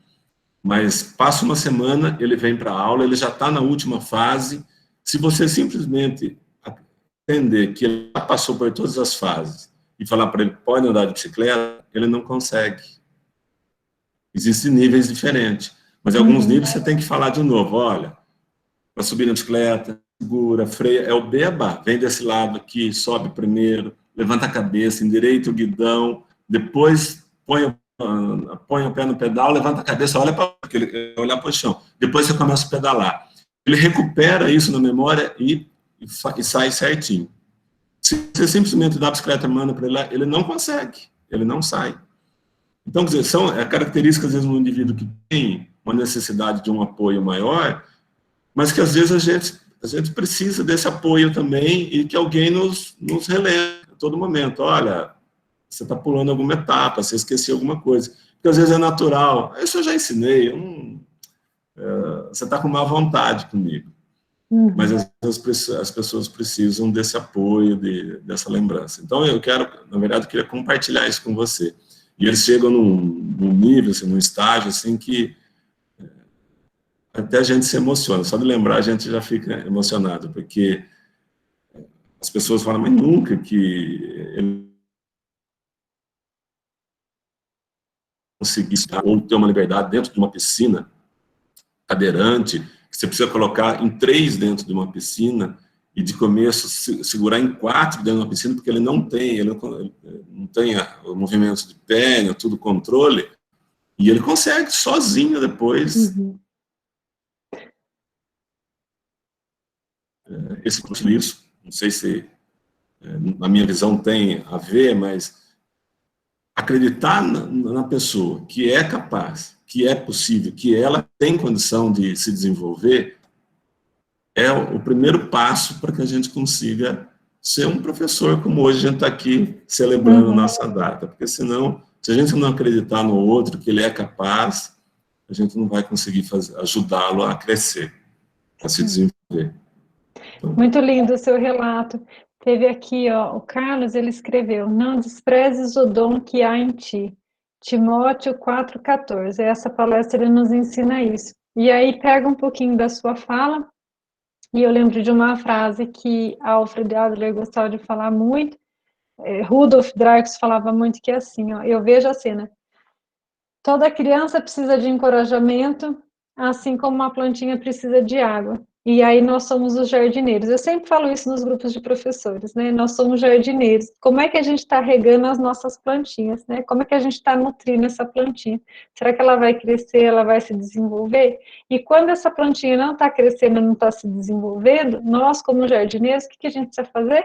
Mas passa uma semana, ele vem para a aula, ele já está na última fase. Se você simplesmente entender que ele já passou por todas as fases e falar para ele, pode andar de bicicleta, ele não consegue. Existem níveis diferentes, mas em alguns níveis você tem que falar de novo, olha, para subir na bicicleta, segura, freia, é o beabá, vem desse lado aqui, sobe primeiro, levanta a cabeça, endireita o guidão, depois põe o pé no pedal, levanta a cabeça, olha para olhar para o chão. Depois você começa a pedalar. Ele recupera isso na memória e sai certinho. Se você simplesmente dá a bicicleta mano para ele lá, ele não consegue, ele não sai. Então, quer dizer, são características, às vezes, no indivíduo que tem uma necessidade de um apoio maior, mas que, às vezes, a gente precisa desse apoio também e que alguém nos relembre a todo momento. Olha, você está pulando alguma etapa, você esqueceu alguma coisa. Porque, às vezes, é natural. Isso eu já ensinei. Você está com má vontade comigo. Mas, às vezes, as pessoas precisam desse apoio, dessa lembrança. Então, na verdade, eu queria compartilhar isso com você. E eles chegam num nível, assim, num estágio, assim, que até a gente se emociona. Só de lembrar, a gente já fica emocionado, porque as pessoas falam, mas nunca que ele conseguisse ou ter uma liberdade dentro de uma piscina cadeirante, que você precisa colocar em 3 dentro de uma piscina, e de começo segurar em 4 dentro de uma piscina, porque ele não tem o movimento de perna, tudo controle, e ele consegue sozinho depois. Isso, não sei se na minha visão tem a ver, mas acreditar na pessoa que é capaz, que é possível, que ela tem condição de se desenvolver, é o primeiro passo para que a gente consiga ser um professor, como hoje a gente está aqui celebrando nossa data. Porque senão, se a gente não acreditar no outro, que ele é capaz, a gente não vai conseguir ajudá-lo a crescer, a se desenvolver. Então, muito lindo o seu relato. Teve aqui, ó, o Carlos, ele escreveu, não desprezes o dom que há em ti. Timóteo 4,14. Essa palestra ele nos ensina isso. E aí pega um pouquinho da sua fala, e eu lembro de uma frase que Alfred Adler gostava de falar muito, Rudolf Dreikes falava muito, que é assim, ó, eu vejo a cena. Toda criança precisa de encorajamento, assim como uma plantinha precisa de água. E aí nós somos os jardineiros. Eu sempre falo isso nos grupos de professores, né? Nós somos jardineiros. Como é que a gente está regando as nossas plantinhas, né? Como é que a gente está nutrindo essa plantinha? Será que ela vai crescer, ela vai se desenvolver? E quando essa plantinha não está crescendo, não está se desenvolvendo, nós, como jardineiros, o que a gente precisa fazer?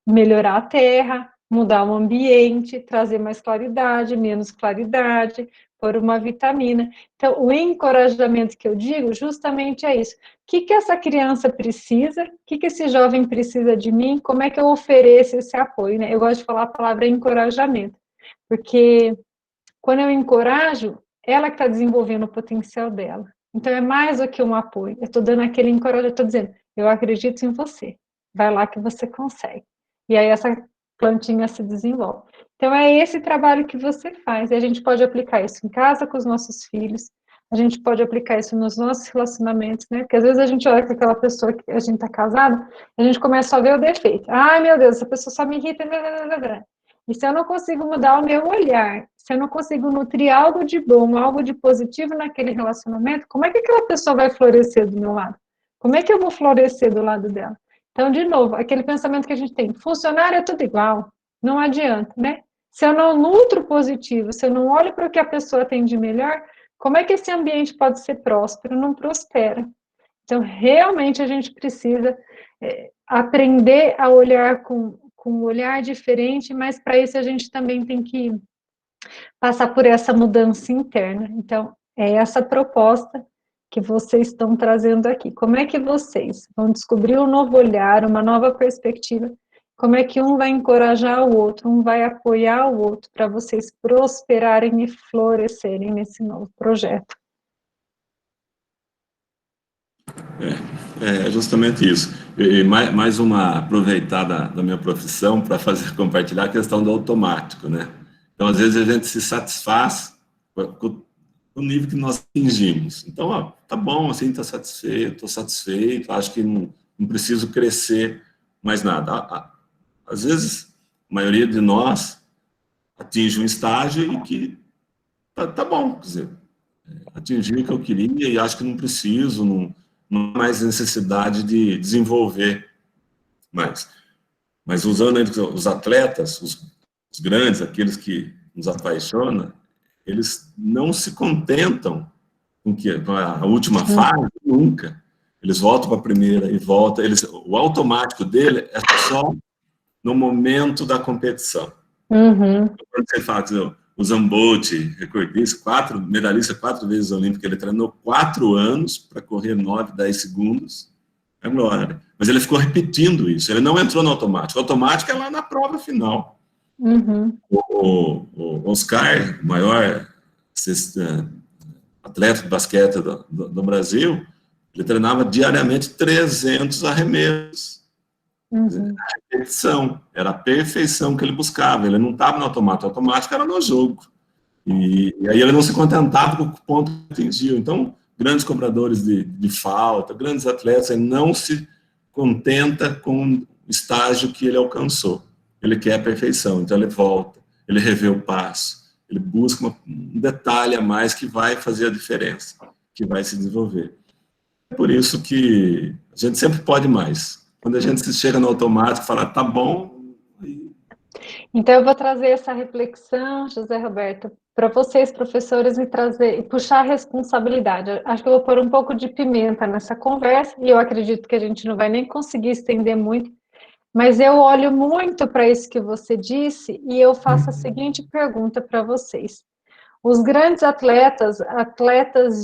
Melhorar a terra, mudar o ambiente, trazer mais claridade, menos claridade, pôr uma vitamina. Então, o encorajamento que eu digo justamente é isso. O que essa criança precisa? O que esse jovem precisa de mim? Como é que eu ofereço esse apoio, né? Eu gosto de falar a palavra encorajamento, porque quando eu encorajo, ela que está desenvolvendo o potencial dela. Então, é mais do que um apoio. Eu estou dando aquele encorajamento, eu estou dizendo, eu acredito em você. Vai lá que você consegue. E aí essa plantinha se desenvolve. Então, é esse trabalho que você faz. E a gente pode aplicar isso em casa com os nossos filhos, a gente pode aplicar isso nos nossos relacionamentos, né? Porque às vezes a gente olha com aquela pessoa que a gente está casado, a gente começa a ver o defeito. Ai, meu Deus, essa pessoa só me irrita. E se eu não consigo mudar o meu olhar, se eu não consigo nutrir algo de bom, algo de positivo naquele relacionamento, como é que aquela pessoa vai florescer do meu lado? Como é que eu vou florescer do lado dela? Então, de novo, aquele pensamento que a gente tem, funcionário é tudo igual, não adianta, né? Se eu não nutro positivo, se eu não olho para o que a pessoa tem de melhor, como é que esse ambiente pode ser próspero? Não prospera. Então, realmente, a gente precisa aprender a olhar com um olhar diferente, mas para isso a gente também tem que passar por essa mudança interna. Então, é essa proposta que vocês estão trazendo aqui. Como é que vocês vão descobrir um novo olhar, uma nova perspectiva? Como é que um vai encorajar o outro, um vai apoiar o outro para vocês prosperarem e florescerem nesse novo projeto? É justamente isso. E mais uma aproveitada da minha profissão para compartilhar a questão do automático, né? Então, às vezes, a gente se satisfaz com o nível que nós atingimos. Então, ó, tá bom, assim, estou satisfeito, acho que não preciso crescer mais nada. Às vezes, a maioria de nós atinge um estágio em que tá bom, quer dizer, atingi o que eu queria e acho que não preciso, não há mais necessidade de desenvolver mais. Mas usando os atletas, os os grandes, aqueles que nos apaixonam, eles não se contentam com a última fase, nunca. Eles voltam para a primeira e voltam. O automático dele é só no momento da competição. Quando você fala que o Zambotti, recordista, medalhista 4 vezes olímpico, ele treinou 4 anos para correr 9, 10 segundos, é glória. Mas ele ficou repetindo isso, ele não entrou no automático. O automático é lá na prova final. O Oscar, o maior atleta de basquete do Brasil, ele treinava diariamente 300 arremessos. A repetição, era a perfeição que ele buscava, ele não estava no automático, o automático era no jogo. E aí ele não se contentava com o ponto que atingiu. Então, grandes cobradores de falta, grandes atletas, ele não se contenta com o estágio que ele alcançou. Ele quer a perfeição, então ele volta, ele revê o passo, ele busca um detalhe a mais que vai fazer a diferença, que vai se desenvolver. É por isso que a gente sempre pode mais. Quando a gente chega no automático e fala, tá bom. Então, eu vou trazer essa reflexão, José Roberto, para vocês, professores, e puxar a responsabilidade. Acho que eu vou pôr um pouco de pimenta nessa conversa, e eu acredito que a gente não vai nem conseguir estender muito, mas eu olho muito para isso que você disse, e eu faço a seguinte pergunta para vocês. Os grandes atletas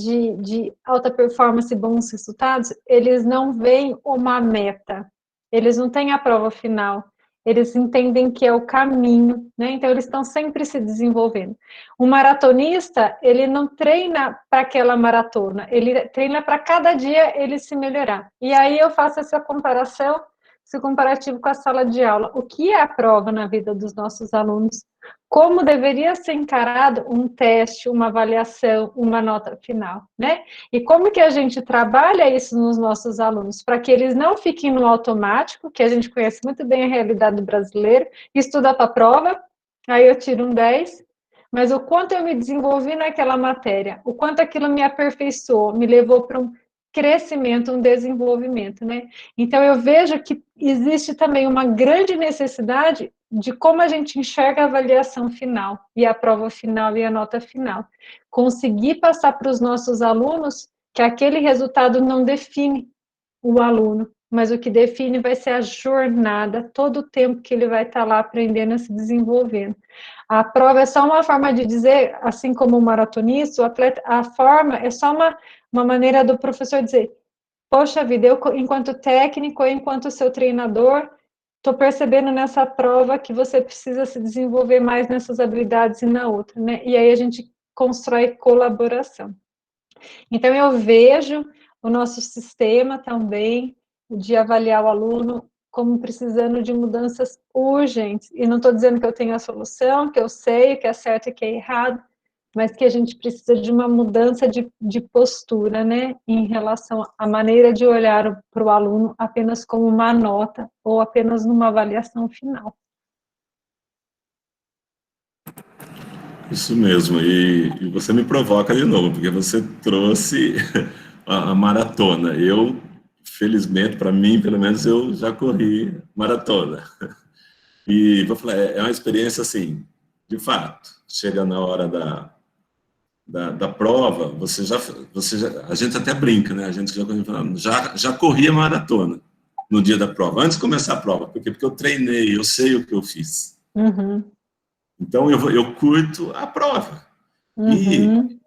de alta performance e bons resultados, eles não veem uma meta, eles não têm a prova final, eles entendem que é o caminho, né? Então, eles estão sempre se desenvolvendo. Um maratonista, ele não treina para aquela maratona, ele treina para cada dia ele se melhorar. E aí eu faço essa comparação, esse comparativo com a sala de aula. O que é a prova na vida dos nossos alunos? Como deveria ser encarado um teste, uma avaliação, uma nota final, né? E como que a gente trabalha isso nos nossos alunos, para que eles não fiquem no automático, que a gente conhece muito bem a realidade do brasileiro, estuda para a prova, aí eu tiro um 10, mas o quanto eu me desenvolvi naquela matéria, o quanto aquilo me aperfeiçoou, me levou para um crescimento, um desenvolvimento, né? Então, eu vejo que existe também uma grande necessidade de como a gente enxerga a avaliação final, e a prova final e a nota final. Conseguir passar para os nossos alunos que aquele resultado não define o aluno, mas o que define vai ser a jornada, todo o tempo que ele vai estar lá aprendendo, se desenvolvendo. A prova é só uma forma de dizer, assim como o maratonista, o atleta, a forma é só uma maneira do professor dizer, poxa vida, eu enquanto técnico, enquanto seu treinador, estou percebendo nessa prova que você precisa se desenvolver mais nessas habilidades e na outra, né? E aí a gente constrói colaboração. Então, eu vejo o nosso sistema também de avaliar o aluno como precisando de mudanças urgentes. E não estou dizendo que eu tenho a solução, que eu sei o que é certo e o que é errado, mas que a gente precisa de uma mudança de postura, né, em relação à maneira de olhar para o aluno apenas como uma nota ou apenas numa avaliação final. Isso mesmo, e você me provoca de novo, porque você trouxe a maratona. Eu, felizmente, para mim, pelo menos, eu já corri maratona. E vou falar, é uma experiência assim, de fato, chega na hora da prova, a gente até brinca, né? A gente já corria maratona no dia da prova, antes de começar a prova, porque eu treinei, eu sei o que eu fiz. Então eu curto a prova. E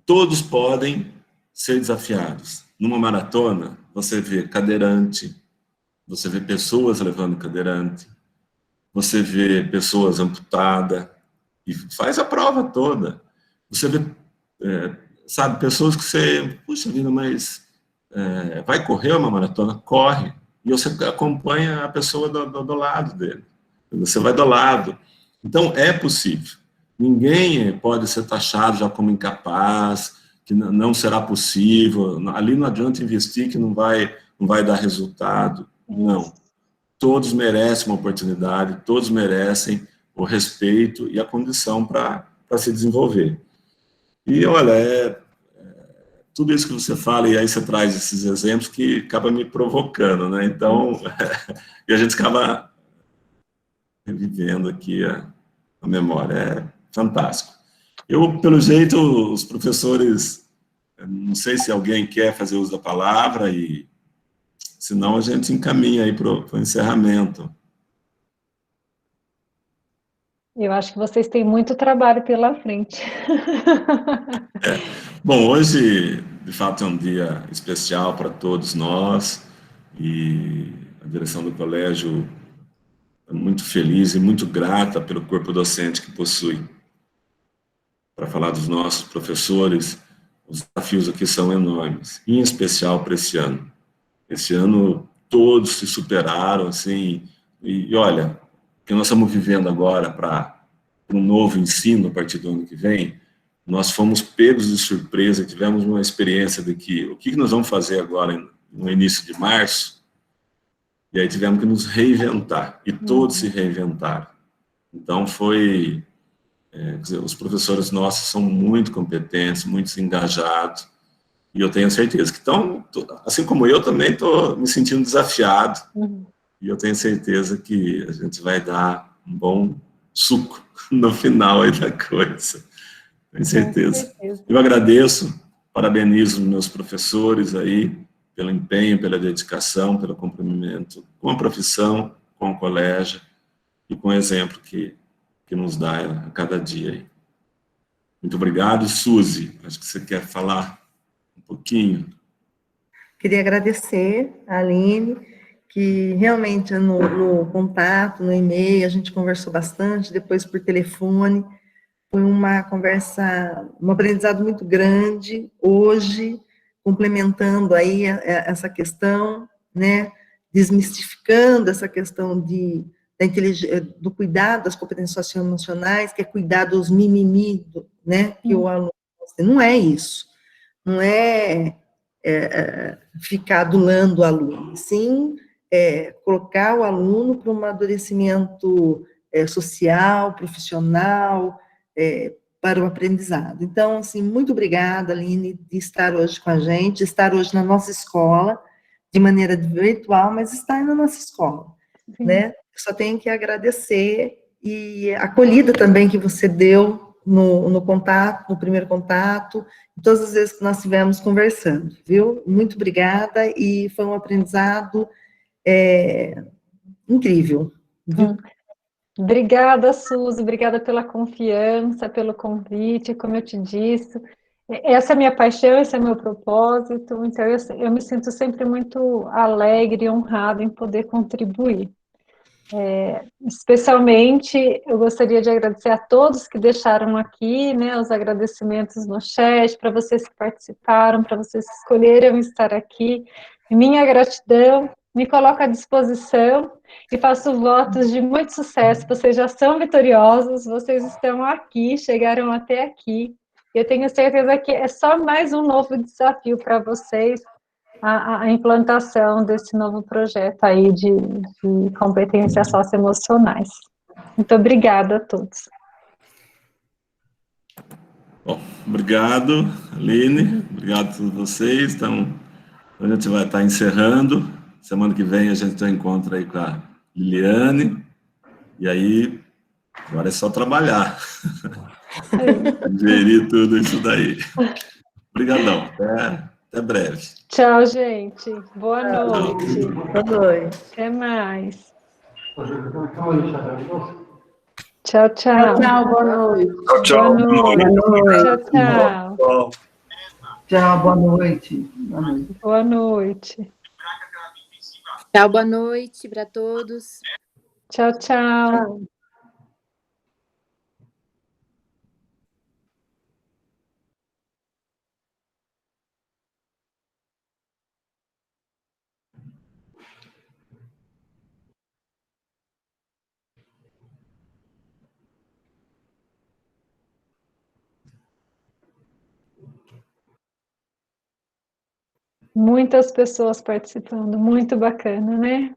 todos podem ser desafiados. Numa maratona, você vê cadeirante, você vê pessoas levando cadeirante, você vê pessoas amputadas, e faz a prova toda. Você vê, sabe, pessoas que você, puxa vida, mas vai correr uma maratona? Corre. E você acompanha a pessoa do lado dele. Você vai do lado. Então, é possível. Ninguém pode ser taxado já como incapaz, que não será possível. Ali não adianta investir que não vai dar resultado. Não. Todos merecem uma oportunidade, todos merecem o respeito e a condição para se desenvolver. E, olha, tudo isso que você fala, e aí você traz esses exemplos que acaba me provocando, né? Então, e a gente acaba revivendo aqui a memória. É fantástico. Eu, pelo jeito, os professores, não sei se alguém quer fazer uso da palavra, e senão a gente encaminha aí para o encerramento. Eu acho que vocês têm muito trabalho pela frente. Bom, hoje, de fato, é um dia especial para todos nós, e a direção do colégio é muito feliz e muito grata pelo corpo docente que possui. Para falar dos nossos professores, os desafios aqui são enormes, em especial para esse ano. Esse ano todos se superaram, assim, e olha, o que nós estamos vivendo agora para um novo ensino a partir do ano que vem, nós fomos pegos de surpresa, tivemos uma experiência de que o que nós vamos fazer agora no início de março, e aí tivemos que nos reinventar, e todos se reinventaram. Então foi, quer dizer, os professores nossos são muito competentes, muito engajados, e eu tenho certeza que estão, assim como eu também estou me sentindo desafiado, e eu tenho certeza que a gente vai dar um bom suco no final aí da coisa. Tenho certeza. Eu agradeço, parabenizo meus professores aí pelo empenho, pela dedicação, pelo comprometimento com a profissão, com o colégio e com o exemplo que nos dá a cada dia aí. Muito obrigado. Suzy, acho que você quer falar um pouquinho. Queria agradecer a Aline, que realmente no contato, no e-mail, a gente conversou bastante, depois por telefone. Foi uma conversa, um aprendizado muito grande, hoje, complementando aí essa questão, né, desmistificando essa questão do cuidado das competências socioemocionais, que é cuidar dos mimimi, né, que o aluno... Não é isso, não é ficar adulando o aluno, sim colocar o aluno para um amadurecimento social, profissional, para o aprendizado. Então, assim, muito obrigada, Aline, de estar hoje com a gente, de estar hoje na nossa escola, de maneira virtual, mas estar na nossa escola, né? Só tenho que agradecer, e a acolhida também que você deu no contato, no primeiro contato, todas as vezes que nós estivemos conversando, viu? Muito obrigada, e foi um aprendizado incrível, viu? Obrigada, Suzy, obrigada pela confiança, pelo convite, como eu te disse. Essa é a minha paixão, esse é o meu propósito, então eu me sinto sempre muito alegre e honrada em poder contribuir. Especialmente, eu gostaria de agradecer a todos que deixaram aqui, né, os agradecimentos no chat, para vocês que participaram, para vocês que escolheram estar aqui. Minha gratidão, me coloco à disposição e faço votos de muito sucesso. Vocês já são vitoriosos, vocês estão aqui, chegaram até aqui. Eu tenho certeza que é só mais um novo desafio para vocês, a implantação desse novo projeto aí de competências socioemocionais. Muito obrigada a todos. Bom, obrigado, Aline, obrigado a todos vocês. Então, a gente vai estar encerrando. Semana que vem a gente tem um encontro aí com a Liliane, e aí, agora é só trabalhar. Gerir tudo isso daí. Obrigadão, até breve. Tchau, gente. Boa noite. Boa noite. Até mais. Tchau, tchau. Tchau, boa noite. Tchau, Boa noite. Tchau, tchau. Tchau, boa noite. Boa noite. Tchau, boa noite para todos. Tchau, tchau. Muitas pessoas participando, muito bacana, né?